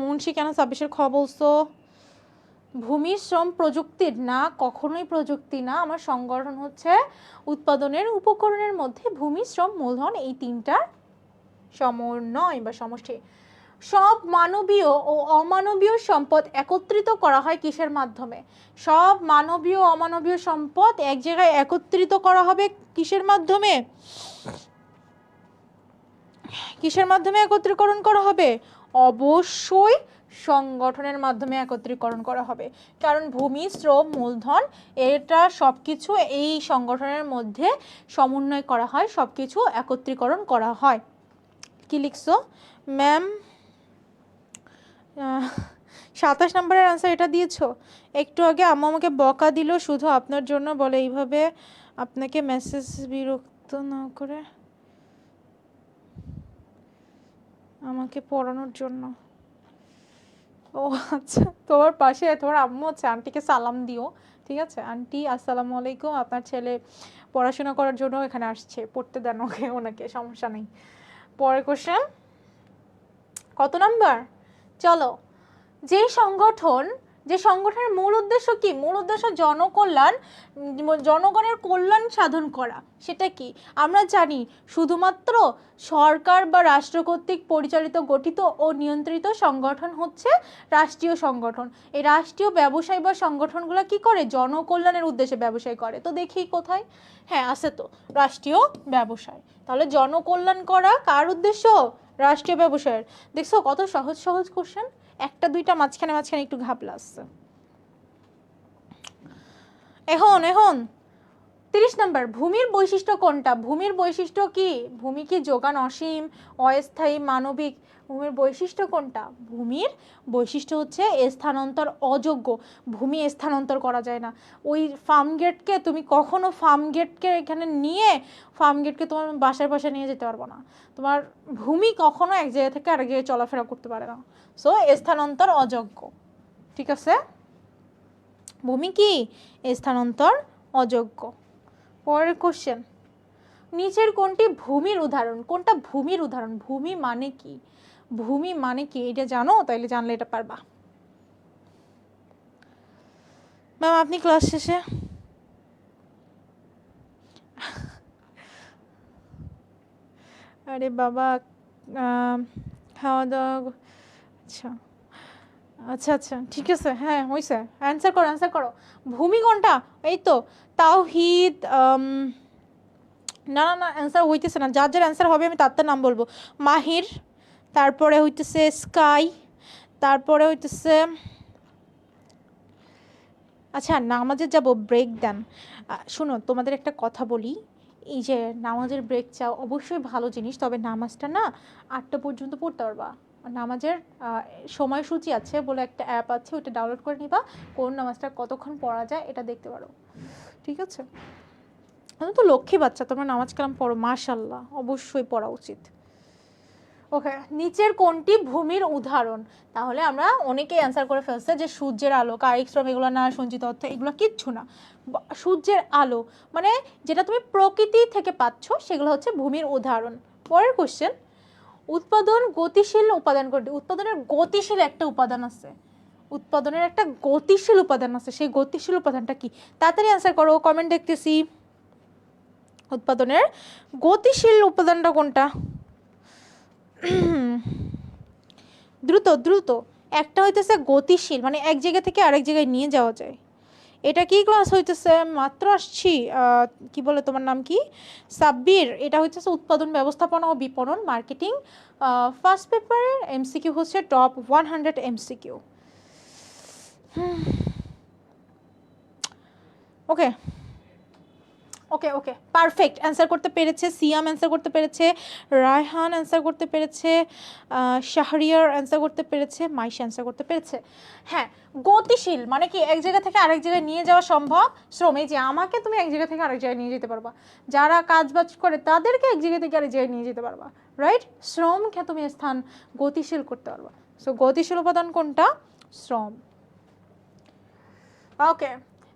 মুন্সি কেন 26-এর খ বলছো? ভূমি শ্রম প্রযুক্তির না, কখনোই প্রযুক্তি না। আমার সংগঠন হচ্ছে উৎপাদনের উপকরণের মধ্যে ভূমি শ্রম মূলধন এই তিনটার সমন্বয় বা সমষ্টি। সব মানবীয় ও অমানবীয় সম্পদ একত্রিত করা হয় কিসের মাধ্যমে? সব মানবীয় অমানবীয় সম্পদ এক জায়গায় একত্রিত করা হবে কিসের মাধ্যমে? কিসের মাধ্যমে একত্রীকরণ করা হবে? অবশ্যই সংগঠনের মাধ্যমে একত্রীকরণ করা হবে, কারণ ভূমি শ্রম মূলধন এটা সবকিছু এই সংগঠনের মধ্যে সমন্বয় করা হয়, সবকিছু একত্রীকরণ করা হয়। কি লিখছো ম্যাম? 27 নম্বরের আনসার এটা দিয়েছো। একটু আগে আম্মু আমাকে বকা দিল শুধু আপনার জন্য, বলে এইভাবে আপনাকে মেসেজ বিরক্ত না করে আমাকে পড়ানোর জন্য। ও আচ্ছা, তোমার পাশে তোমার আম্মু আছে, আন্টিকে সালাম দিও, ঠিক আছে? আন্টি আসসালামু আলাইকুম, আপনার ছেলে পড়াশোনা করার জন্য এখানে আসছে, পড়তে দেন ওকে, ওনাকে, সমস্যা নেই। পরের কোশ্চেন, কত নাম্বার? চলো, যে সংগঠনের মূল উদ্দেশ্য কি? মূল উদ্দেশ্য জনকল্যাণ, জনগণের কল্যাণ সাধন করা। সেটা কি? আমরা জানি শুধুমাত্র সরকার বা রাষ্ট্র কর্তৃক পরিচালিত, গঠিত ও নিয়ন্ত্রিত সংগঠন হচ্ছে রাষ্ট্রীয় সংগঠন। এই রাষ্ট্রীয় ব্যবসায় বা সংগঠনগুলো কি করে? জনকল্যাণের উদ্দেশ্যে ব্যবসায় করে। তো দেখি কোথায়, হ্যাঁ আছে তো, রাষ্ট্রীয় ব্যবসায়। তাহলে জনকল্যাণ করা কার উদ্দেশ্য? রাষ্ট্রীয় ব্যবসায়ের। দেখছো কত সহজ সহজ কোশ্চেন, একটা দুইটা মাঝখানে মাঝখানে একটু ঘাপলা আসছে। এখন 30 নম্বর, ভূমির বৈশিষ্ট্য কোনটা? ভূমির বৈশিষ্ট্য কি? ভূমি কি যোগান অসীম, অস্থায়ী, মানবিক? ভূমির বৈশিষ্ট্য কোনটা? ভূমির বৈশিষ্ট্য হচ্ছে স্থানান্তর অযোগ্য। ভূমি স্থানান্তর করা যায় না। ওই ফার্ম গেটকে তুমি কখনো এখানে নিয়ে ফার্ম গেটকে তোমার বাসায় নিয়ে যেতে পারবো না। তোমার ভূমি কখনো এক জায়গা থেকে আরেক জায়গায় চলাফেরা করতে পারে না। সো স্থানান্তর অযোগ্য, ঠিক আছে? ভূমি কি? স্থানান্তর অযোগ্য। পরের কোশ্চেন, নিচের কোনটি ভূমির উদাহরণ? কোনটা ভূমির উদাহরণ? ভূমি মানে কি? ভূমি মানে কি এটা জানো? তাইলে জানলে এটা পারবা। ম্যাম আপনি ক্লাস শেষে আরে বাবা খাওয়া দাওয়া, আচ্ছা আচ্ছা আচ্ছা ঠিক আছে, হ্যাঁ হয়েছে, অ্যান্সার করো। ভূমি কোনটা? এই তো তাওহীদ, না না না অ্যান্সার হইতেছে না, যার যার অ্যান্সার হবে আমি তার নাম বলবো। মাহির, তারপরে হইতেছে স্কাই, তারপরে হইতেছে, আচ্ছা নামাজের যাব, ব্রেক দেন। শুনো তোমাদের একটা কথা বলি, এই যে নামাজের ব্রেক চাও অবশ্যই ভালো জিনিস, তবে নামাজটা না 8টা পর্যন্ত পড়তে পারবা। নামাজের সময়সূচি আছে বলে একটা অ্যাপ আছে, ওটা ডাউনলোড করে নিবা, কোন নামাজটা কতক্ষণ পড়া যায় এটা দেখতে পারো, ঠিক আছে? তো লক্ষ্মী বাচ্চা, তোমরা নামাজ কালাম পড়ো, মাশাআল্লাহ, অবশ্যই পড়া উচিত। ওকে, নিচের কোনটি ভূমির উদাহরণ? তাহলে আমরা অনেকেই অ্যান্সার করে ফেলছে যে সূর্যের আলো, কায়িক শ্রম, এগুলো না, সঞ্চিত অর্থ, এগুলো কিচ্ছু না। সূর্যের আলো মানে যেটা তুমি প্রকৃতি থেকে পাচ্ছ সেগুলো হচ্ছে ভূমির উদাহরণ। পরের কোশ্চেন, উৎপাদন গতিশীল উপাদান কোনটি? উৎপাদনের গতিশীল একটা উপাদান আছে, উৎপাদনের একটা গতিশীল উপাদান আছে, সেই গতিশীল উপাদানটা কি? তাড়াতাড়ি অ্যান্সার করো, কমেন্ট দেখতেছি। উৎপাদনের গতিশীল উপাদানটা কোনটা? দ্রুত দ্রুত। একটা হইতেছে গতিশীল, মানে এক জায়গা থেকে আরেক জায়গায় নিয়ে যাওয়া যায়। এটা কি ক্লাস হইতেছে? মাত্র আসছি। কি বলে তোমার নাম কি? সাব্বির। এটা হইতেছে উৎপাদন ব্যবস্থাপনা ও বিপণন, মার্কেটিং। ফার্স্ট পেপারের এমসিকিউ হচ্ছে টপ 100 এমসিকিউ। ওকে ওকে ওকে পারফেক্ট, অ্যান্সার করতে পেরেছে সিয়াম, অ্যান্সার করতে পেরেছে রায়হান, অ্যান্সার করতে পেরেছে শাহরিয়ার, অ্যান্সার করতে পেরেছে মাইশা, অ্যান্সার করতে পেরেছে। হ্যাঁ, গতিশীল মানে কি? এক জায়গা থেকে আরেক জায়গায় নিয়ে যাওয়া সম্ভব। শ্রম, এই যে আমাকে তুমি এক জায়গা থেকে আরেক জায়গায় নিয়ে যেতে পারবা, যারা কাজবাজ করে তাদেরকে এক জায়গা থেকে আরেক জায়গায় নিয়ে যেতে পারবা, রাইট? শ্রমকে তুমি স্থান গতিশীল করতে পারবা। সো গতিশীল উপাদান কোনটা? শ্রম। ওকে,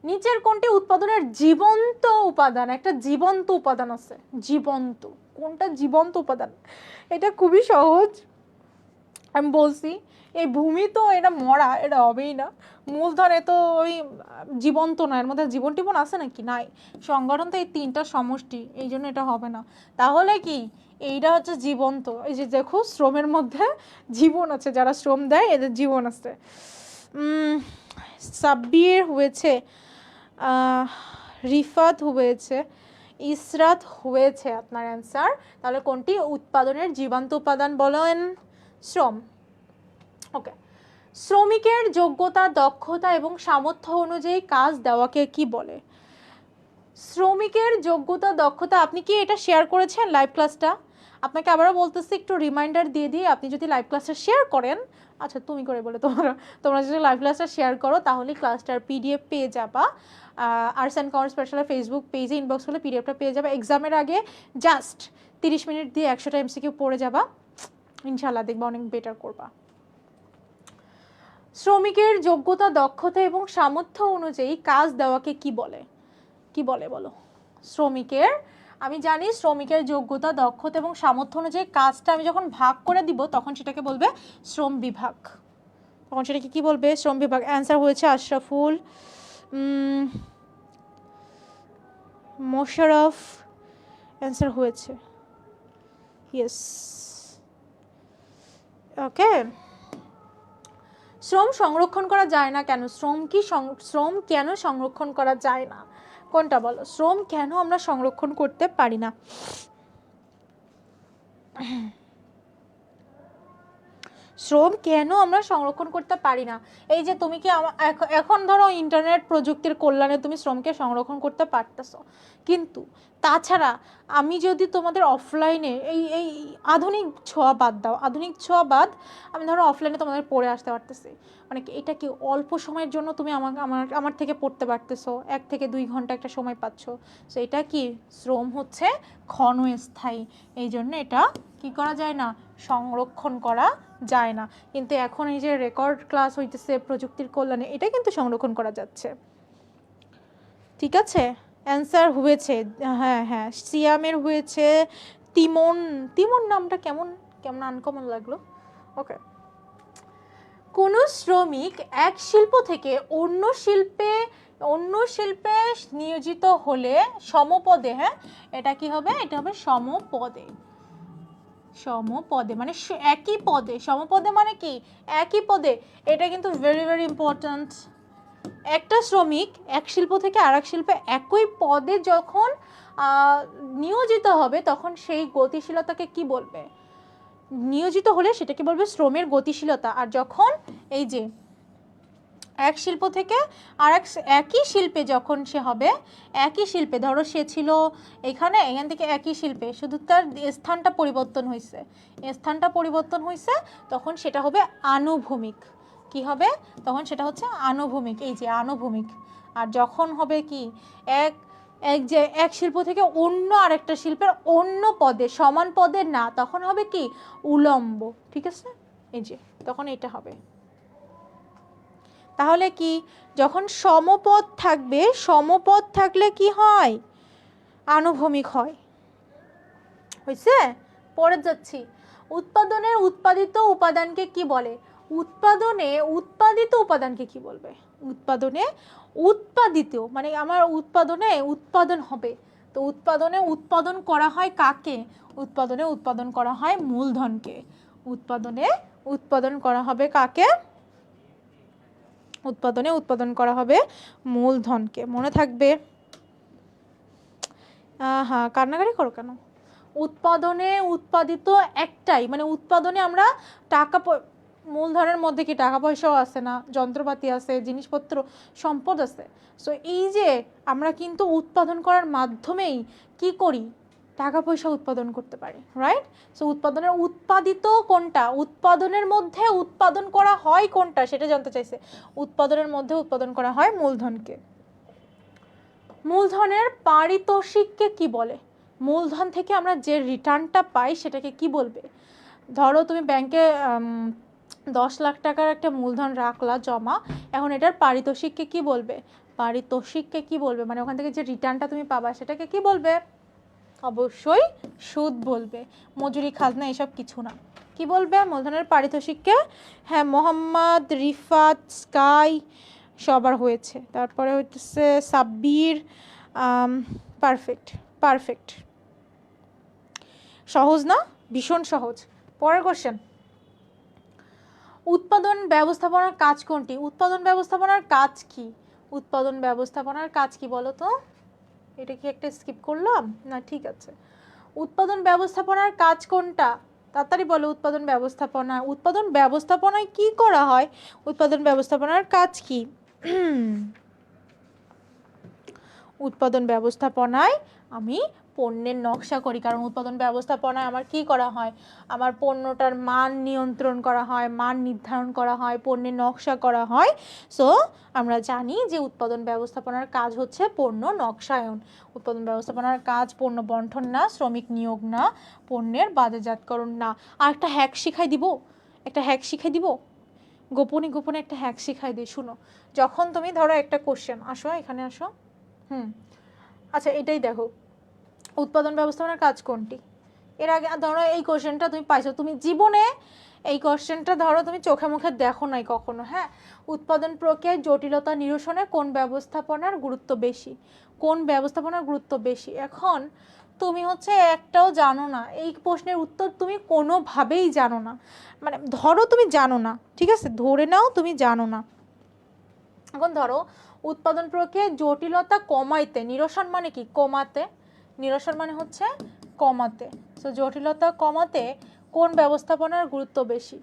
নিচের কোনটি উৎপাদনের জীবন্ত উপাদান? একটা জীবন্ত উপাদান আছে, জীবন্ত। কোনটা জীবন্ত উপাদান? এটা খুবই সহজ, আমি বলছি এই ভূমি তো এটা মরা, এটা হবেই না। মূলধনে তো ওই জীবন্ত না, এর মধ্যে জীবন টিবন আছে নাকি? নাই। সংগঠন তো এই তিনটা সমষ্টি, এই জন্য এটা হবে না। তাহলে কি এইটা হচ্ছে জীবন্ত। এই যে দেখো শ্রমের মধ্যে জীবন আছে, যারা শ্রম দেয় এদের জীবন আছে। সাব্বির হয়েছে, রিফাত হয়েছে, ইসরাত হয়েছে আপনার অ্যান্সার। তাহলে কোনটি উৎপাদনের জীবান্ত উপাদান বলেন? শ্রম। ওকে, শ্রমিকের যোগ্যতা, দক্ষতা এবং সামর্থ্য অনুযায়ী কাজ দেওয়াকে কি বলে? শ্রমিকের যোগ্যতা, দক্ষতা, আপনি কি এটা শেয়ার করেছেন লাইভ ক্লাসটা? আপনাকে আবারও বলতেছি, একটু রিমাইন্ডার দিয়ে দিই, আপনি যদি লাইভ ক্লাসটা শেয়ার করেন, আচ্ছা তুমি করে বলে, তোমরা যদি লাইভ ক্লাসটা শেয়ার করো তাহলে ক্লাসটার পিডিএফ পেয়ে যাবা। Arts and commerce special Facebook পেজে ইনবক্স করলে পিডিএফটা পেয়ে যাবে। এক্সামের আগে জাস্ট 30 মিনিট দিয়ে 100টা এমসিকিউ পড়ে যাবা, ইনশাল্লাহ দেখবা অনেক বেটার করবা। শ্রমিকের যোগ্যতা, দক্ষতা এবং সামর্থ্য অনুযায়ী কাজ দেওয়াকে কি বলে? কি বলে বলো? শ্রমিকের, আমি জানি শ্রমিকের যোগ্যতা, দক্ষতা এবং সামর্থ্য অনুযায়ী কাজটা আমি যখন ভাগ করে দিব তখন সেটাকে বলবে শ্রম বিভাগ। তখন সেটাকে কি বলবে? শ্রম বিভাগ। অ্যান্সার হয়েছে আশরাফুল, মোশারফ অ্যান্সার হয়েছে, ইয়েস। ওকে, শ্রম সংরক্ষণ করা যায় না কেন? শ্রম কেন সংরক্ষণ করা যায় না? কোনটা বলো? শ্রম কেন আমরা সংরক্ষণ করতে পারি না? শ্রম কেন আমরা সংরক্ষণ করতে পারি না? এই যে তুমি কি এখন ধরো ইন্টারনেট প্রযুক্তির কল্যাণে তুমি শ্রমকে সংরক্ষণ করতে পারতেছো, কিন্তু তাছাড়া আমি যদি তোমাদের অফলাইনে এই আধুনিক ছোঁয়া বাদ দাও, আধুনিক ছোঁয়া বাদ, আমি ধরো অফলাইনে তোমাদের পড়ে আসতে পারতেছি, মানে এটা কি অল্প সময়ের জন্য তুমি আমার থেকে পড়তে পারতেছো, 1 থেকে 2 ঘন্টা একটা সময় পাচ্ছ, সো এটা কি শ্রম হচ্ছে ক্ষণস্থায়ী, এই জন্য এটা কি করা যায় না? সংরক্ষণ করা যায় না। কিন্তু এখন এই যে রেকর্ড ক্লাস হইতেছে প্রযুক্তির কল্যাণে, এটা কিন্তু সংরক্ষণ করা যাচ্ছে। ঠিক আছে, অ্যান্সার হয়েছে, হ্যাঁ সিয়ামের হয়েছে, তিমন নামটা কেমন কেমন আনকমন লাগলো। ওকে, কোন শ্রমিক এক শিল্প থেকে অন্য শিল্পে নিয়োজিত হলে সমপদে, হ্যাঁ এটা কি হবে? এটা হবে সমপদে। সমপদে মানে একই পদে, সমপদে মানে কি একই পদে। এটা কিন্তু ভেরি ভেরি ইম্পর্ট্যান্ট। একটা শ্রমিক এক শিল্প থেকে আরেক শিল্পে একই পদে যখন নিয়োজিত হবে তখন সেই গতিশীলতাকে কি বলবে? নিয়োজিত হলে সেটাকে বলবে শ্রমের গতিশীলতা। আর যখন এই যে এক শিল্প থেকে একই শিল্পে যখন সে হবে, একই শিল্পে ধরো সে ছিল এখান থেকে একই শিল্পে, শুধু তার স্থানটা পরিবর্তন হয়েছে, তখন সেটা হবে আনুভূমিক। কি হবে তখন? সেটা হচ্ছে আনুভূমিক, এই যে আনুভূমিক। আর যখন হবে কি এক শিল্প থেকে অন্য আরেকটা শিল্পের অন্য পদে, সমান পদে না, তখন হবে কি উলম্ব। ঠিক আছে, এই যে তখন এটা হবে। তাহলে কি যখন সমপদ থাকলে কি হয়? আনুভূমিক হয়। হয়েছে? পরে যাচ্ছি। উৎপাদনের উৎপাদিত উপাদানকে কি বলে? উৎপাদিত উপাদানকে কি বলবে? উৎপাদিত মানে আমার উৎপাদন হবে, তো উৎপাদন করা হয় কাকে? উৎপাদন করা হয় মূলধনকে। উৎপাদন করা হবে কাকে? উৎপাদন করা হবে মূলধনকে, মনে থাকবে। হ্যাঁ, কান্নাকাটি করো কেন? উৎপাদিত একটাই, মানে উৎপাদনে আমরা মূলধনের মধ্যে কি টাকা পয়সাও আছে না, যন্ত্রপাতি আছে, জিনিসপত্র, সম্পদ আছে। সো এই যে আমরা কিন্তু উৎপাদন করার মাধ্যমেই কি করি? টাকা পয়সা উৎপাদন করতে পারি, রাইট? সো উৎপাদিত কোনটা? উৎপাদনের মধ্যে উৎপাদন করা হয় কোনটা সেটা জানতে চাইছে। উৎপাদনের মধ্যে উৎপাদন করা হয় মূলধনকে। মূলধনের পারিতোষিককে কি বলে? মূলধন থেকে আমরা যে রিটার্নটা পাই সেটাকে কি বলবে? ধরো তুমি ব্যাংকে 10 লাখ টাকার একটা মূলধন রাখলা জমা, এখন এটার পারিতোষিককে কি বলবে? মানে ওখান থেকে যে রিটার্নটা তুমি পাবা সেটাকে কি বলবে? অবশ্যই সুদ বলবে, মজুরি, খাজনা এসব কিছু না। কি বলবে মূলধনের পারিতোষিককে? হ্যাঁ, মোহাম্মদ, রিফাত, স্কাই সবার হয়েছে। তারপরে হচ্ছে সাব্বির। Perfect perfect. সহজ না? ভীষণ সহজ। পরের কোশ্চেন, উৎপাদন ব্যবস্থাপনার কাজ কোনটি? উৎপাদন ব্যবস্থাপনার কাজ কি? উৎপাদন ব্যবস্থাপনার কাজ কি বলো তো? এটা কি একটা স্কিপ করলাম না? ঠিক আছে। উৎপাদন ব্যবস্থাপনার কাজ কোনটা? তাড়াতাড়ি বলো। উৎপাদন ব্যবস্থাপনা, উৎপাদন ব্যবস্থাপনায় কি করা হয়? উৎপাদন ব্যবস্থাপনার কাজ কি? উৎপাদন ব্যবস্থাপনায় আমি পণ্যের নকশা করি, কারণ উৎপাদন ব্যবস্থাপনায় আমার কি করা হয়? আমার পণ্যটার মান নিয়ন্ত্রণ করা হয়, মান নির্ধারণ করা হয়, পণ্যের নকশা করা হয়। সো আমরা জানি যে উৎপাদন ব্যবস্থাপনার কাজ হচ্ছে পণ্য নকশায়ন। উৎপাদন ব্যবস্থাপনার কাজ পণ্য বণ্টন না, শ্রমিক নিয়োগ না, পণ্যের বাজারজাতকরণ না। আর একটা হ্যাক শিখাই দিব, একটা হ্যাক শিখাই দিব, গোপনে গোপনে একটা হ্যাক শিখাই দিই। শুনো, যখন তুমি ধরো একটা কোশ্চেন, আসো এখানে আসো। আচ্ছা, এটাই দেখো, উৎপাদন ব্যবস্থাপনার কাজ কোনটি? এর আগে ধরো এই কোশ্চেনটা তুমি পাইছো, তুমি জীবনে এই কোশ্চেনটা ধরো তুমি চোখে মুখে দেখো নাই কখনো। হ্যাঁ, উৎপাদন প্রক্রিয়ায় জটিলতা নিরসনে কোন ব্যবস্থাপনার গুরুত্ব বেশি? কোন ব্যবস্থাপনার গুরুত্ব বেশি? এখন তুমি হচ্ছে একটাও জানো না, এই প্রশ্নের উত্তর তুমি কোনোভাবেই জানো না। মানে ধরো তুমি জানো না, ঠিক আছে, ধরে নাও তুমি জানো না। এখন ধরো উৎপাদন প্রক্রিয়ায় জটিলতা কমাইতে, নিরসন মানে কি? কমাতে। নিরসন মানে হচ্ছে কমাতে। সো জটিলতা কমাতে কোন ব্যবস্থাপনার গুরুত্ব বেশি?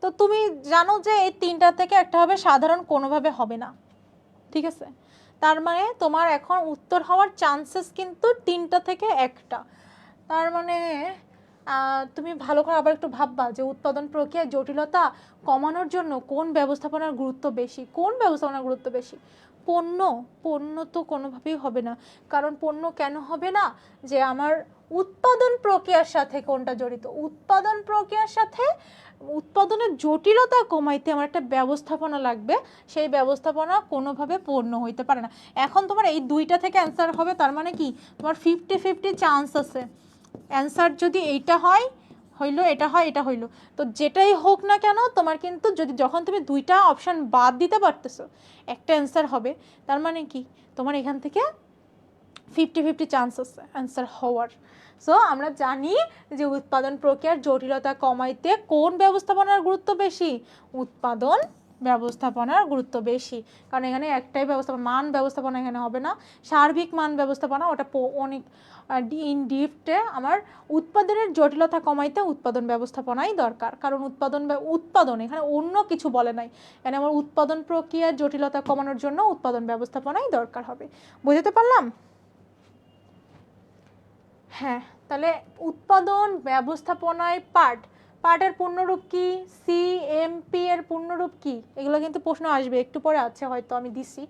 তো তুমি জানো যে এই তিনটা থেকে একটা হবে, সাধারণ কোনোভাবে হবে না, ঠিক আছে। তার মানে তোমার এখন উত্তর হওয়ার চান্সেস কিন্তু তিনটা থেকে একটা। তার মানে তুমি ভালো করে আবার একটু ভাববা যে উৎপাদন প্রক্রিয়ার জটিলতা কমানোর জন্য কোন ব্যবস্থাপনার গুরুত্ব বেশি? কোন ব্যবস্থাপনার গুরুত্ব বেশি? পণ্য? পণ্য তো কোনোভাবেই হবে না। কারণ পণ্য কেন হবে না? যে আমার উৎপাদন প্রক্রিয়ার সাথে কোনটা জড়িত? উৎপাদন প্রক্রিয়ার সাথে উৎপাদনের জটিলতা কমাইতে আমার একটা ব্যবস্থাপনা লাগবে, সেই ব্যবস্থাপনা কোনোভাবে পণ্য হইতে পারে না। এখন তোমার এই দুইটা থেকে অ্যান্সার হবে, তার মানে কি তোমার 50-50 চান্স আছে। অ্যান্সার যদি এইটা হয়, হইলো, এটা হয়, এটা হইলো, তো যেটাই হোক না কেন তোমার কিন্তু যদি যখন তুমি দুইটা অপশান বাদ দিতে পারতেছো, একটা অ্যান্সার হবে। তার মানে কি তোমার এখান থেকে 50-50 চান্স আছে অ্যান্সার হওয়ার। সো আমরা জানি যে উৎপাদন প্রক্রিয়ার জটিলতা কমাইতে কোন ব্যবস্থাপনার গুরুত্ব বেশি? উৎপাদন ব্যবস্থাপনার গুরুত্ব বেশি। কারণ এখানে একটাই ব্যবস্থাপনা, মান ব্যবস্থাপনা এখানে হবে না, সার্বিক মান ব্যবস্থাপনা, ওটা অনেক ইন ডিপে। আমার উৎপাদনের জটিলতা কমাইতে উৎপাদন ব্যবস্থাপনাই দরকার, কারণ উৎপাদন এখানে অন্য কিছু বলে নাই, এখানে আমার উৎপাদন প্রক্রিয়ার জটিলতা কমানোর জন্য উৎপাদন ব্যবস্থাপনাই দরকার হবে। বুঝতে পারলাম? হ্যাঁ, তাহলে উৎপাদন ব্যবস্থাপনায় পার্টের পূর্ণরূপ কি? সিএমপি এর পূর্ণরূপ কি? এগুলো কিন্তু প্রশ্ন আসবে একটু পরে, আছে হয়তো আমি দিছি।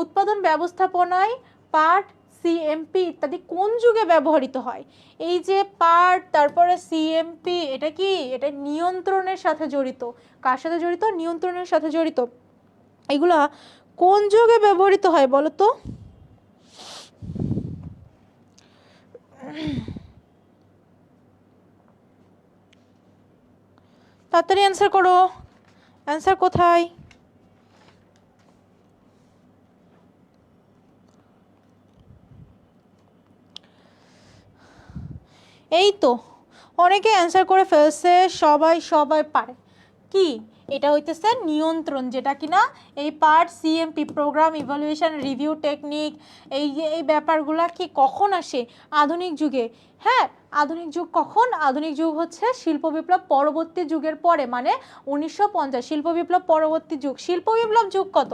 উৎপাদন ব্যবস্থাপনায় পার্ট, সিএমপি ইত্যাদি কোন যুগে ব্যবহৃত হয়? এই যে পার্ট, তারপরে সিএমপি, এটা কি? এটা নিয়ন্ত্রণের সাথে জড়িত। কার সাথে জড়িত? নিয়ন্ত্রণের সাথে জড়িত। এগুলা কোন যুগে ব্যবহৃত হয় বলো তো? তাড়াতাড়ি অ্যান্সার করো, অ্যান্সার কোথায়? এই তো অনেকে অ্যান্সার করে ফেলছে, সবাই পারে। কি? এটা হইতেছে নিয়ন্ত্রণ, যেটা কিনা এই part, CMP, program evaluation review technique, এই ব্যাপারগুলা কি কখন আসে? আধুনিক যুগে। হ্যাঁ, আধুনিক যুগ কখন? আধুনিক যুগ হচ্ছে শিল্প বিপ্লব পরবর্তী যুগের পরে, মানে 1950। শিল্প বিপ্লব পরবর্তী যুগ। শিল্প বিপ্লব যুগ কত?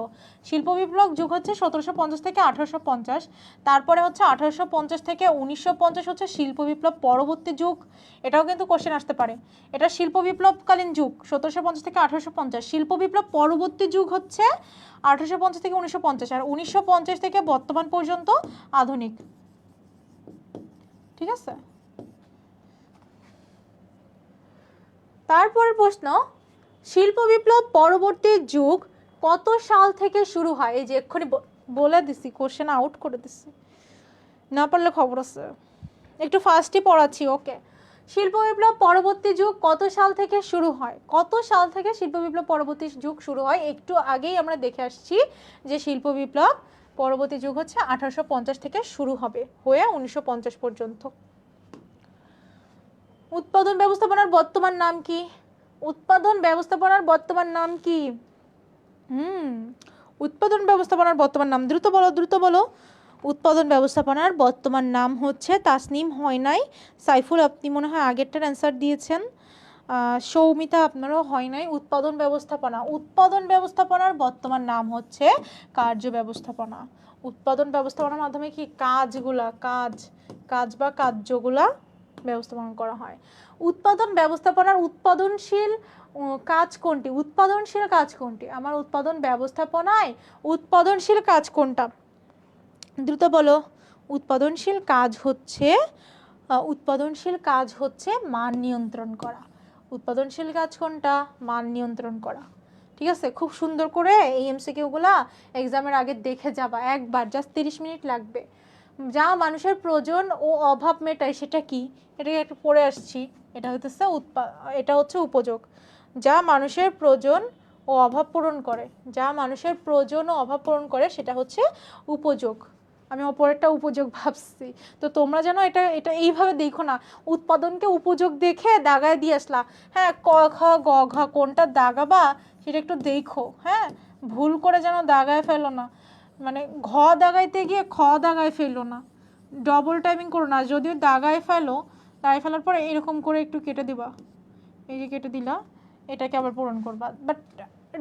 শিল্প বিপ্লব যুগ হচ্ছে 1750 থেকে 1850। তারপরে হচ্ছে 1850 থেকে 1950 হচ্ছে শিল্প বিপ্লব পরবর্তী যুগ। এটাও কিন্তু কোশ্চেন আসতে পারে। এটা শিল্প বিপ্লবকালীন যুগ 1750 থেকে 1850। শিল্প বিপ্লব পরবর্তী যুগ হচ্ছে 1850 থেকে 1950, আর 1950 থেকে বর্তমান পর্যন্ত আধুনিক। ঠিক আছে? তারপরের প্রশ্ন, শিল্প বিপ্লব পরবর্তী যুগ কত সাল থেকে শুরু হয়? এই যে এক্ষুনি বলে দিছি, কোশ্চেন আউট করে দিছি, না পারলে খবর আছে, একটু ফাস্টই পড়াচ্ছি। ওকে, শিল্প বিপ্লব পরবর্তী যুগ কত সাল থেকে শুরু হয়? কত সাল থেকে শিল্প বিপ্লব পরবর্তী যুগ শুরু হয়? একটু আগেই আমরা দেখে আসছি যে শিল্প বিপ্লব পরবর্তী যুগ হচ্ছে 1850 থেকে শুরু হবে হয়ে 1950 পর্যন্ত। উৎপাদন ব্যবস্থাপনার বর্তমান নাম কি? উৎপাদন ব্যবস্থাপনার বর্তমান নাম কি? উৎপাদন ব্যবস্থাপনার বর্তমান নাম দ্রুত বলো, দ্রুত বলো। উৎপাদন ব্যবস্থাপনার বর্তমান নাম হচ্ছে, তাসনিম হয় নাই, সাইফুল আপনি মনে হয় আগেরটার অ্যান্সার দিয়েছেন, সৌমিতা আপনারও হয় নাই। উৎপাদন ব্যবস্থাপনা, উৎপাদন ব্যবস্থাপনার বর্তমান নাম হচ্ছে কার্য ব্যবস্থাপনা। উৎপাদন ব্যবস্থাপনার মাধ্যমে কি কাজগুলা কাজ বা কার্যগুলা ব্যবস্থাপনা করা হয়। উৎপাদন ব্যবস্থাপনার উৎপাদনশীল কাজ কোনটি? উৎপাদনশীল কাজ কোনটি? আমার উৎপাদন ব্যবস্থাপনায় উৎপাদনশীল কাজ কোনটা? দ্রুত বলো। উৎপাদনশীল কাজ হচ্ছে মান নিয়ন্ত্রণ করা। উৎপাদনশীল কাজ কোনটা? মান নিয়ন্ত্রণ করা। ঠিক আছে, খুব সুন্দর করে এই এমসিকিউগুলা এক্সামের আগে দেখে যাবা একবার, জাস্ট 30 মিনিট লাগবে। যা মানুষের প্রয়োজন ও অভাব মেটায় সেটা কি? এটাকে একটু পড়ে আসছি। এটা হচ্ছে উপযোগ। যা মানুষের প্রয়োজন ও অভাব পূরণ করে, যা মানুষের প্রয়োজন ও অভাব পূরণ করে সেটা হচ্ছে উপযোগ। আমি অপরেরটা উপযোগ ভাবছি, তো তোমরা যেন এটা এটা এইভাবে দেখো না, উৎপাদনকে উপযোগ দেখে দাগায় দিয়ে আসলা। হ্যাঁ, ক খ গ ঘ কোনটা দাগাবা সেটা একটু দেখো, হ্যাঁ, ভুল করে যেন দাগায় ফেলো না, মানে ঘ দাগাইতে গিয়ে খ দাগায় ফেলো না, ডবল টাইমিং করো না। যদিও দাগায় ফেলার পরে এরকম করে একটু কেটে দিবা, এই যে কেটে দিলা, এটাকে আবার পূরণ করবা, বাট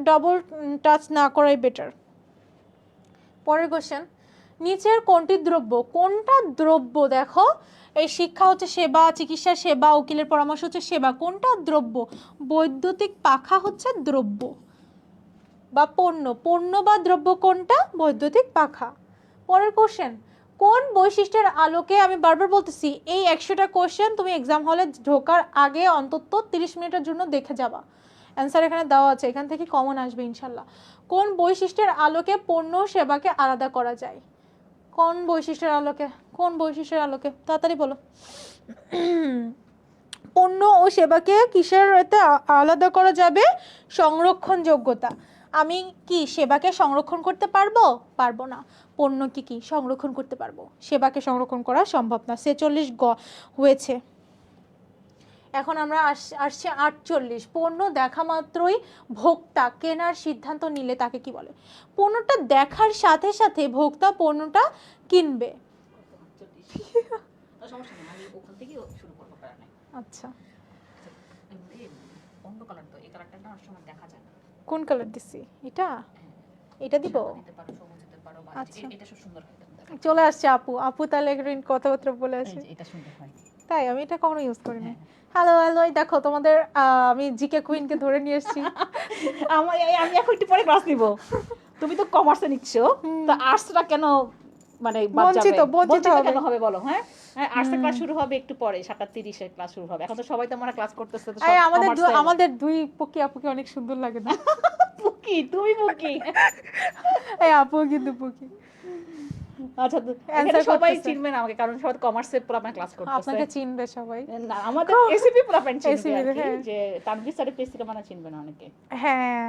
ডবল টাচ না করাই বেটার। পরের কোশ্চেন, নিচের কোনটি দ্রব্য? কোনটা দ্রব্য? দেখো, এই শিক্ষা হচ্ছে সেবা, চিকিৎসা সেবা, উকিলের পরামর্শ হচ্ছে সেবা। কোনটা দ্রব্য? বৈদ্যুতিক পাখা হচ্ছে দ্রব্য বা পণ্য বা দ্রব্য কোনটা? বৈদ্যুতিক পাখা। পরের কোশ্চেন, কোন বৈশিষ্ট্যের আলোকে, আমি বারবার বলতেছি এই 100টা কোশ্চেন তুমি এক্সাম হলে ঢোকার আগে অন্তত 30 মিনিটের জন্য দেখে যাবা। অ্যান্সার এখানে দেওয়া আছে, এখান থেকে কমন আসবে ইনশাল্লাহ। কোন বৈশিষ্ট্যের আলোকে পণ্য সেবাকে আলাদা করা যায়? কোন বৈশিষ্ট্যের আলোকে? তাড়াতাড়ি বলো। পণ্য ও সেবাকে কিসের আলাদা করা যাবে? সংরক্ষণযোগ্যতা। আমি কি সেবাকে সংরক্ষণ করতে পারবো না। পণ্য কি সংরক্ষণ করতে পারবো, সেবাকে সংরক্ষণ করা সম্ভব না। 46 গ হয়েছে। এখন আমরা আসছে 48। পণ্য দেখা মাত্রই ভোক্তা কেনার সিদ্ধান্ত নিলে তাকে কি বলে? পণ্যটা দেখার সাথে সাথে ভোক্তা পণ্যটা কিনবে। আচ্ছা, কোন কালার দিছি? এটা দিব। আচ্ছা, চলে আসছে আপু তাহলে কথাবার্তা বলে আসে। তাই আমি এটা কখনো ইউজ করিনি। হ্যালো, দেখো তোমাদের আমি জিকে কুইনকে ধরে নিয়ে এসেছি। আমি এখন একটু পরে ক্লাস নিব। তুমি তো কমার্সে নিচ্ছ, তো আর্টসটা কেন মানে বঞ্চিত কেন হবে বলো? হ্যাঁ, আর্টসের ক্লাস শুরু হবে একটু পরে, 7:30 এর ক্লাস শুরু হবে। এখন তো সবাই তো আমরা ক্লাস করতেছে, তো আমাদের দুই পকি আপুকে অনেক সুন্দর লাগে না? পুকি, তুমি পুকি। এই আপু কিন্তু পুকি। আচ্ছা, এখানে সবাই চিনবে না আমাকে, কারণ সবাই কমার্সে পুরোপুরি ক্লাস করতেছে। আপনাকে চিনবে সবাই না, আমাদের এসিপি পুরোপুরি চিনবে, যে তানভীর স্যারের পেসিকে মানে চিনবে না অনেকে। হ্যাঁ,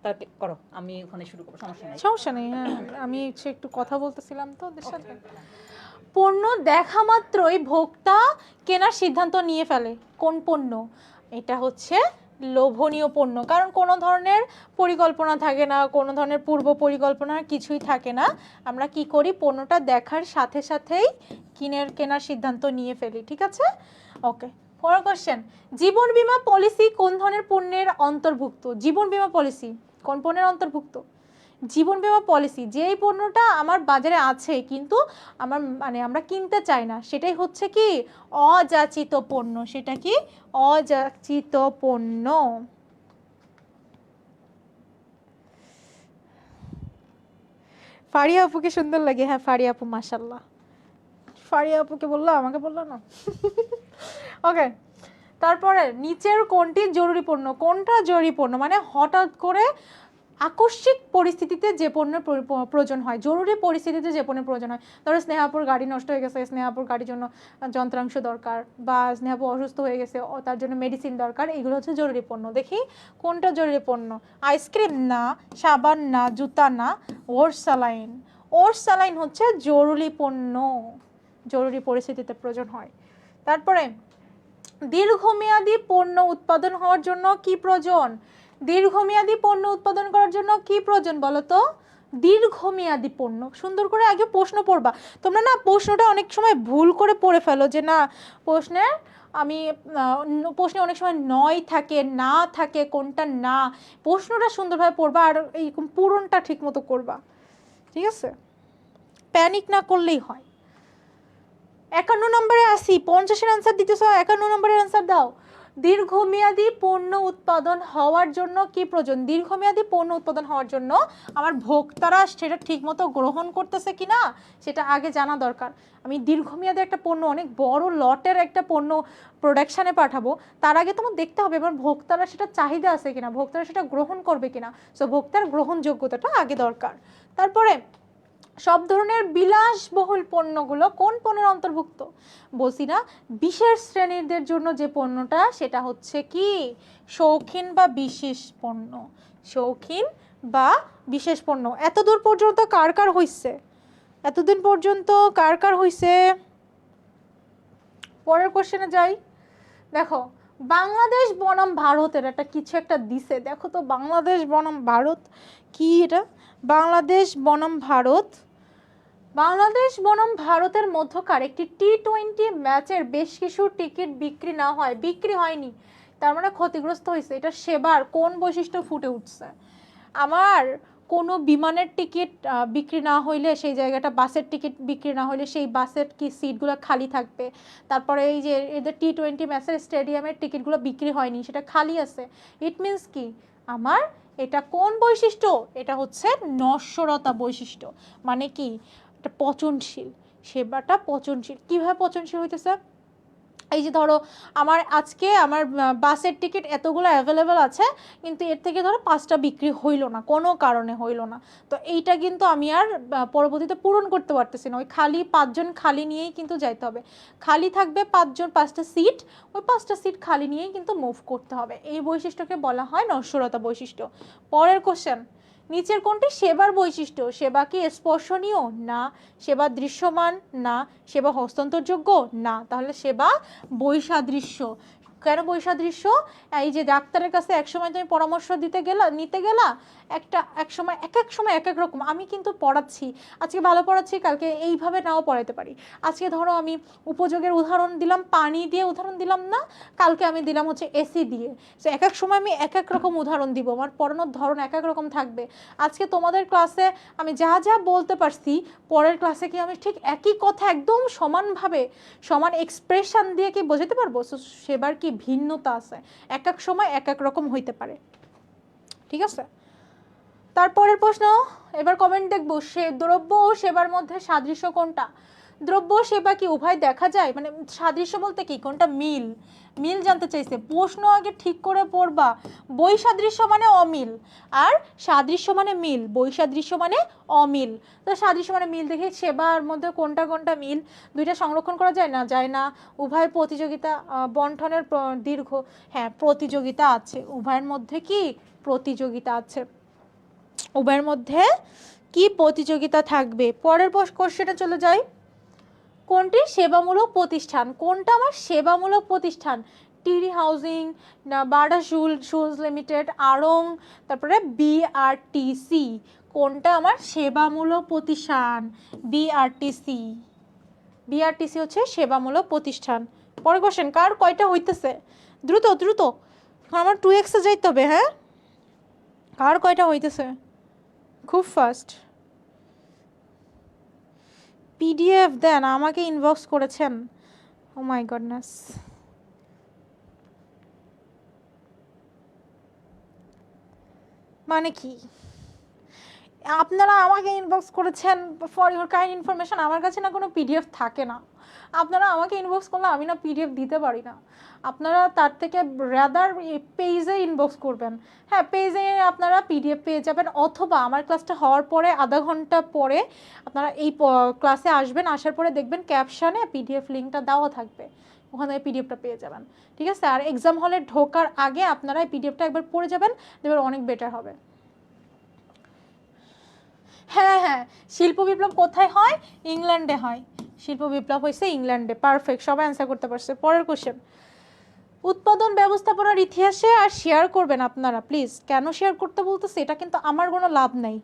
তাতে করো, আমি ওখানে শুরু করব, সমস্যা নেই। হ্যাঁ, আমি একটু কথা বলতেছিলাম তো ওদের সাথে। পণ্য দেখা মাত্রই ভোক্তা কেনার সিদ্ধান্ত নিয়ে ফেলে। কোন পণ্য? এটা হচ্ছে লোভনীয় পণ্য, কারণ কোনো ধরনের পরিকল্পনা থাকে না, কোনো ধরনের পূর্ব পরিকল্পনা কিছুই থাকে না। আমরা কি করি? পণ্যটা দেখার সাথে সাথেই কেনার সিদ্ধান্ত নিয়ে ফেলি। ঠিক আছে, ওকে। পরের কোশ্চেন, জীবন বীমা পলিসি কোন ধরনের পণ্যের অন্তর্ভুক্ত? জীবন বীমা পলিসি কোন পণ্যের অন্তর্ভুক্ত? জীবন বীমা পলিসি যেই পণ্যটা আমার বাজারে আছে কিন্তু আমরা কিনতে চাই না, সেটাই হচ্ছে কি অযাচিত পণ্য। সেটা কি? অযাচিত পণ্য। ফারিয়া আপুকে সুন্দর লাগে। হ্যাঁ, ফারিয়া আপু মাশাআল্লাহ। ফারিয়া আপুকে বললো, আমাকে বললো না। ওকে, তারপরে নিচের কোনটি জরুরি পণ্য? কোনটা জরুরি পণ্য মানে হঠাৎ করে আকস্মিক পরিস্থিতিতে যে পণ্যের প্রয়োজন হয়, জরুরি পরিস্থিতিতে যে পণ্যের প্রয়োজন হয়, ধরো স্নেহাপুর গাড়ি নষ্ট হয়ে গেছে, স্নেহাপুর গাড়ির জন্য যন্ত্রাংশ দরকার, বা স্নেহাপু অসুস্থ হয়ে গেছে, তার জন্য মেডিসিন দরকার, এগুলো হচ্ছে জরুরি পণ্য। দেখি কোনটা জরুরি পণ্য? আইসক্রিম না, সাবান না, জুতা না, ওটস স্যালাইন। ওটস স্যালাইন হচ্ছে জরুরি পণ্য, জরুরি পরিস্থিতিতে প্রয়োজন হয়। তারপরে দীর্ঘমেয়াদী পণ্য উৎপাদন হওয়ার জন্য কি প্রয়োজন? দীর্ঘমেয়াদী পণ্য উৎপাদন করার জন্য কি প্রয়োজন বলো তো? দীর্ঘমেয়াদী পণ্য। সুন্দর করে আগে প্রশ্ন পড়বা। তোমরা না প্রশ্নটা অনেক সময় ভুল করে পড়ে ফেলো, যে না প্রশ্নে প্রশ্নে অনেক সময় নয় থাকে, না থাকে, কোনটা না। প্রশ্নটা সুন্দরভাবে পড়বা আর এই পূরণটা ঠিক মতো করবা, ঠিক আছে? প্যানিক না করলেই হয়। 51 নম্বরে আসি, 50-এর অ্যান্সার দিতেছ, 51 নম্বরের অ্যান্সার দাও। দীর্ঘমেয়াদী পণ্য উৎপাদন হওয়ার জন্য কি প্রয়োজন? দীর্ঘমেয়াদী পণ্য উৎপাদন হওয়ার জন্য আমার ভোক্তারা সেটা ঠিকমতো গ্রহণ করতেছে কিনা সেটা আগে জানা দরকার। আমি দীর্ঘমেয়াদী একটা পণ্য, অনেক বড় লটের একটা পণ্য প্রোডাকশানে পাঠাবো, তার আগে তোমার দেখতে হবে এবার ভোক্তারা সেটা চাহিদা আছে কিনা, ভোক্তারা সেটা গ্রহণ করবে কিনা। সো ভোক্তার গ্রহণযোগ্যতাটা আগে দরকার। তারপরে সব ধরনের বিলাসবহুল পণ্যগুলো কোন পণ্যের অন্তর্ভুক্ত? বলছি না, বিশেষ শ্রেণীদের জন্য যে পণ্যটা সেটা হচ্ছে কি শৌখিন বা বিশেষ পণ্য। শৌখিন বা বিশেষ পণ্য। এতদূর পর্যন্ত কার কার হইছে? এতদিন পর্যন্ত কার কার হইছে? পরের কোশ্চেনে যাই। দেখো বাংলাদেশ বনাম ভারতের একটা কিছু একটা দিছে, দেখো তো বাংলাদেশ বনাম ভারত কি এটা? বাংলাদেশ বনাম ভারত। বাংলাদেশ বনাম ভারতের মধ্যকার একটি টি-20 ম্যাচের বেশ কিছু টিকিট বিক্রি না হয়, বিক্রি হয়নি, তার মানে ক্ষতিগ্রস্ত হয়েছে। এটা সেবার কোন বৈশিষ্ট্য ফুটে উঠছে? আমার কোনো বিমানের টিকিট বিক্রি না হইলে সেই জায়গাটা, বাসের টিকিট বিক্রি না হইলে সেই বাসের কি সিটগুলো খালি থাকবে। তারপরে এই যে এদের টি-20 ম্যাচের স্টেডিয়ামের টিকিটগুলো বিক্রি হয়নি, সেটা খালি আছে। ইট মিনস কি আমার এটা কোন বৈশিষ্ট্য? এটা হচ্ছে নশ্বরতা বৈশিষ্ট্য। মানে কি এটা পচনশীল, সেবাটা পচনশীল। কিভাবে পচনশীল হইতেছে? এই যে ধরো আমার আজকে আমার বাসের টিকিট এতগুলো অ্যাভেলেবেল আছে, কিন্তু এর থেকে ধরো 5টা বিক্রি হইলো না, কোনো কারণে হইলো না, তো এইটা কিন্তু আমি আর পরবর্তীতে পূরণ করতে পারতেছি না। ওই খালি 5জন খালি নিয়েই কিন্তু যাইতে হবে, খালি থাকবে 5জন, 5টা সিট, ওই 5টা সিট খালি নিয়েই কিন্তু মুভ করতে হবে। এই বৈশিষ্ট্যকে বলা হয় নশ্বরতা বৈশিষ্ট্য। পরের কোশ্চেন, নিচের কোনটি সেবার বৈশিষ্ট্য? সেবা কি স্পর্শনীয়? না। সেবা দৃশ্যমান? না। সেবা হস্তান্তরযোগ্য? না। তাহলে সেবা বৈসাদৃশ্য। কেন বৈসাদৃশ্য? এই যে ডাক্তারের কাছে একসময় তুমি পরামর্শ নিতে গেলা, এক সময় এক এক রকম। আমি কিন্তু পড়াচ্ছি, আজকে ভালো পড়াচ্ছি, কালকে এইভাবে নাও পড়াতে পারি। আজকে ধরো আমি উপযোগের উদাহরণ দিলাম, পানি দিয়ে উদাহরণ দিলাম না, কালকে আমি দিলাম হচ্ছে এসি দিয়ে। সো এক এক সময় আমি এক এক রকম উদাহরণ দিব, আমার পড়ানোর ধরন এক এক রকম থাকবে। আজকে তোমাদের ক্লাসে আমি যা যা বলতে পারছি, পরের ক্লাসে কি আমি ঠিক একই কথা একদম সমানভাবে, সমান এক্সপ্রেশন দিয়ে কি বোঝাতে পারবো? সেবার কি ভিন্নতা আছে, এক এক সময় এক এক রকম হইতে পারে, ঠিক আছে? তারপরের প্রশ্ন, এবার কমেন্ট দেখবো, সে দ্রব্য ও সেবার মধ্যে সাদৃশ্য কোনটা? দ্রব্য সেবা কি উভয় দেখা যায়? মানে সাদৃশ্য বলতে কি, কোনটা মিল? মিল জানতে চাইছে। প্রশ্ন আগে ঠিক করে পড়বা। বৈসাদৃশ্য মানে অমিল, আর সাদৃশ্য মানে মিল। বৈসাদৃশ্য মানে অমিল, তো সাদৃশ্য মানে মিল। দেখি সেবার মধ্যে কোনটা কোনটা মিল। দুইটা সংরক্ষণ করা যায় না? যায় না। উভয় প্রতিযোগিতা, বন্টনের দীর্ঘ, হ্যাঁ প্রতিযোগিতা আছে উভয়ের মধ্যে। কি প্রতিযোগিতা আছে উভয়ের মধ্যে? কি প্রতিযোগিতা থাকবে? পরের কোশ্চেনে চলে যাই। কোনটি সেবামূলক প্রতিষ্ঠান? কোনটা আমার সেবামূলক প্রতিষ্ঠান? টিরি হাউজিং না বাডা শুজ লিমিটেড, আড়ং, তারপরে বিআরটিসি। কোনটা আমার সেবামূলক প্রতিষ্ঠান? বিআরটিসি। বিআরটিসি হচ্ছে সেবামূলক প্রতিষ্ঠান। পরের কোশ্চেন, কার কয়টা হইতেছে? দ্রুত দ্রুত, আমার 2x-এ যাইতে হবে। হ্যাঁ, কার কয়টা হইতেছে? খুব ফাস্ট। পিডিএফ দেন, আমাকে ইনবক্স করেছেন। ও মাই গডনেস। মানে কি আপনারা আমাকে ইনবক্স করেছেন ফর ইউর কাইন্ড ইনফরমেশন? আমার কাছে না কোনো পিডিএফ থাকে না, আপনারা আমাকে ইনবক্স করলে আমি না পিডিএফ দিতে পারি না। আপনারা তার থেকে রাদার পেজে ইনবক্স করবেন। হ্যাঁ, পেজে আপনারা পিডিএফ পেয়ে যাবেন, অথবা আমার ক্লাসটা হওয়ার পরে আধা ঘন্টা পরে আপনারা এই ক্লাসে আসবেন, আসার পরে দেখবেন ক্যাপশনে পিডিএফ লিঙ্কটা দেওয়া থাকবে, ওখানে পিডিএফটা পেয়ে যাবেন। ঠিক আছে? আর এক্সাম হলে ঢোকার আগে আপনারা এই পিডিএফটা একবার পড়ে যাবেন, দেখবেন অনেক বেটার হবে। হ্যাঁ হ্যাঁ, শিল্প বিপ্লব কোথায় হয়? ইংল্যান্ডে হয়। শিল্প বিপ্লব হয়েছে ইংল্যান্ডে। পারফেক্ট, সবাই অ্যান্সার করতে পারছে। পরের কোশ্চেন, উৎপাদন ব্যবস্থাপনার ইতিহাসে আর শেয়ার করবেন আপনারা প্লিজ। কেন শেয়ার করতে বলতেছে, এটা কিন্তু আমার কোনো লাভ নাই।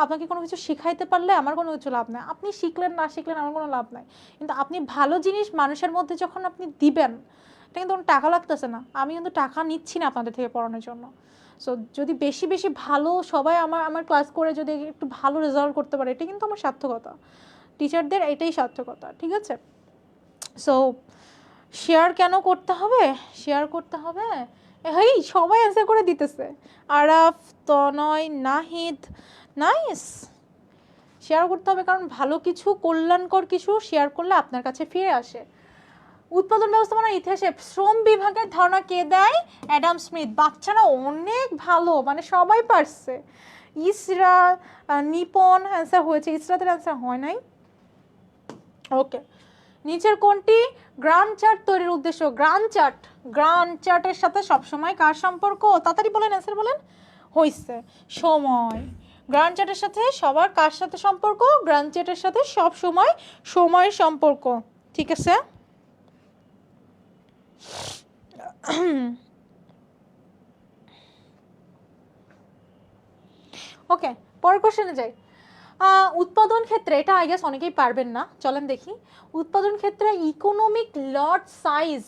আপনাকে কোনো কিছু শিখাইতে পারলে আমার কোনো কিছু লাভ নাই, আপনি শিখলেন না শিখলেন আমার কোনো লাভ নাই, কিন্তু আপনি ভালো জিনিস মানুষের মধ্যে যখন আপনি দিবেন, এটা কিন্তু কোনো টাকা লাগতেছে না। আমি কিন্তু টাকা নিচ্ছি না আপনাদের থেকে পড়ানোর জন্য। সো যদি বেশি বেশি ভালো সবাই আমার ক্লাস করে যদি একটু ভালো রেজাল্ট করতে পারে, এটা কিন্তু আমার সার্থকতা, টিচারদের এটাই সার্থকতা। ঠিক আছে? সো শেয়ার কেন করতে হবে? শেয়ার করতে হবে, এই সবাই অ্যান্সার করে দিতেছে। আরাফ, তনয়, নাহিদ, নাইস। শেয়ার করতে হবে কারণ ভালো কিছু, কল্যাণকর কিছু শেয়ার করলে আপনার কাছে ফিরে আসে। উৎপাদন ব্যবস্থাপনার ইতিহাসে শ্রম বিভাগের ধারণা কে দেয়? Adam Smith. বাচ্চারা অনেক ভালো, মানে সবাই পারছে। ইসরা, নিপন অ্যান্সার হয়েছে, ইসরাতের অ্যান্সার হয় নাই। ওকে, নিচের কোনটি গ্রান্ট চার্ট তৈরির উদ্দেশ্য? গ্রান্ট চার্টের সাথে সবসময় কার সম্পর্ক? তাড়াতাড়ি বলেন, অ্যান্সার বলেন। হইছে সময়। গ্রান্ট চার্টের সাথে সবার কার সাথে সম্পর্ক? গ্রান্ট চার্টের সাথে সব সময় সময়ের সম্পর্ক। ঠিক আছে? ওকে, পরের কোশ্চেনে যাই। উৎপাদন ক্ষেত্রে, এটা আই গেস অনেকেই পারবেন না, চলেন দেখি। উৎপাদন ক্ষেত্রে ইকোনমিক লট সাইজ,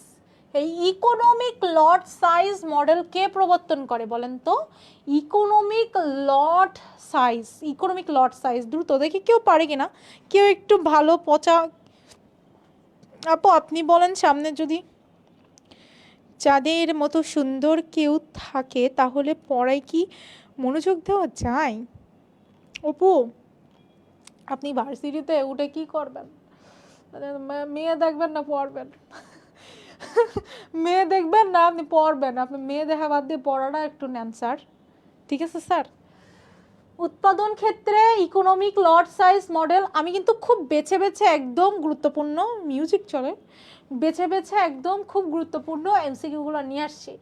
এই ইকোনমিক লট সাইজ মডেল কে প্রবর্তন করে বলেন তো? ইকোনমিক লট সাইজ দ্রুত দেখি কেউ পারে কিনা, কেউ একটু ভালো পচা আপু আপনি বলেন। সামনে যদি চাঁদের মতো সুন্দর কেউ থাকে তাহলে পড়ায় কি মনোযোগ দেওয়া যায়? অপু, আপনি ভার্সিটিতে উঠে কি করবেন? মেয়ে দেখবেন না পড়বেন? মেয়ে দেখবেন না আপনি পড়বেন? আপনি মেয়ে দেখা বাদ দিয়ে পড়াটা একটু নেন স্যার। ঠিক আছে স্যার? উৎপাদন ক্ষেত্রে ইকোনমিক লট সাইজ মডেল আমি কিন্তু খুব বেছে বেছে একদম গুরুত্বপূর্ণ, মিউজিক চলে, বেছে বেছে একদম খুব গুরুত্বপূর্ণ এমসিকিউগুলো নিয়ে আসছি।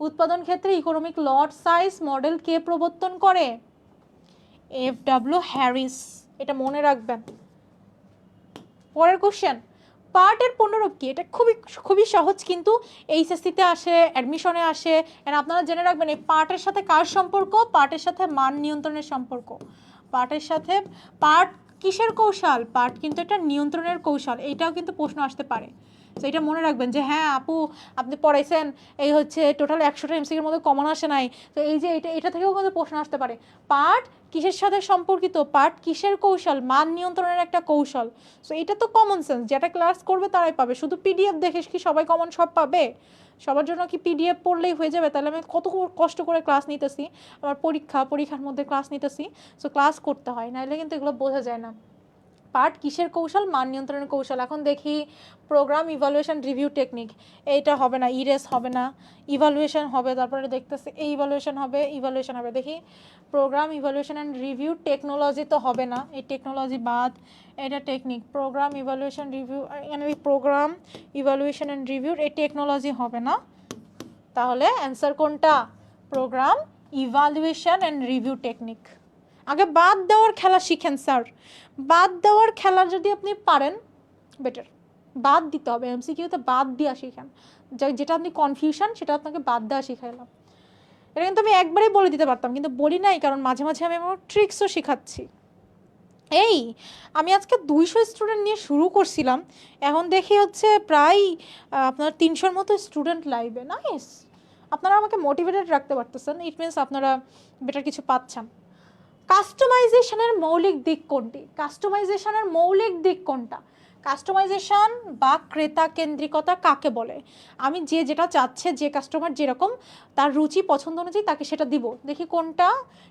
উৎপাদন ক্ষেত্রে ইকোনমিক লট সাইজ মডেল কে প্রবর্তন করে? এফ.ডব্লিউ. হ্যারিস, এটা মনে রাখবেন। পরের কোশ্চেন, পার্টের পুনরূপ কি? এটা খুবই সহজ, কিন্তু এইচএসসিতে আসে, অ্যাডমিশনে আসে। এন্ড আপনারা জেনে রাখবেন এই পার্টের সাথে কার সম্পর্ক? পার্টের সাথে মান নিয়ন্ত্রণের সম্পর্ক। পার্টের সাথে, পার্ট কিসের কৌশল? পার্ট কিন্তু একটা নিয়ন্ত্রণের কৌশল, এইটাও কিন্তু প্রশ্ন আসতে পারে। তো এটা মনে রাখবেন যে হ্যাঁ আপু আপনি পড়াইছেন, এই হচ্ছে টোটাল 100টা এমসিকিউর মধ্যে কমন আসে নাই, তো এই যে এটা থেকেও কিন্তু প্রশ্ন আসতে পারে। পার্ট কিসের সাথে সম্পর্কিত? পার্ট কিসের কৌশল? মান নিয়ন্ত্রণের একটা কৌশল। সো এটা তো কমন সেন্স, যেটা ক্লাস করবে তারাই পাবে। শুধু পিডিএফ দেখে কি সবাই কমন সব পাবে? সবার জন্য কি পিডিএফ পড়লেই হয়ে যাবে? তাহলে আমি কত কষ্ট করে ক্লাস নিতেছি, আমার পরীক্ষার মধ্যে ক্লাস নিতেছি। সো ক্লাস করতে হয়, নাহলে কিন্তু এগুলো বোঝা যায় না। পার্ট কিসের কৌশল? মান নিয়ন্ত্রণের কৌশল। এখন দেখি প্রোগ্রাম ইভালুয়েশন রিভিউ টেকনিক, এইটা হবে না, ইরেস হবে না, ইভালুয়েশন হবে, তারপরে দেখতেছে এই ইভালুয়েশন হবে, দেখি program evaluation and review technology তো হবে না, এই টেকনোলজি বাদ, এটা টেকনিক। প্রোগ্রাম ইভালুয়েশন রিভিউ, এখানে প্রোগ্রাম ইভালুয়েশন অ্যান্ড রিভিউ, এই টেকনোলজি হবে না, তাহলে অ্যান্সার কোনটা? Program evaluation and review technique. আগে বাদ দেওয়ার খেলা শিখেন স্যার, বাদ দেওয়ার খেলা যদি আপনি পারেন বেটার। বাদ দিতে হবে, এমসিকিউতে বাদ দেওয়া শিখেন, যেটা আপনি কনফিউশন সেটা আপনাকে বাদ দেওয়া শিখাইলাম। এটা কিন্তু আমি একবারেই বলে দিতে পারতাম, কিন্তু বলি নাই, কারণ মাঝে মাঝে আমি আমার ট্রিক্সও শেখাচ্ছি। এই আমি আজকে 200 স্টুডেন্ট নিয়ে শুরু করছিলাম, এখন দেখি হচ্ছে প্রায় আপনার 300-র মতো স্টুডেন্ট লাইভে। নাইস, আপনারা আমাকে মোটিভেটেড রাখতে পারতেছেন, ইট মিনস আপনারা বেটার কিছু পাচ্ছেন। কাস্টমাইজেশনের মৌলিক দিক কোনটি? কাস্টমাইজেশনের মৌলিক দিক কোনটা? কাস্টমাইজেশন বা ক্রেতা কেন্দ্রিকতা কাকে বলে? আমি যেটা চাচ্ছে, যে কাস্টমার যেরকম তার রুচি পছন্দ অনুযায়ী তাকে সেটা দিব। দেখি কোনটা,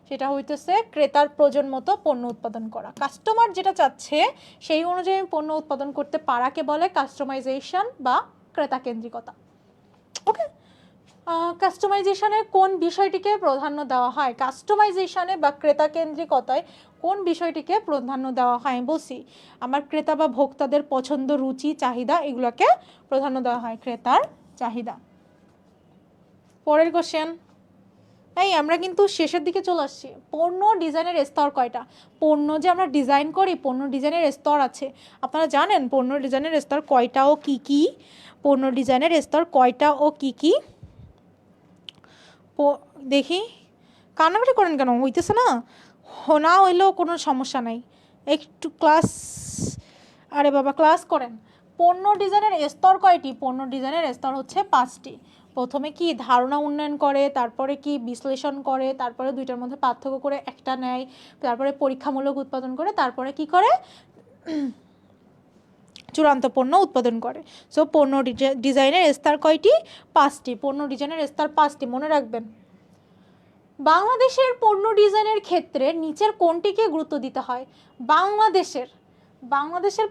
সেটা হইতেছে ক্রেতার প্রয়োজন মতো পণ্য উৎপাদন করা। কাস্টমার যেটা চাচ্ছে সেই অনুযায়ী আমি পণ্য উৎপাদন করতে পারাকে বলে কাস্টমাইজেশন বা ক্রেতা কেন্দ্রিকতা। ওকে, কাস্টমাইজেশনের কোন বিষয়টিকে প্রাধান্য দেওয়া হয়? কাস্টমাইজেশনে বা ক্রেতা কেন্দ্রিকতায় কোন বিষয়টিকে প্রাধান্য দেওয়া হয়? আমি বলছি আমার ক্রেতা বা ভোক্তাদের পছন্দ, রুচি, চাহিদা এগুলোকে প্রাধান্য দেওয়া হয়, ক্রেতার চাহিদা। পরের কোশ্চেন। এই আমরা কিন্তু শেষের দিকে চলে আসছি। পণ্য ডিজাইনের স্তর কয়টা? পণ্য যে আমরা ডিজাইন করি, পণ্য ডিজাইনের স্তর আছে। আপনারা জানেন পণ্য ডিজাইনের স্তর কয়টা ও কি কি? পণ্য ডিজাইনের স্তর কয়টা ও কি কি? দেখি, কান্নাকাটি করেন কেন? হইতেছে না? না হইলেও কোনো সমস্যা নাই, একটু ক্লাস, আরে বাবা ক্লাস করেন। পণ্য ডিজাইনের স্তর কয়টি? পণ্য ডিজাইনের স্তর হচ্ছে 5টি। প্রথমে কি ধারণা উন্নয়ন করে, তারপরে কি বিশ্লেষণ করে, তারপরে দুইটার মধ্যে পার্থক্য করে একটা নেয়, তারপরে পরীক্ষামূলক উৎপাদন করে, তারপরে কি করে চূড়ান্ত পণ্য উৎপাদন করে। সো পণ্য ডিজাইনের স্তর কয়টি? 5টি। পণ্য ডিজাইনের স্তর 5টি, মনে রাখবেন। বাংলাদেশের পণ্য ডিজাইনের ক্ষেত্রে নিচের কোনটিকে গুরুত্ব দিতে হয়? বাংলাদেশের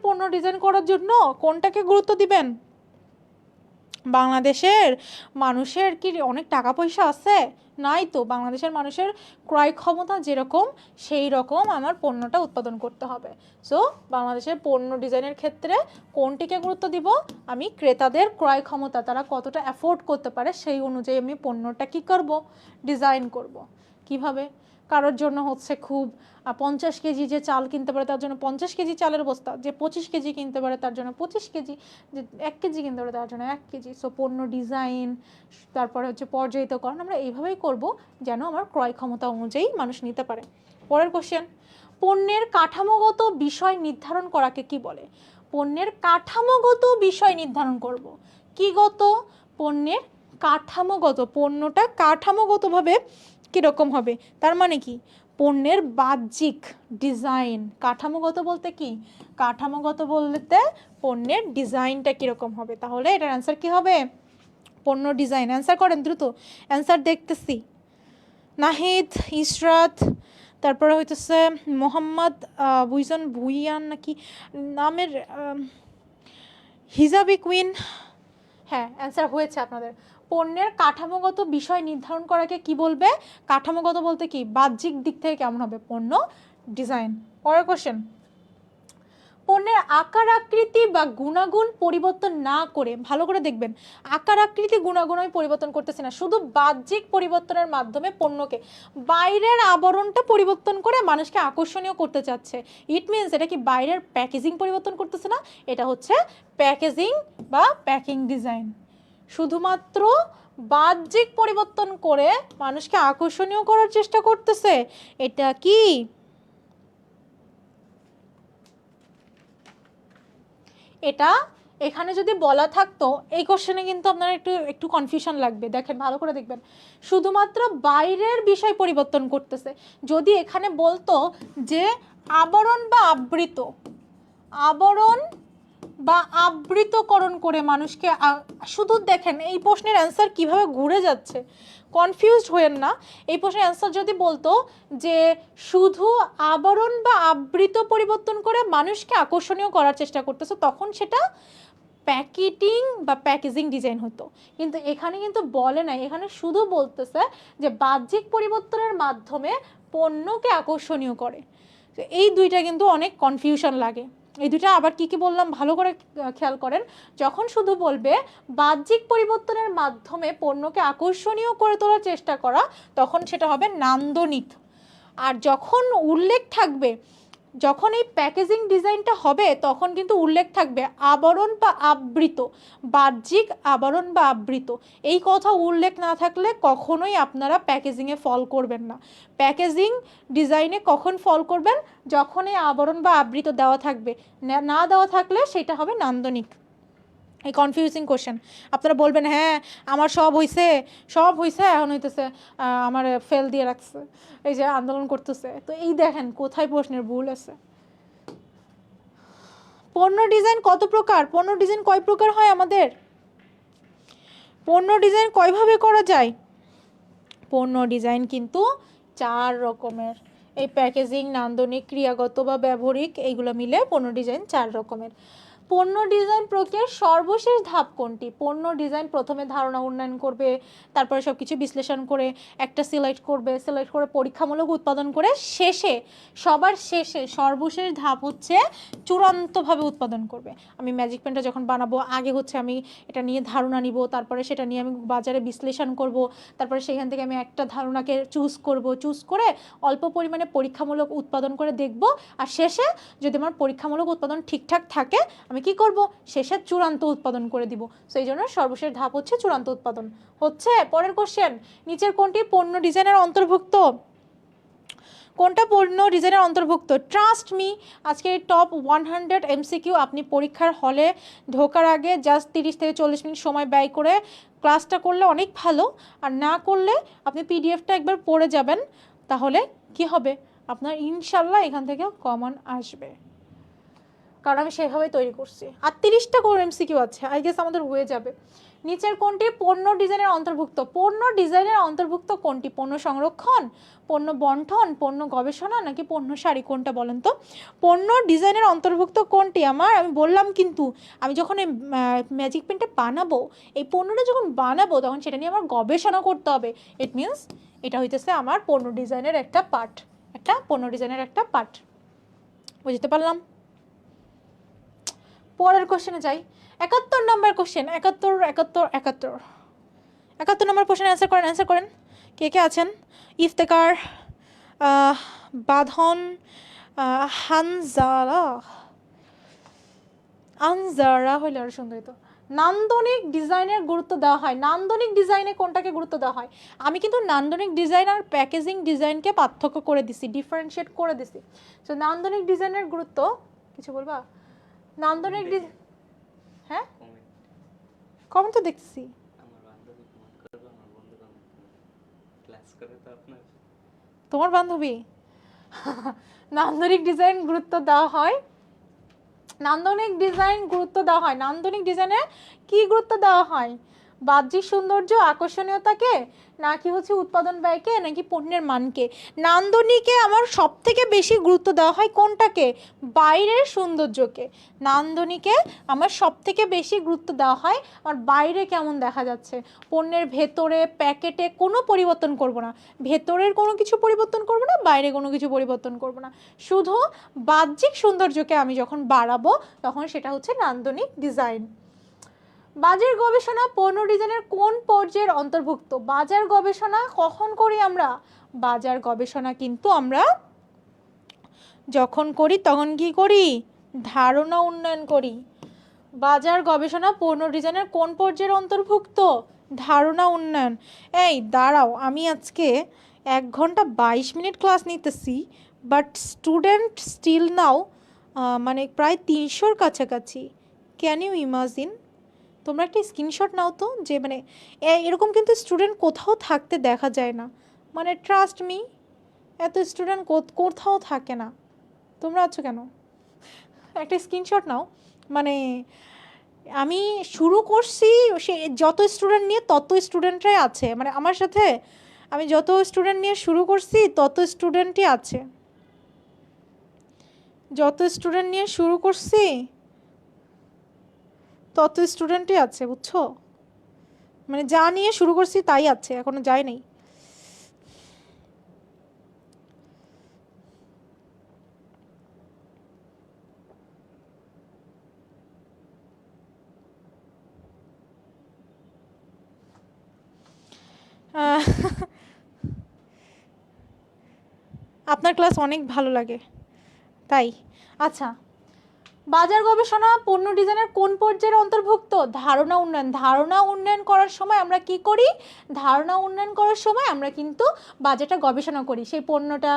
পণ্য ডিজাইন করার জন্য কোনটাকে গুরুত্ব দিবেন? বাংলাদেশের মানুষের কি অনেক টাকা পয়সা আছে? নাই তো। বাংলাদেশের মানুষের ক্রয় ক্ষমতা যেরকম সেই রকম আমার পণ্যটা উৎপাদন করতে হবে। সো বাংলাদেশের পণ্য ডিজাইনের ক্ষেত্রে কোনটিকে গুরুত্ব দিব? আমি ক্রেতাদের ক্রয় ক্ষমতা, তারা কতটা অ্যাফোর্ড করতে পারে সেই অনুযায়ী আমি পণ্যটা কি করব? ডিজাইন করব। কিভাবে? কারোর জন্য হচ্ছে খুব 50 কেজি যে চাল কিনতে পারে তার জন্য 50 কেজি চালের বস্তা, যে 25 কেজি কিনতে পারে তার জন্য 25 কেজি, যে 1 কেজি কিনতে পারে তার জন্য 1 কেজি। সো পণ্য ডিজাইন, তারপরে হচ্ছে পর্যায়িতকরণ আমরা এইভাবেই করব যেন আমার ক্রয় ক্ষমতা অনুযায়ী মানুষ নিতে পারে। পরের কোশ্চেন। পণ্যের কাঠামোগত বিষয় নির্ধারণ করাকে কি বলে? পণ্যের কাঠামোগত বিষয় নির্ধারণ করব। কি গত? পণ্যের কাঠামোগত। পণ্যটা কাঠামোগতভাবে কীরকম হবে? তার মানে কি? পণ্যের বাহ্যিক ডিজাইন। কাঠামোগত বলতে কি? কাঠামোগত বলতে পণ্যের ডিজাইনটা কীরকম হবে। তাহলে এটার অ্যান্সার কি হবে? পণ্য ডিজাইন। অ্যান্সার করেন দ্রুত, অ্যান্সার দেখতেছি। নাহিদ, ইশরাত, তারপরে হইতেছে মোহাম্মদ ভুইয়ান নাকি নামের, হিজাবি কুইন। হ্যাঁ, অ্যান্সার হয়েছে আপনাদের। পণ্যের কাঠামোগত বিষয় নির্ধারণ করাকে কি বলবে? কাঠামোগত বলতে কি? বাহ্যিক দিক থেকে কেমন হবে পণ্য ডিজাইন। পরের কোশ্চেন। পণ্যের আকার আকৃতি বা গুণাগুণ পরিবর্তন না করে, ভালো করে দেখবেন, আকার আকৃতি গুণাগুণ আমি পরিবর্তন করতেছি না, শুধু বাহ্যিক পরিবর্তনের মাধ্যমে পণ্যকে, বাইরের আবরণটা পরিবর্তন করে মানুষকে আকর্ষণীয় করতে চাচ্ছে। ইট মিনস এটা কি বাইরের প্যাকেজিং পরিবর্তন করতেছে না, এটা হচ্ছে প্যাকেজিং বা প্যাকিং ডিজাইন। শুধুমাত্র বাহ্যিক পরিবর্তন করে মানুষকে আকর্ষণীয় করার চেষ্টা করতেছে, এটা কি? এটা এখানে যদি বলা থাকতো, এই কোশ্চেনে কিন্তু আপনার একটু কনফিউশন লাগবে। দেখেন, ভালো করে দেখবেন, শুধুমাত্র বাইরের বিষয় পরিবর্তন করতেছে। যদি এখানে বলতো যে আবরণ বা আবৃতকরণ করে মানুষকে, শুধু দেখেন এই প্রশ্নের অ্যান্সার কিভাবে ঘুরে যাচ্ছে, কনফিউজড হয়েন না। এই প্রশ্নের অ্যান্সার যদি বলতো যে শুধু আবরণ বা আবৃত পরিবর্তন করে মানুষকে আকর্ষণীয় করার চেষ্টা করতেছে, তখন সেটা প্যাকেটিং বা প্যাকেজিং ডিজাইন হতো। কিন্তু এখানে কিন্তু বলে নাই, এখানে শুধু বলতেছে যে বাহ্যিক পরিবর্তনের মাধ্যমে পণ্যকে আকর্ষণীয় করে। এই দুইটা কিন্তু অনেক কনফিউশন লাগে। এই দুইটা আবার কি কি বললাম ভালো করে খেয়াল করেন। যখন শুধু বলবে বাহ্যিক পরিবর্তনের মাধ্যমে পণ্যকে আকর্ষণীয় করে তোলার চেষ্টা করা, তখন সেটা হবে নান্দনিক। আর যখন উল্লেখ থাকবে, যখন এই প্যাকেজিং ডিজাইনটা হবে, তখন কিন্তু উল্লেখ থাকবে আবরণ বা আবৃত, বাহ্যিক আবরণ বা আবৃত। এই কথা উল্লেখ না থাকলে কখনোই আপনারা প্যাকেজিংয়ে ফল করবেন না। প্যাকেজিং ডিজাইনে কখন ফল করবেন? যখন এই আবরণ বা আবৃত দেওয়া থাকবে, না দেওয়া থাকলে সেটা হবে নান্দনিক। এই কনফিউজিং কোশ্চেন। আপনারা বলবেন হ্যাঁ আমার সব হয়েছে এখন হইতেছে আমার ফেল দিয়ে রাখছে, এই যে আন্দোলন করতেছে। তো এই দেখেন কোথায় প্রশ্নের ভুল আছে। পণ্য ডিজাইন কত প্রকার, পণ্য ডিজাইন কয় প্রকার হয় আমাদের, পণ্য ডিজাইন কয়ভাবে করা যায়? পণ্য ডিজাইন কিন্তু 4 রকমের। এই প্যাকেজিং, নান্দনিক, ক্রিয়াগত বা ব্যবহারিক এইগুলো মিলে পণ্য ডিজাইন 4 রকমের। পণ্য ডিজাইন প্রক্রিয়ার সর্বশেষ ধাপ কোনটি? পণ্য ডিজাইন প্রথমে ধারণা উন্নয়ন করবে, তারপরে সব কিছু বিশ্লেষণ করে একটা সিলেক্ট করবে, সিলেক্ট করে পরীক্ষামূলক উৎপাদন করে শেষে, সবার শেষে সর্বশেষ ধাপ হচ্ছে চূড়ান্তভাবে উৎপাদন করবে। আমি ম্যাজিক পেনটা যখন বানাবো আগে হচ্ছে আমি এটা নিয়ে ধারণা নিব, তারপরে সেটা নিয়ে আমি বাজারে বিশ্লেষণ করব, তারপরে সেখান থেকে আমি একটা ধারণাকে চুজ করব, চুজ করে অল্প পরিমাণে পরীক্ষামূলক উৎপাদন করে দেখব, আর শেষে যদি আমার পরীক্ষামূলক উৎপাদন ঠিকঠাক থাকে আমি কি করব, শেষে চূড়ান্ত উৎপাদন করে দিব। সেই জন্য সর্বশেষ ধাপ হচ্ছে চূড়ান্ত উৎপাদন। হচ্ছে পরের কোশ্চেন, নিচের কোনটি পণ্য ডিজাইনের অন্তর্ভুক্ত? কোনটা পণ্য ডিজাইনের অন্তর্ভুক্ত? ট্রাস্ট মি, আজকে টপ 100 এমসিকিউ আপনি পরীক্ষার হলে ঢোকার আগে জাস্ট 30 থেকে 40 মিনিট সময় ব্যয় করে ক্লাসটা করলে অনেক ভালো, আর না করলে আপনি পিডিএফটা একবার পড়ে যাবেন, তাহলে কি হবে, আপনার ইনশাল্লাহ এখান থেকে কমন আসবে, কারণ আমি সেভাবেই তৈরি করছি। আর 30টা করে এমসিকিউ আছে, আই গেস আমাদের হয়ে যাবে। নিচের কোনটি পণ্য ডিজাইনের অন্তর্ভুক্ত? পণ্য ডিজাইনের অন্তর্ভুক্ত কোনটি? পণ্য সংরক্ষণ, পণ্য বন্টন, পণ্য গবেষণা নাকি পণ্য সারি, কোনটা বলেন তো? পণ্য ডিজাইনের অন্তর্ভুক্ত কোনটি? আমি বললাম কিন্তু আমি যখন এই ম্যাজিক পেনটা বানাবো, এই পণ্যটা যখন বানাবো তখন সেটা নিয়ে আমার গবেষণা করতে হবে। ইট মিনস এটা হইতেছে আমার পণ্য ডিজাইনের একটা পার্ট, একটা পণ্য ডিজাইনের একটা পার্ট। বুঝতে পারলাম? পরের কোশ্চেনে যাই। 71 নম্বর কোশ্চেন, 71 নম্বর কোশ্চেন অ্যান্সার করেন। কে কে আছেন? ইফতেকার, বাঁধন, আনজারা হইলে আরো সুন্দর হতো। নান্দনিক ডিজাইনের গুরুত্ব দেওয়া হয়, নান্দনিক ডিজাইনে কোনটাকে গুরুত্ব দেওয়া হয়? আমি কিন্তু নান্দনিক ডিজাইন আর প্যাকেজিং ডিজাইনকে পার্থক্য করে দিছি, ডিফারেন্সিয়েট করে দিছি। তো নান্দনিক ডিজাইনের গুরুত্ব কিছু বলবা? নান্দনিক ডিজাইন, হ্যাঁ কমেন্ট তো দেখছি। তোমার বান্ধবী? নান্দনিক ডিজাইন গুরুত্ব দেওয়া হয়, নান্দনিক ডিজাইন গুরুত্ব দেওয়া হয়। নান্দনিক ডিজাইনে কি গুরুত্ব দেওয়া হয়? বাহ্যিক সৌন্দর্য, আকর্ষণীয়তাকে, নাকি হচ্ছে উৎপাদন ব্যয়কে, নাকি পণ্যের মানকে? নান্দনিকে আমার সব থেকে বেশি গুরুত্ব দেওয়া হয় কোনটাকে? বাইরের সৌন্দর্যকে। নান্দনিকে আমার সব থেকে বেশি গুরুত্ব দেওয়া হয় আমার বাইরে কেমন দেখা যাচ্ছে, পণ্যের ভেতরে প্যাকেটে কোনো পরিবর্তন করব না, ভেতরের কোনো কিছু পরিবর্তন করব না, বাইরে কোনো কিছু পরিবর্তন করব না, শুধু বাহ্যিক সৌন্দর্যকে আমি যখন বাড়াবো তখন সেটা হচ্ছে নান্দনিক ডিজাইন। বাজার গবেষণা পণ্য ডিজাইনের কোন পর্যায়ের অন্তর্ভুক্ত? বাজার গবেষণা কখন করি আমরা? বাজার গবেষণা কিন্তু আমরা যখন করি তখন কি করি? ধারণা উন্নয়ন করি। বাজার গবেষণা পণ্য ডিজাইনের কোন পর্যায়ের অন্তর্ভুক্ত? ধারণা উন্নয়ন। এই দাঁড়াও, আমি আজকে 1 ঘন্টা 22 মিনিট ক্লাস নিতেছি, বাট স্টুডেন্ট স্টিল নাও মানে প্রায় 300-র কাছাকাছি। Can you imagine? তোমরা একটা স্ক্রিনশট নাও তো, যে মানে এরকম কিন্তু স্টুডেন্ট কোথাও থাকতে দেখা যায় না, মানে ট্রাস্ট মি, এত স্টুডেন্ট কোথাও থাকে না। তোমরা আছো কেন? একটা স্ক্রিনশট নাও। মানে আমি শুরু করছি, সে যত স্টুডেন্ট নিয়ে তত স্টুডেন্টরাই আছে, মানে আমার সাথে আমি যত স্টুডেন্ট নিয়ে শুরু করছি তত স্টুডেন্টই আছে, যত স্টুডেন্ট নিয়ে শুরু করছি তত স্টুডেন্টই আছে, বুঝছো? মানে যা নিয়ে শুরু করছি তাই আছে, এখনো যায় নাই। আপনার ক্লাস অনেক ভালো লাগে তাই। আচ্ছা, বাজার গবেষণা পণ্য ডিজাইনের কোন পর্যায়ের অন্তর্ভুক্ত? ধারণা উন্নয়ন। ধারণা উন্নয়ন করার সময় আমরা কি করি? ধারণা উন্নয়ন করার সময় আমরা কিন্তু বাজারটা গবেষণা করি, সেই পণ্যটা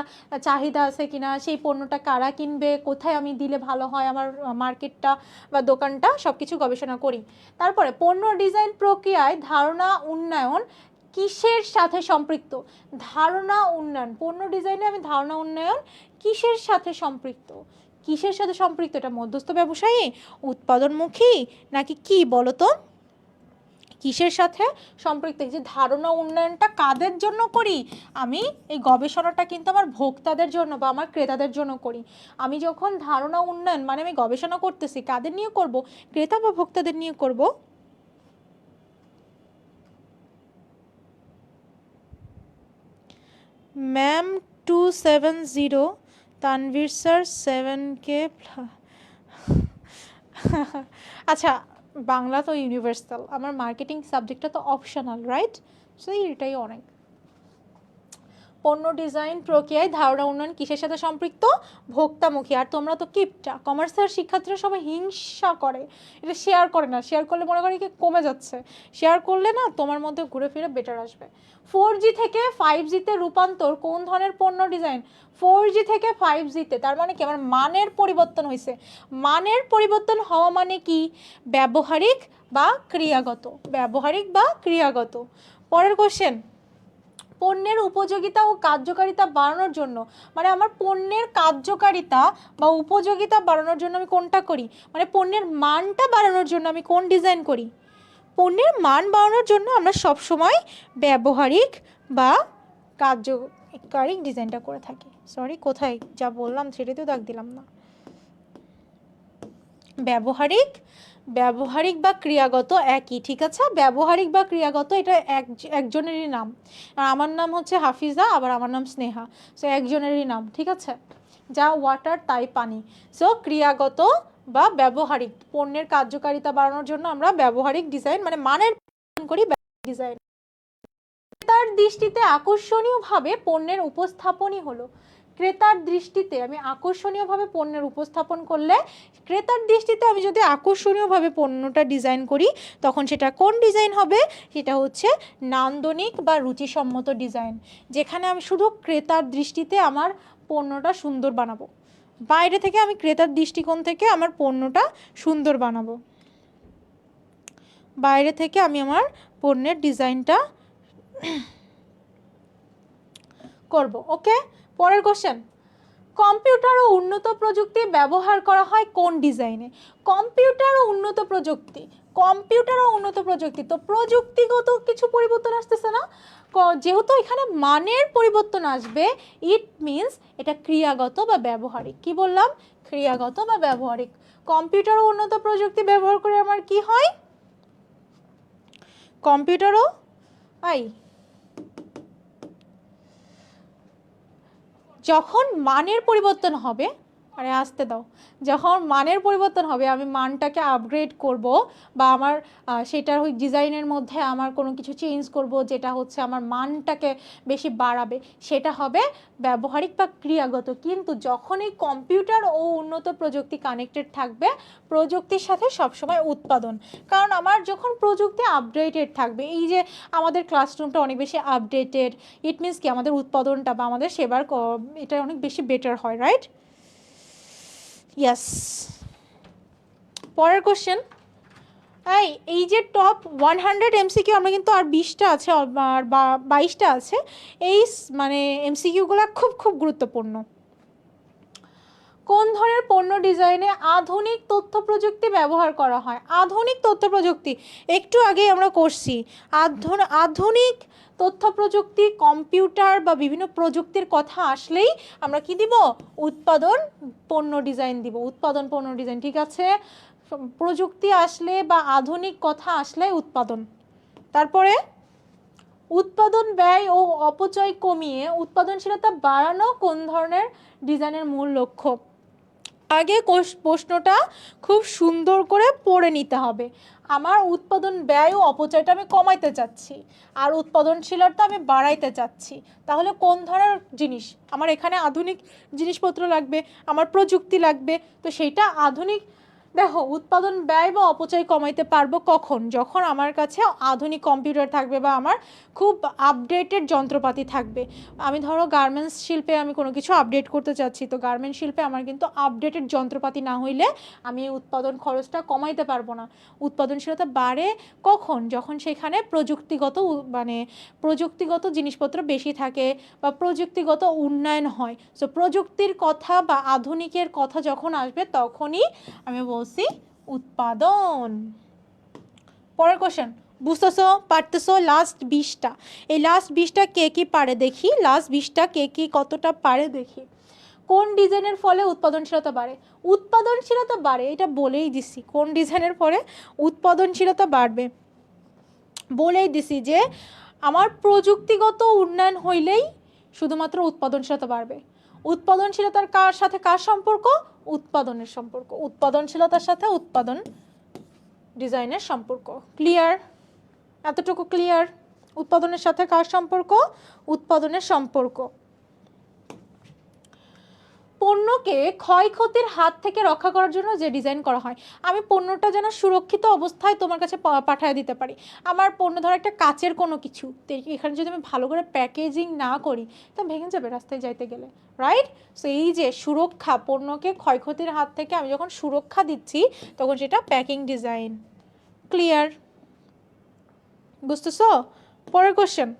চাহিদা আছে কিনা, সেই পণ্যটা কারা কিনবে, কোথায় আমি দিলে ভালো হয় আমার মার্কেটটা বা দোকানটা, সব কিছু গবেষণা করি। তারপরে পণ্য ডিজাইন প্রক্রিয়ায় ধারণা উন্নয়ন কিসের সাথে সম্পৃক্ত? ধারণা উন্নয়ন, পণ্য ডিজাইনে আমি ধারণা উন্নয়ন কিসের সাথে সম্পৃক্ত? কিসের সাথে সম্পৃক্ত? এটা মধ্যস্থ ব্যবসায়ী, উৎপাদনমুখী, নাকি কি বলো তো? কিসের সাথে সম্পৃক্ত? এই যে ধারণা উন্নয়নটা কাদের জন্য করি? আমি এই গবেষণাটা কিন্তু আমার ভোক্তাদের জন্য বা আমার ক্রেতাদের জন্য করি। আমি যখন ধারণা উন্নয়ন মানে আমি গবেষণা করতেছি, কাদের নিয়ে করব? ক্রেতা বা ভোক্তাদের নিয়ে করব। Ma'am 270, Tanvir sir 7K। আচ্ছা, বাংলা তো ইউনিভার্সাল, আমার মার্কেটিং সাবজেক্টটা তো অপশনাল, রাইট? সো এটাই অনেক। পণ্য ডিজাইন প্রক্রিয়ায় ধারণা উন্নয়ন কিসের সাথে সম্পৃক্ত? ভোক্তামুখী। আর তোমরা তো কিপটা, কমার্সের শিক্ষার্থীরা সবাই হিংসা করে, এটা শেয়ার করে না। শেয়ার করলে মনে করি কি কমে যাচ্ছে, শেয়ার করলে না তোমার মধ্যে ঘুরে ফিরে বেটার আসবে। 4G থেকে 5Gতে রূপান্তর কোন ধরনের পণ্য ডিজাইন? 4G থেকে 5Gতে, তার মানে কি আমার মানের পরিবর্তন হয়েছে। মানের পরিবর্তন হওয়া মানে কি? ব্যবহারিক বা ক্রিয়াগত, ব্যবহারিক বা ক্রিয়াগত। পরের কোশ্চেন, পণ্যের উপযোগিতা ও কার্যকারিতা বাড়ানোর জন্য, মানে আমার পণ্যের কার্যকারিতা বা উপযোগিতা বাড়ানোর জন্য আমি কোনটা করি? মানে পণ্যের মানটা বাড়ানোর জন্য আমি কোন ডিজাইন করি? পণ্যের মান বাড়ানোর জন্য আমরা সবসময় ব্যবহারিক বা কার্যকারী ডিজাইনটা করে থাকি। সরি, কোথায় যা বললাম সেটাতেও দাগ দিলাম না। ব্যবহারিক বা ক্রিয়াগত একই, ঠিক আছে? ব্যবহারিক বা ক্রিয়াগত এটা একজনেরই নাম। আর আমার নাম হচ্ছে হাফিজা, আবার আমার নাম স্নেহা, সো একজনেরই নাম, ঠিক আছে? যা ওয়াটার তাই পানি। সো ক্রিয়াগত বা ব্যবহারিক, পণ্যের কার্যকারিতা বাড়ানোর জন্য আমরা ব্যবহারিক ডিজাইন মানে মানের করি ডিজাইন। ক্রেতার দৃষ্টিতে আকর্ষণীয়ভাবে পণ্যের উপস্থাপনই হলো, ক্রেতার দৃষ্টিতে আমি আকর্ষণীয়ভাবে পণ্যের উপস্থাপন করলে, ক্রেতার দৃষ্টিতে আমি যদি আকর্ষণীয়ভাবে পণ্যটা ডিজাইন করি তখন সেটা কোন ডিজাইন হবে? সেটা হচ্ছে নান্দনিক বা রুচিসম্মত ডিজাইন, যেখানে আমি শুধু ক্রেতার দৃষ্টিতে আমার পণ্যটা সুন্দর বানাবো, বাইরে থেকে আমি ক্রেতার দৃষ্টিকোণ থেকে আমার পণ্যটা সুন্দর বানাবো, বাইরে থেকে আমি আমার পণ্যের ডিজাইনটা করব। ওকে, পরের কোশ্চেন, কম্পিউটার ও উন্নত প্রযুক্তি ব্যবহার করা হয় কোন ডিজাইনে? কম্পিউটার ও উন্নত প্রযুক্তি, তো প্রযুক্তিগত কিছু পরিবর্তন আসতেছে না, যেহেতু এখানে মানের পরিবর্তন আসবে, ইট মিনস এটা ক্রিয়াগত বা ব্যবহারিক। কি বললাম? ক্রিয়াগত বা ব্যবহারিক। কম্পিউটার ও উন্নত প্রযুক্তি ব্যবহার করে আমার কি হয়? কম্পিউটারও যখন মানের পরিবর্তন হবে, আরে আসতে দাও, যখন মানের পরিবর্তন হবে আমি মানটাকে আপগ্রেড করব বা আমার সেটার ওই ডিজাইনের মধ্যে আমার কোনো কিছু চেঞ্জ করব যেটা হচ্ছে আমার মানটাকে বেশি বাড়াবে, সেটা হবে ব্যবহারিক বা ক্রিয়াগত। কিন্তু যখন এই কম্পিউটার ও উন্নত প্রযুক্তি কানেক্টেড থাকবে প্রযুক্তির সাথে সবসময় উৎপাদন, কারণ আমার যখন প্রযুক্তি আপডেটেড থাকবে, এই যে আমাদের ক্লাসরুমটা অনেক বেশি আপডেটেড, ইট মিনস কি আমাদের উৎপাদনটা বা আমাদের সেবার এটা অনেক বেশি বেটার হয়, রাইট? ইয়াস। পরের কোশ্চেন, এই যে টপ 100 এমসিকিউ, আমরা কিন্তু আর 20টা আছে আর 22টা আছে, এই মানে এমসিকিউগুলো খুব খুব গুরুত্বপূর্ণ। কোন ধরনের পণ্য ডিজাইনে আধুনিক তথ্য প্রযুক্তি ব্যবহার করা হয়? আধুনিক তথ্য প্রযুক্তি একটু আগেই আমরা করছি। আধুনিক তথ্য প্রযুক্তি, কম্পিউটার বা বিভিন্ন প্রযুক্তির কথা আসলেই আমরা কি দিব? উৎপাদন পণ্য ডিজাইন দিব, উৎপাদন পণ্য ডিজাইন, ঠিক আছে? প্রযুক্তি আসলে বা আধুনিক কথা আসলে উৎপাদন। তারপরে উৎপাদন ব্যয় ও অপচয় কমিয়ে উৎপাদনশীলতা বাড়ানো কোন ধরনের ডিজাইনের মূল লক্ষ্য? আগে প্রশ্নটা খুব সুন্দর করে পড়ে নিতে হবে। আমার উৎপাদন ব্যয় ও অপচয়টা আমি কমাইতে চাচ্ছি আর উৎপাদনশীলতা আমি বাড়াইতে চাচ্ছি, তাহলে কোন ধরনের জিনিস আমার এখানে? আধুনিক জিনিসপত্র লাগবে, আমার প্রযুক্তি লাগবে, তো সেইটা আধুনিক দেখো, উৎপাদন ব্যয় বা অপচয় কমাইতে পারবো কখন? যখন আমার কাছে আধুনিক কম্পিউটার থাকবে বা আমার খুব আপডেটেড যন্ত্রপাতি থাকবে। আমি ধরো গার্মেন্টস শিল্পে আমি কোনো কিছু আপডেট করতে চাচ্ছি, তো গার্মেন্টস শিল্পে আমার কিন্তু আপডেটেড যন্ত্রপাতি না হইলে আমি উৎপাদন খরচটা কমাইতে পারবো না। উৎপাদনশীলতা বাড়ে কখন? যখন সেখানে প্রযুক্তিগত জিনিসপত্র বেশি থাকে বা প্রযুক্তিগত উন্নয়ন হয়। সো প্রযুক্তির কথা বা আধুনিকের কথা যখন আসবে তখনই আমি বলছি উৎপাদন। পরের কোশ্চেন, বুঝতেছো, পারতেছো? লাস্ট 20টা, এই লাস্ট 20টা কে কি পারে দেখি, লাস্ট 20টা কে কি কতটা পারে দেখি। কোন ডিজাইনের ফলে উৎপাদনশীলতা বাড়ে? উৎপাদনশীলতা বাড়ে এটা বলেই দিছি। কোন ডিজাইনের ফলে উৎপাদনশীলতা বাড়বে বলেই দিছি যে আমার প্রযুক্তিগত উন্নয়ন হইলেই শুধুমাত্র উৎপাদনশীলতা বাড়বে। উৎপাদনশীলতার কার সাথে কার সম্পর্ক? উৎপাদনের সম্পর্ক। উৎপাদনশীলতার সাথে উৎপাদন ডিজাইনের সম্পর্ক। ক্লিয়ার? এতটুকু ক্লিয়ার? উৎপাদনের সাথে কার সম্পর্ক? উৎপাদনের সম্পর্ক। পণ্যকে ক্ষয়ক্ষতির হাত থেকে রক্ষা করার জন্য যে ডিজাইন করা হয়, আমি পণ্যটা যেন সুরক্ষিত অবস্থায় তোমার কাছে পাঠিয়ে দিতে পারি। আমার পণ্য ধরো একটা কাচের কোনো কিছু, এখানে যদি আমি ভালো করে প্যাকেজিং না করি তা ভেঙে যাবে রাস্তায় যাইতে গেলে, রাইট? সো এই যে সুরক্ষা, পণ্যকে ক্ষয়ক্ষতির হাত থেকে আমি যখন সুরক্ষা দিচ্ছি তখন সেটা প্যাকিং ডিজাইন। ক্লিয়ার? বুঝতেছো? পরের কোশ্চেন,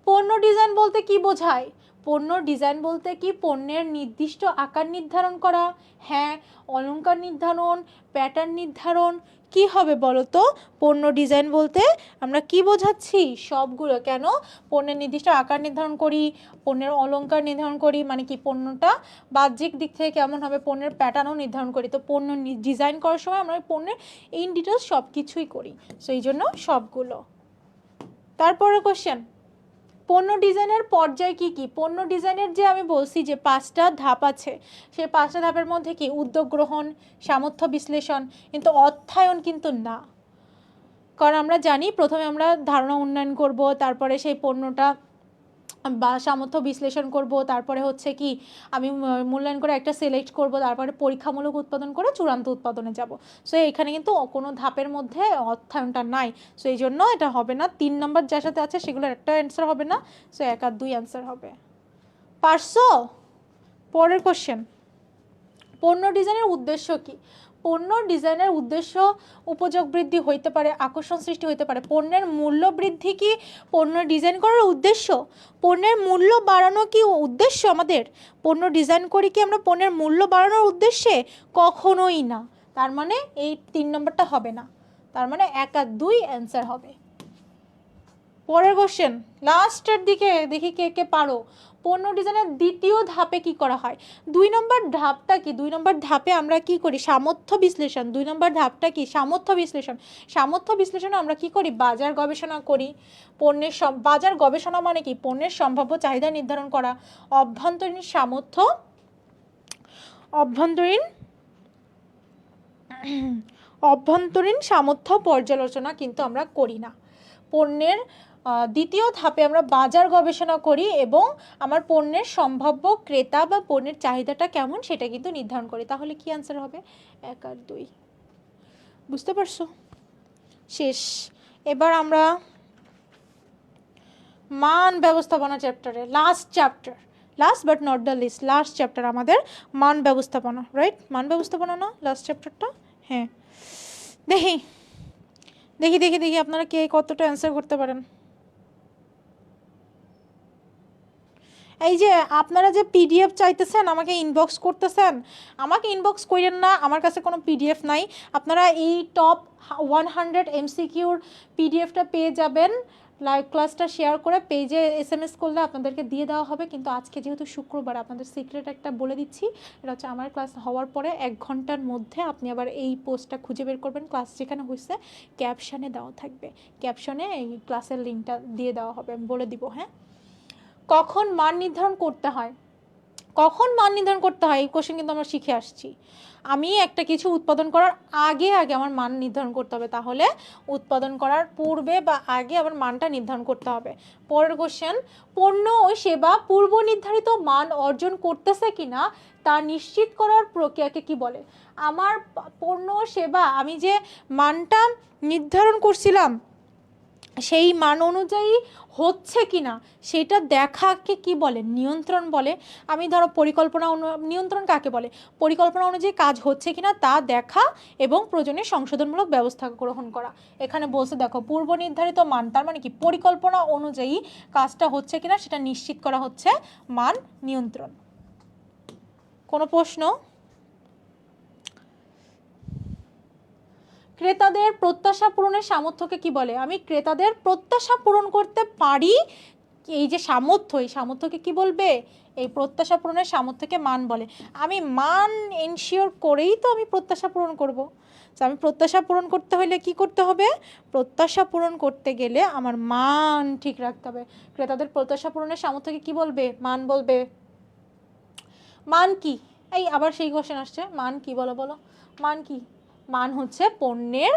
পণ্য ডিজাইন বলতে কি বোঝায়? পণ্য ডিজাইন বলতে কি পণ্যের নির্দিষ্ট আকার নির্ধারণ করা? হ্যাঁ, অলংকার নির্ধারণ, প্যাটার্ন নির্ধারণ। কি হবে বলো তো? পণ্য ডিজাইন বলতে আমরা কি বোঝাচ্ছি? সবগুলো। কেন? পণ্যের নির্দিষ্ট আকার নির্ধারণ করি, পণ্যের অলংকার নির্ধারণ করি, মানে কি পণ্যটা বাহ্যিক দিক থেকে কেমন হবে, পণ্যের প্যাটার্নও নির্ধারণ করি। তো পণ্য ডিজাইন করার সময় আমরা পণ্যের ইন ডিটেলস সব কিছুই করি। সো এই জন্য সবগুলো। তারপরে কোশ্চেন, পণ্য ডিজাইনের পর্যায় কি কি? পণ্য ডিজাইনের যে আমি বলছি যে 5টা ধাপ আছে, সেই 5টা ধাপের মধ্যে কি উদ্যোগ গ্রহণ, সামর্থ্য বিশ্লেষণ, কিন্তু অর্থায়ন কিন্তু না। কারণ আমরা জানি প্রথমে আমরা ধারণা উন্নয়ন করব, তারপরে সেই পণ্যটা বা সামর্থ্য বিশ্লেষণ করব, তারপরে হচ্ছে কি আমি মূল্যায়ন করে একটা সিলেক্ট করব, তারপরে পরীক্ষামূলক উৎপাদন করে চূড়ান্ত উৎপাদনে যাব। সো এখানে কিন্তু কোনো ধাপের মধ্যে অর্থায়নটা নাই। সো এই জন্য এটা হবে না। 3 নম্বর যার সাথে আছে সেগুলোর একটা অ্যান্সার হবে না। সো 1 আর 2 অ্যান্সার হবে। পারছো? পরের কোশ্চেন, পণ্য ডিজাইনের উদ্দেশ্য কি? পণ্য ডিজাইনের উদ্দেশ্য উপযোগ বৃদ্ধি হইতে পারে, আকর্ষণ সৃষ্টি হইতে পারে। পণ্যের মূল্য বৃদ্ধি কি পণ্য ডিজাইন করার উদ্দেশ্য? পণ্যের মূল্য বাড়ানো কি উদ্দেশ্য আমাদের? পণ্য ডিজাইন করি কি আমরা পণ্যের মূল্য বাড়ানোর উদ্দেশ্যে? কখনোই না। তার মানে এই 3 নম্বরটা হবে না। তার মানে 1 আর 2 অ্যান্সার হবে। পরের কোশ্চেন, লাস্টের দিকে দেখি কে কে পারো। পণ্য ডিজাইনের দ্বিতীয় ধাপে কি করা হয়? 2 নম্বর ধাপটা কি? 2 নম্বর ধাপে আমরা কি করি? সামর্থ্য বিশ্লেষণ। 2 নম্বর ধাপটা কি? সামর্থ্য বিশ্লেষণ। সামর্থ্য বিশ্লেষণে আমরা কি করি? বাজার গবেষণা করি। বাজার গবেষণা মানে কি? পণ্যের সম্ভাব্য চাহিদা নির্ধারণ করা। অভ্যন্তরীণ সামর্থ্য পর্যালোচনা কিন্তু আমরা করি না। পণ্যের দ্বিতীয় ধাপে আমরা বাজার গবেষণা করি এবং আমার পণ্যের সম্ভাব্য ক্রেতা বা পণ্যের চাহিদাটা কেমন সেটা কিন্তু নির্ধারণ করি। তাহলে কি অ্যান্সার হবে? 1 আর 2। বুঝতে পারছো? শেষ। এবার আমরা মান ব্যবস্থাপনা চ্যাপ্টারে last but not the least, last chapter আমাদের মান ব্যবস্থাপনা, রাইট? মান ব্যবস্থাপনা না লাস্ট চ্যাপ্টারটা? হ্যাঁ। দেখি দেখি দেখি দেখি আপনারা কে কতটা অ্যান্সার করতে পারেন। এই যে আপনারা যে পিডিএফ চাইতেছেন, আমাকে ইনবক্স করতেছেন, আমাকে ইনবক্স করেন না, আমার কাছে কোনো পিডিএফ নাই। আপনারা এই টপ 100 এমসিকিউর পিডিএফটা পেয়ে যাবেন। লাইভ ক্লাসটা শেয়ার করে পেজে SMS করলে আপনাদেরকে দিয়ে দেওয়া হবে। কিন্তু আজকে যেহেতু শুক্রবার, আপনাদের সিক্রেট একটা বলে দিচ্ছি, এটা হচ্ছে আমার ক্লাস হওয়ার পরে 1 ঘন্টার মধ্যে আপনি আবার এই পোস্টটা খুঁজে বের করবেন। ক্লাস যেখানে হয়েছে ক্যাপশনে দেওয়া থাকবে, ক্যাপশনে এই ক্লাসের লিঙ্কটা দিয়ে দেওয়া হবে, আমি বলে দিব। হ্যাঁ, কখন মান নির্ধারণ করতে হয়? কখন মান নির্ধারণ করতে হয় এই কোশ্চেন কিন্তু আমরা শিখে আসছি। আমি একটা কিছু উৎপাদন করার আগে আগে আমার মান নির্ধারণ করতে হবে, তাহলে উৎপাদন করার পূর্বে বা আগে আমার মানটা নির্ধারণ করতে হবে। পরের কোশ্চেন, পণ্য ও সেবা পূর্ব নির্ধারিত মান অর্জন করতেছে কিনা তা নিশ্চিত করার প্রক্রিয়াকে কি বলে? আমার পণ্য ও সেবা আমি যে মানটা নির্ধারণ করছিলাম সেই মান অনুযায়ী হচ্ছে কিনা সেটা দেখাকে কি বলে? নিয়ন্ত্রণ বলে। আমি ধরো নিয়ন্ত্রণ কাকে বলে? পরিকল্পনা অনুযায়ী কাজ হচ্ছে কিনা তা দেখা এবং প্রয়োজনীয় সংশোধনমূলক ব্যবস্থা গ্রহণ করা। এখানে বলছে দেখো পূর্ব নির্ধারিত মান, তার মানে কি পরিকল্পনা অনুযায়ী কাজটা হচ্ছে কিনা সেটা নিশ্চিত করা হচ্ছে মান নিয়ন্ত্রণ। কোনো প্রশ্ন? ক্রেতাদের প্রত্যাশা পূরণের সামর্থ্যকে কি বলে? আমি ক্রেতাদের প্রত্যাশা পূরণ করতে পারি, এই যে সামর্থ্য, এই সামর্থ্যকে কি বলবে? এই প্রত্যাশা পূরণের সামর্থ্যকে মান বলে। আমি মান এনশিওর করেই তো আমি প্রত্যাশা পূরণ করব। তো আমি প্রত্যাশা পূরণ করতে হলে কি করতে হবে? প্রত্যাশা পূরণ করতে গেলে আমার মান ঠিক রাখতে হবে। ক্রেতাদের প্রত্যাশা পূরণের সামর্থ্যকে কি বলবে? মান বলবে। মান কি? এই আবার সেই কোশ্চেন আসছে, মান কি বলো বলো, মান কি? মান হচ্ছে পণ্যের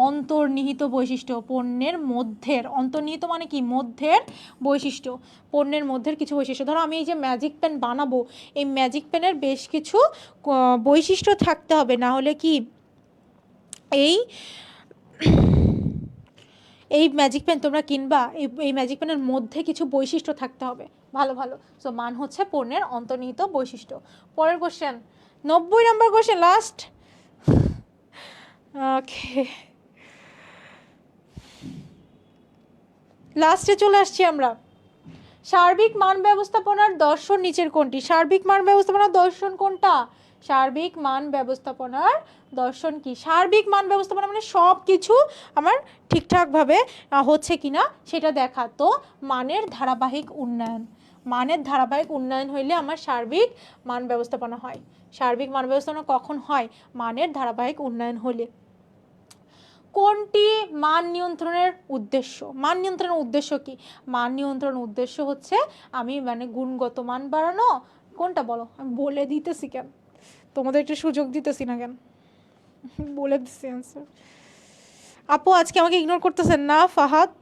অন্তর্নিহিত বৈশিষ্ট্য, পণ্যের মধ্যের, অন্তর্নিহিত মানে কি? মধ্যের বৈশিষ্ট্য, পণ্যের মধ্যের কিছু বৈশিষ্ট্য। ধরো আমি এই যে ম্যাজিক পেন বানাবো, এই ম্যাজিক পেনের বেশ কিছু বৈশিষ্ট্য থাকতে হবে, না হলে কি এই ম্যাজিক পেন তোমরা কিনবা, এই ম্যাজিক পেনের মধ্যে কিছু বৈশিষ্ট্য থাকতে হবে ভালো ভালো। সো মান হচ্ছে পণ্যের অন্তর্নিহিত বৈশিষ্ট্য। পরের কোশ্চেন, 90 নম্বর কোশ্চেন, লাস্ট। ওকে, লাস্টে চলে আসছি আমরা। সার্বিক মান ব্যবস্থাপনার দর্শন নিচের কোনটি? সার্বিক মান ব্যবস্থাপনার দর্শন কোনটা? সার্বিক মান ব্যবস্থাপনার দর্শন কি? সার্বিক মান ব্যবস্থাপনা মানে সব কিছু আমার ঠিকঠাকভাবে হচ্ছে কিনা সেটা দেখা। তো মানের ধারাবাহিক উন্নয়ন, মানের ধারাবাহিক উন্নয়ন হইলে আমার সার্বিক মান ব্যবস্থাপনা হয়। সার্বিক মান ব্যবস্থাপনা কখন হয়? মানের ধারাবাহিক উন্নয়ন হলে। কোনটি মান নিয়ন্ত্রণের উদ্দেশ্য? মান নিয়ন্ত্রণের উদ্দেশ্য কি? মান নিয়ন্ত্রণের উদ্দেশ্য হচ্ছে আমি মানে গুণগত মান বাড়ানো। কোনটা বলো? আমি বলে দিতেছি কেন, তোমাদের একটু সুযোগ দিতেছি না কেন? বলে দিচ্ছি অ্যান্সার। আপু আজকে আমাকে ইগনোর করতেছেন না ফাহাদ?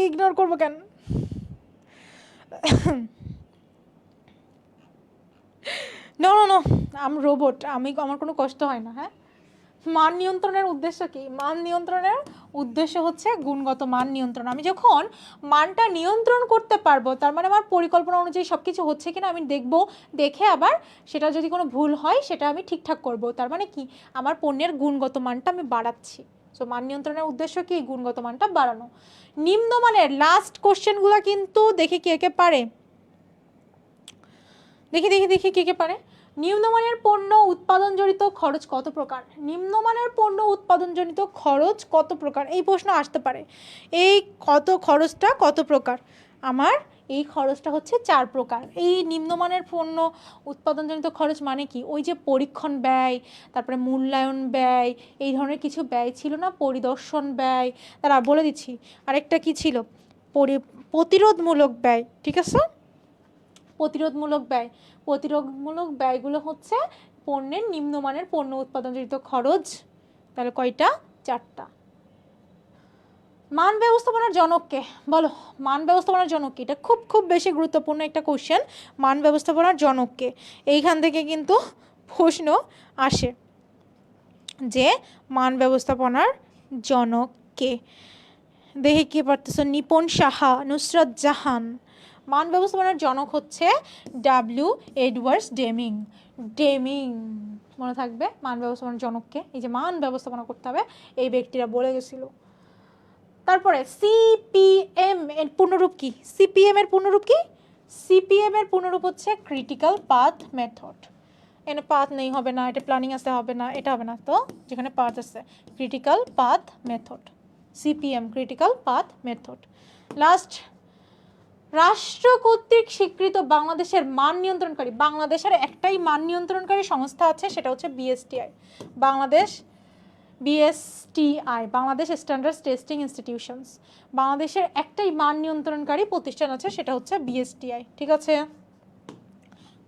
ইগনোর করবো কেন? নো নো নো, আমি রোবট, আমার কোনো কষ্ট হয় না। হ্যাঁ, মান নিয়ন্ত্রণের উদ্দেশ্য কি? মান নিয়ন্ত্রণের উদ্দেশ্য হচ্ছে গুণগত মান নিয়ন্ত্রণ। আমি যখন মানটা নিয়ন্ত্রণ করতে পারবো, তার মানে আমার পরিকল্পনা অনুযায়ী সব কিছু হচ্ছে কিনা আমি দেখব, দেখে আবার সেটা যদি কোনো ভুল হয় সেটা আমি ঠিকঠাক করব। তার মানে কি? আমার পণ্যের গুণগত মানটা আমি বাড়াচ্ছি। সো মান নিয়ন্ত্রণের উদ্দেশ্য কি? গুণগত মানটা বাড়ানো। নিম্নমানের, লাস্ট কোশ্চেনগুলো কিন্তু দেখি কে কে পারে, দেখি দেখি দেখি কে কে পারে। নিম্নমানের পণ্য উৎপাদনজনিত খরচ কত প্রকার? নিম্নমানের পণ্য উৎপাদনজনিত খরচ কত প্রকার? এই প্রশ্ন আসতে পারে। এই খরচটা কত প্রকার? আমার এই খরচটা হচ্ছে 4 প্রকার। এই নিম্নমানের পণ্য উৎপাদনজনিত খরচ মানে কি? ওই যে পরীক্ষণ ব্যয়, তারপরে মূল্যায়ন ব্যয়, এই ধরনের কিছু ব্যয় ছিল না, পরিদর্শন ব্যয়, তারা বলে দিচ্ছি আরেকটা কি ছিল, প্রতিরোধমূলক ব্যয়। ঠিক আছে, প্রতিরোধমূলক ব্যয়। প্রতিরোধমূলক ব্যয়গুলো হচ্ছে পণ্যের নিম্নমানের পণ্য উৎপাদনজনিত খরচ। তাহলে কয়টা? 4টা। মান ব্যবস্থাপনার জনককে বলো, মান ব্যবস্থাপনার জনককে? এটা খুব খুব বেশি গুরুত্বপূর্ণ একটা কোশ্চেন। মান ব্যবস্থাপনার জনককে, এইখান থেকে কিন্তু প্রশ্ন আসে যে মান ব্যবস্থাপনার জনককে। দেখে কি পারতেছ? নিপুণ সাহা, নুসরাত জাহান। মান ব্যবস্থাপনার জনক হচ্ছে ডাব্লিউ এডওয়ার্ডস ডেমিং। ডেমিং মনে থাকবে মান ব্যবস্থাপনার জনককে। এই যে মান ব্যবস্থাপনা করতে হবে এই ব্যক্তিরা বলে গেছিল। তারপরে সিপিএম এর পূর্ণরূপ কি? সিপিএম এর পূর্ণরূপ কি? সিপিএম এর পূর্ণরূপ হচ্ছে ক্রিটিক্যাল পাথ মেথড। এখানে পাথ নেই, হবে না, এটা প্ল্যানিং আসতে হবে না, এটা হবে না, তো যেখানে পাথ আছে critical path method, CPM critical path method. Last, রাষ্ট্র কর্তৃক স্বীকৃত বাংলাদেশের মান নিয়ন্ত্রণকারী, বাংলাদেশের একটাই মান নিয়ন্ত্রণকারী সংস্থা আছে, সেটা হচ্ছে BSTI. Bangladesh BSTI, Bangladesh standard testing institutions. বাংলাদেশের একটাই মান নিয়ন্ত্রণকারী প্রতিষ্ঠান আছে, সেটা হচ্ছে বিএসটিআই। ঠিক আছে,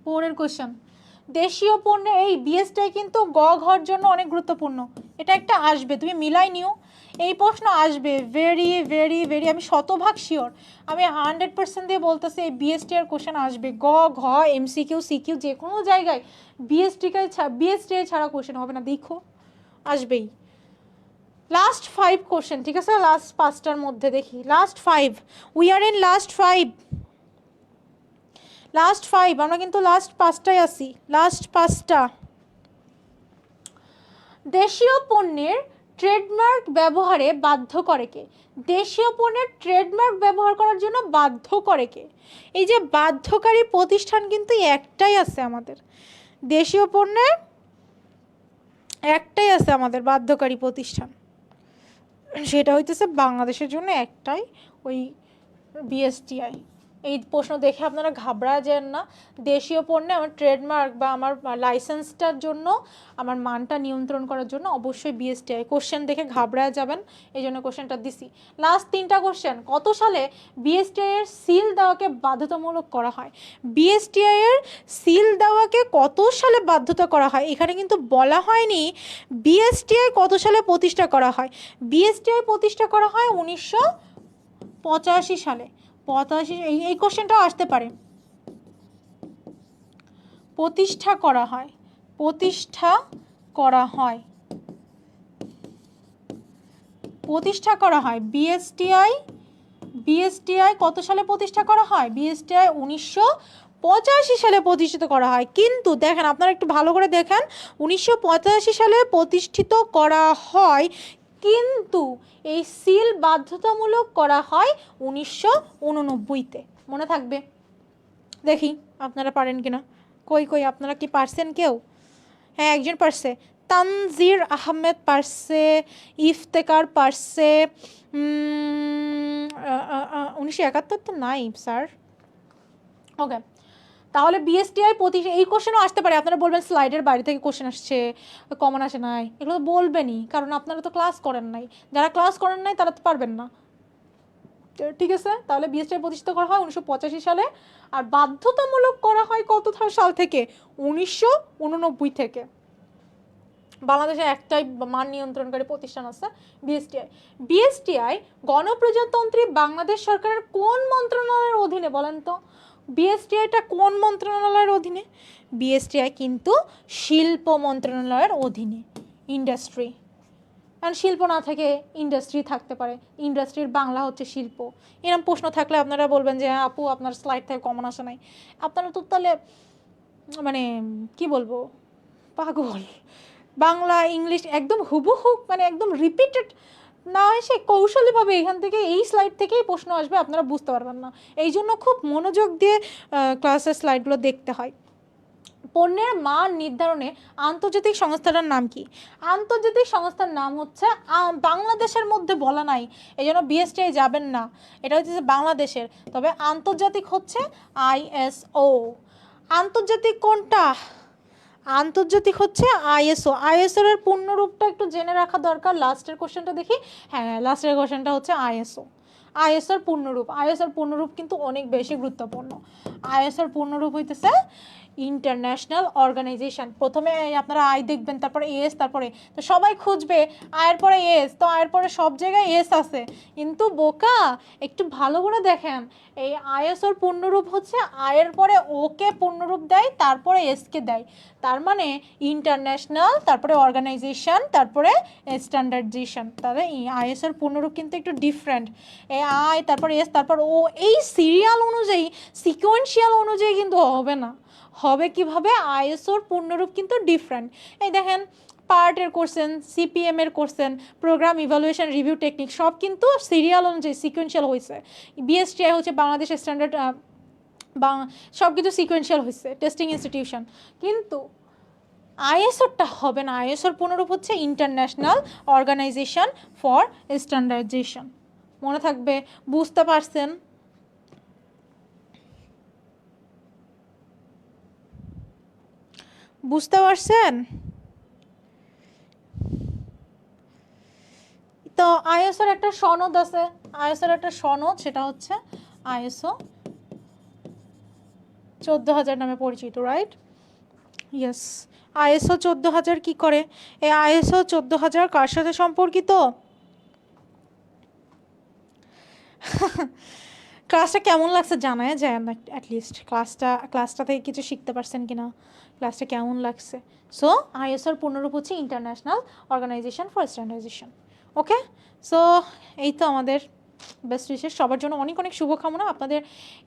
পরের কোশ্চেন, দেশীয় পণ্যের এই বিএসটাই কিন্তু গ ঘর জন্য অনেক গুরুত্বপূর্ণ, এটা একটা আসবে, তুমি মিলাই নিও, এই প্রশ্ন আসবে, ভেরি ভেরি ভেরি, আমি শতভাগ শিওর, আমি 100% দিয়ে বলতেছি এই বিএসটি এর কোশ্চেন আসবে, গ ঘ এমসিকিউ সিকিউ যে কোনো জায়গায় বিএসটি ছাড়া কোশ্চেন হবে না, দেখো আসবেই। লাস্ট 5 কোশ্চেন, ঠিক আছে, লাস্ট 5টার মধ্যে দেখি, last 5, we are in last 5, last 5, আমরা কিন্তু লাস্ট 5টায় আছি, লাস্ট 5টা। দেশীয় পণ্যের ট্রেডমার্ক ব্যবহারে বাধ্য করে কে? দেশীয় পণ্যের ট্রেডমার্ক ব্যবহার করার জন্য বাধ্য করে কে? এই যে বাধ্যকারী প্রতিষ্ঠান কিন্তু একটাই আছে আমাদের, দেশীয় পণ্যের একটাই আছে আমাদের বাধ্যকারী প্রতিষ্ঠান, সেটা হইতেছে বাংলাদেশের জন্য একটাই, ওই বিএসটিআই। এই প্রশ্ন দেখে আপনারা ঘাবড়ায় যান না, দেশীয় পণ্যে আমার ট্রেডমার্ক বা আমার লাইসেন্সটার জন্য, আমার মানটা নিয়ন্ত্রণ করার জন্য অবশ্যই বিএসটিআই। কোশ্চেন দেখে ঘাবড়ায় যাবেন, এই জন্য কোশ্চেনটা দিছি। লাস্ট 3টা কোশ্চেন, কত সালে বিএসটিআই এর সিল দেওয়াকে বাধ্যতামূলক করা হয়? বিএসটিআই এর সিল দেওয়াকে কত সালে বাধ্যতা করা হয়? এখানে কিন্তু বলা হয়নি বিএসটিআই কত সালে প্রতিষ্ঠা করা হয়। বিএসটিআই প্রতিষ্ঠা করা হয় 1985 সালে। 85, এই কোশ্চেনটাও আসতে পারে। প্রতিষ্ঠা করা হয়, প্রতিষ্ঠা করা হয়, প্রতিষ্ঠা করা হয় বিএসটিআই। বিএসটিআই কত সালে প্রতিষ্ঠা করা হয়? বিএসটিআই 1985 সালে প্রতিষ্ঠিত করা হয়। কিন্তু দেখেন, আপনারা একটু ভালো করে দেখেন, 1985 সালে প্রতিষ্ঠিত করা হয়, কিন্তু এই সিল বাধ্যতামূলক করা হয় 1989-তে। মনে থাকবে, দেখি আপনারা পারেন কিনা। কই কই, আপনারা কি পারছেন কেউ? হ্যাঁ, একজন পারছে, তানজির আহমেদ পারছে, ইফতেকার পারছে। 1971 তো নাই স্যার। ওকে, তাহলে বিএসটিআই এই কোশ্চেনও আসতে পারে, আপনারা বলবেন স্লাইডের বাইরে থেকে কোশ্চেন আসছে, কমন আসে নাই, এগুলো তো বলবেনই, কারণ আপনারা তো ক্লাস করেন নাই, যারা ক্লাস করেন নাই তারা তো পারবেন না, ঠিক আছে। তাহলে বিএসটিআই প্রতিষ্ঠিত করা হয় 1985 সালে, আর বাধ্যতামূলক করা হয় কত সাল থেকে? 1989 থেকে। বাংলাদেশে একটাই মান নিয়ন্ত্রণকারী প্রতিষ্ঠান আছে, বিএসটিআই। বিএসটিআই গণপ্রজাতন্ত্রী বাংলাদেশ সরকারের কোন মন্ত্রণালয়ের অধীনে বলেন তো? বিএসটিআইটা কোন মন্ত্রণালয়ের অধীনে? বিএসটিআই কিন্তু শিল্প মন্ত্রণালয়ের অধীনে, ইন্ডাস্ট্রি। কারণ শিল্প না থেকে ইন্ডাস্ট্রি থাকতে পারে, ইন্ডাস্ট্রির বাংলা হচ্ছে শিল্প। এরকম প্রশ্ন থাকলে আপনারা বলবেন যে আপু আপনার স্লাইড থেকে কমন আসে নাই, আপনারা তো তাহলে মানে কি বলবো, পাগল। বাংলা ইংলিশ একদম হুবহু, মানে একদম রিপিটেড না এসে কৌশলীভাবে এখান থেকে এই স্লাইড থেকেই প্রশ্ন আসবে, আপনারা বুঝতে পারবেন না। এই জন্য খুব মনোযোগ দিয়ে ক্লাসের স্লাইডগুলো দেখতে হয়। পণ্যের মান নির্ধারণে আন্তর্জাতিক সংস্থাটার নাম কি? আন্তর্জাতিক সংস্থার নাম হচ্ছে, বাংলাদেশের মধ্যে বলা নাই, এই জন্য বিএসটিআই যাবেন না, এটা হচ্ছে বাংলাদেশের, তবে আন্তর্জাতিক হচ্ছে আইএসও। আন্তর্জাতিক কোনটা? আন্তর্জাতিক হচ্ছে আইএসও। আইএসও এর পূর্ণরূপটা একটু জেনে রাখা দরকার। লাস্টের কোশ্চেনটা দেখি, হ্যাঁ লাস্টের কোশ্চেনটা হচ্ছে আইএসও। আইএসওর পূর্ণরূপ, আইএসওর পূর্ণরূপ কিন্তু অনেক বেশি গুরুত্বপূর্ণ। আইএসওর পূর্ণরূপ হইতেছে ইন্টারন্যাশনাল অর্গানাইজেশন। প্রথমে আপনারা আই দেখবেন, তারপরে এস, তারপরে তো সবাই খুঁজবে আয়ের পরে এস, তো আয়ের পরে সব জায়গায় এস আছে, কিন্তু বোকা একটু ভালো করে দেখেন, এই আইএসওর পূর্ণরূপ হচ্ছে আয়ের পরে ওকে পূর্ণরূপ দেয়, তারপরে এসকে দেয়, তার মানে ইন্টারন্যাশনাল, তারপরে অর্গানাইজেশন, তারপরে স্ট্যান্ডার্ডাইজেশন। তাহলে আইএসওর পূর্ণরূপ কিন্তু একটু ডিফারেন্ট, এই আই তারপর এস তারপর ও, এই সিরিয়াল অনুযায়ী, সিকোয়েন্সিয়াল অনুযায়ী কিন্তু হবে না। হবে কিভাবে? আইএসওর পূর্ণরূপ কিন্তু ডিফারেন্ট। এই দেখেন, পার্টের কোশ্চেন, সিপিএম এর question, program evaluation review technique, সব কিন্তু সিরিয়াল অনুযায়ী সিকোয়েন্সিয়াল হয়েছে। বিএসটিআই হচ্ছে বাংলাদেশ স্ট্যান্ডার্ড, সব কিছু সিকোয়েন্সিয়াল হয়েছে, টেস্টিং ইনস্টিটিউশন, কিন্তু আইএসওটা হবে না। আইএসওর পূর্ণরূপ হচ্ছে ইন্টারন্যাশনাল অর্গানাইজেশন ফর স্ট্যান্ডার্ডাইজেশন। মনে থাকবে, বুঝতে পারছেন? বুঝতে পারছেন? তো আইএসওর একটা সনদ আছে, আইএসওর একটা সনদ, সেটা হচ্ছে আইএসও 14,000 নামে পরিচিত, রাইট? ইয়েস। ISO 14,000 কি করে? এই ISO 14,000 কার সাথে সম্পর্কিত? ক্লাসটা কেমন লাগছে জানায় যায় না অ্যাটলিস্ট, ক্লাসটা থেকে কিছু শিখতে পারছেন কিনা, ক্লাসটা কেমন লাগছে। সো ISOর পূর্ণরূপ হচ্ছে international organisation for standardisation. Okay, so এই তো আমাদের বেস্ট উইশেস সবার জন্য, অনেক অনেক শুভকামনা। আপনাদের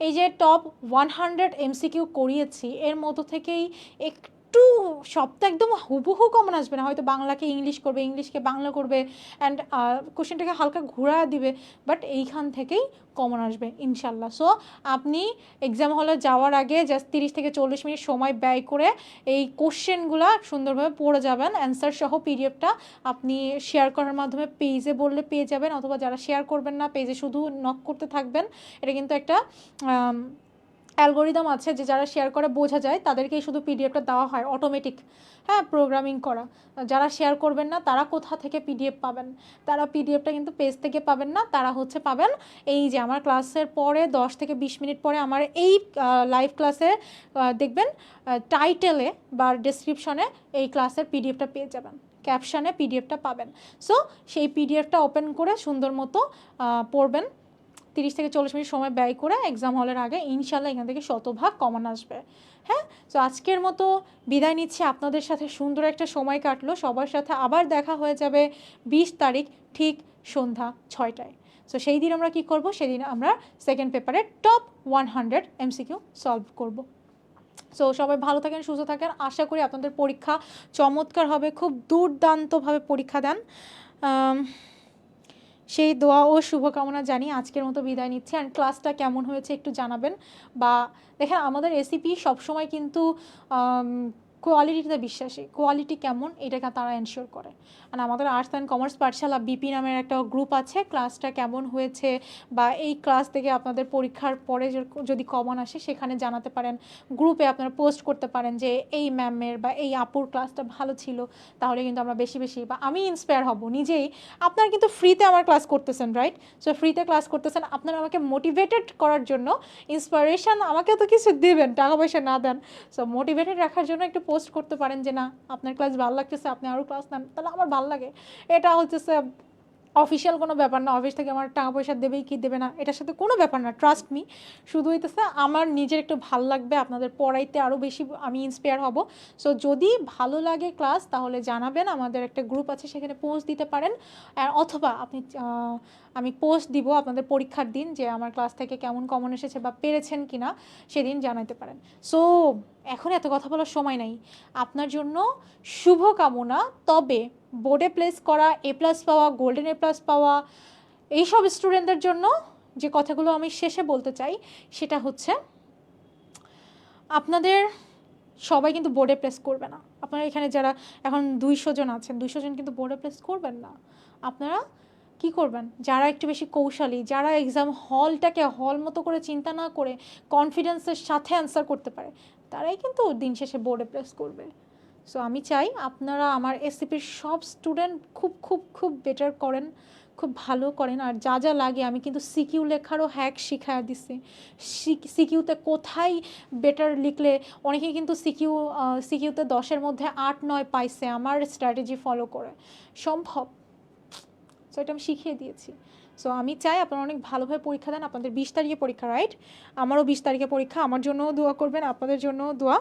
এই যে টপ 100 MCQ করিয়েছি এর মধ্যে থেকেই একটু সবটা একদম হুবহু কমন আসবে না, হয়তো বাংলাকে ইংলিশ করবে, ইংলিশকে বাংলা করবে, অ্যান্ড কোশ্চেনটাকে হালকা ঘোরা দিবে, বাট এইখান থেকেই কমন আসবে ইনশাল্লাহ। সো আপনি এক্সাম হলে যাওয়ার আগে জাস্ট 30 থেকে 40 মিনিট সময় ব্যয় করে এই কোশ্চেনগুলো সুন্দরভাবে পড়ে যাবেন, অ্যান্সার সহ পিডিএফটা আপনি শেয়ার করার মাধ্যমে পেজে বললে পেয়ে যাবেন, অথবা যারা শেয়ার করবেন না পেজে শুধু নক করতে থাকবেন। এটা কিন্তু একটা অ্যালগোরিদম আছে যে যারা শেয়ার করে বোঝা যায় তাদেরকেই শুধু পিডিএফটা দেওয়া হয় অটোমেটিক, হ্যাঁ, প্রোগ্রামিং করা। যারা শেয়ার করবেন না তারা কোথা থেকে পিডিএফ পাবেন? তারা পিডিএফটা কিন্তু পেজ থেকে পাবেন না, তারা হচ্ছে পাবেন এই যে আমার ক্লাসের পরে 10 থেকে 20 মিনিট পরে আমার এই লাইভ ক্লাসে দেখবেন টাইটেলে বা ডেসক্রিপশনে এই ক্লাসের পিডিএফটা পেয়ে যাবেন, ক্যাপশনে পিডিএফটা পাবেন। সো সেই পিডিএফটা ওপেন করে সুন্দর মতো পড়বেন, 30 থেকে 40 মিনিট সময় ব্যয় করে এক্সাম হলের আগে, ইনশাল্লাহ এখান থেকে শতভাগ কমন আসবে। হ্যাঁ, তো আজকের মতো বিদায় নিচ্ছি, আপনাদের সাথে সুন্দর একটা সময় কাটলো, সবার সাথে আবার দেখা হয়ে যাবে 20 তারিখ ঠিক সন্ধ্যা 6টায়। সো সেই দিন আমরা কী করব? সেদিন আমরা সেকেন্ড পেপারের টপ 100 MCQ সলভ করব। সো সবাই ভালো থাকেন, সুস্থ থাকেন, আশা করি আপনাদের পরীক্ষা চমৎকার হবে, খুব দুর্দান্তভাবে পরীক্ষা দেন, সেই দোয়া ও শুভকামনা জানি আজকের মতো বিদায় নিচ্ছি। অ্যান্ড ক্লাসটা কেমন হয়েছে একটু জানাবেন, বা দেখেন আমাদের এসিপি সবসময় কিন্তু কোয়ালিটিতে বিশ্বাসী, কোয়ালিটি কেমন এটাকে তারা এনশিওর করে। আর আমাদের arts and commerce Pathsala BP নামের একটা গ্রুপ আছে, ক্লাসটা কেমন হয়েছে বা এই ক্লাস থেকে আপনাদের পরীক্ষার পরে যদি কমন আসে সেখানে জানাতে পারেন, গ্রুপে আপনারা পোস্ট করতে পারেন যে এই ম্যামের বা এই আপুর ক্লাসটা ভালো ছিল, তাহলে কিন্তু আমরা বেশি বেশি বা আমি ইন্সপায়ার হব নিজেই। আপনারা কিন্তু ফ্রিতে আমার ক্লাস করতেছেন, রাইট? সো ফ্রিতে ক্লাস করতেছেন, আপনারা আমাকে মোটিভেটেড করার জন্য, ইন্সপিরেশন আমাকেও তো কিছু দেবেন, টাকা পয়সা না দেন। সো মোটিভেটেড রাখার জন্য একটু পোস্ট করতে পারেন যে না আপনার ক্লাস ভালো লাগতেছে, আপনি আরও ক্লাস নেন, তাহলে আমার ভালো লাগে। এটা হচ্ছে অফিসিয়াল কোনো ব্যাপার না, অফিস থেকে আমার টাকা পয়সা দেবেই কি দেবে না এটার সাথে কোনো ব্যাপার না, ট্রাস্ট মি। শুধু হইতেছে আমার নিজের একটু ভালো লাগবে, আপনাদের পড়াইতে আরও বেশি আমি ইন্সপায়ার হব। সো যদি ভালো লাগে ক্লাস তাহলে জানাবেন, আমাদের একটা গ্রুপ আছে সেখানে পোস্ট দিতে পারেন, অথবা আপনি আমি পোস্ট দিব আপনাদের পরীক্ষার দিন যে আমার ক্লাস থেকে কেমন কমন এসেছে বা পেরেছেন কি না সেদিন জানাতে পারেন। সো এখন এত কথা বলার সময় নাই, আপনার জন্য শুভকামনা। তবে বোর্ডে প্লেস করা, A+ পাওয়া, গোল্ডেন A+ পাওয়া এইসব স্টুডেন্টদের জন্য যে কথাগুলো আমি শেষে বলতে চাই সেটা হচ্ছে আপনাদের সবাই কিন্তু বোর্ডে প্লেস করবে না। আপনারা এখানে যারা এখন 200 জন আছেন, 200 জন কিন্তু বোর্ডে প্লেস করবেন না। আপনারা কি করবেন? যারা একটু বেশি কৌশলী, যারা এক্সাম হলটাকে হল মতো করে চিন্তা না করে কনফিডেন্সের সাথে অ্যান্সার করতে পারে, তারাই কিন্তু দিন শেষে বোর্ডে প্লেস করবে। সো আমি চাই আপনারা আমার এসসিপির সব স্টুডেন্ট খুব খুব খুব বেটার করেন, খুব ভালো করেন। আর যা যা লাগে আমি কিন্তু সিকিউ লেখারও হ্যাক শিখায় দিচ্ছি, সিকিউতে কোথায় বেটার লিখলে, অনেকে কিন্তু সিকিউতে 10-এর মধ্যে 8-9 পাইছে আমার স্ট্র্যাটেজি ফলো করে, সম্ভব। সো এটা আমি শিখিয়ে দিয়েছি। সো আমি চাই আপনারা অনেক ভালোভাবে পরীক্ষা দেন। আপনাদের 20 তারিখে পরীক্ষা, রাইট? আমারও 20 তারিখে পরীক্ষা, আমার জন্যও দোয়া করবেন, আপনাদের জন্যও দোয়া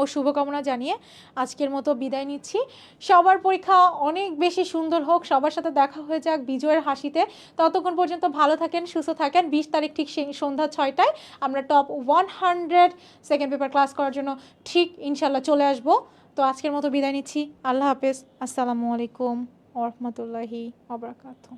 ও শুভকামনা জানিয়ে আজকের মতো বিদায় নিচ্ছি। সবার পরীক্ষা অনেক বেশি সুন্দর হোক, সবার সাথে দেখা হয়ে যাক বিজয়ের হাসিতে। ততক্ষণ পর্যন্ত ভালো থাকেন, সুস্থ থাকেন। 20 তারিখ ঠিক সন্ধ্যা 6টায় আমরা টপ 100 সেকেন্ড পেপার ক্লাস করার জন্য ঠিক ইনশাল্লাহ চলে আসবো। তো আজকের মতো বিদায় নিচ্ছি। আল্লাহ হাফেজ, আসসালামু আলাইকুম ওয়া রাহমাতুল্লাহি ওয়া বারাকাতুহু।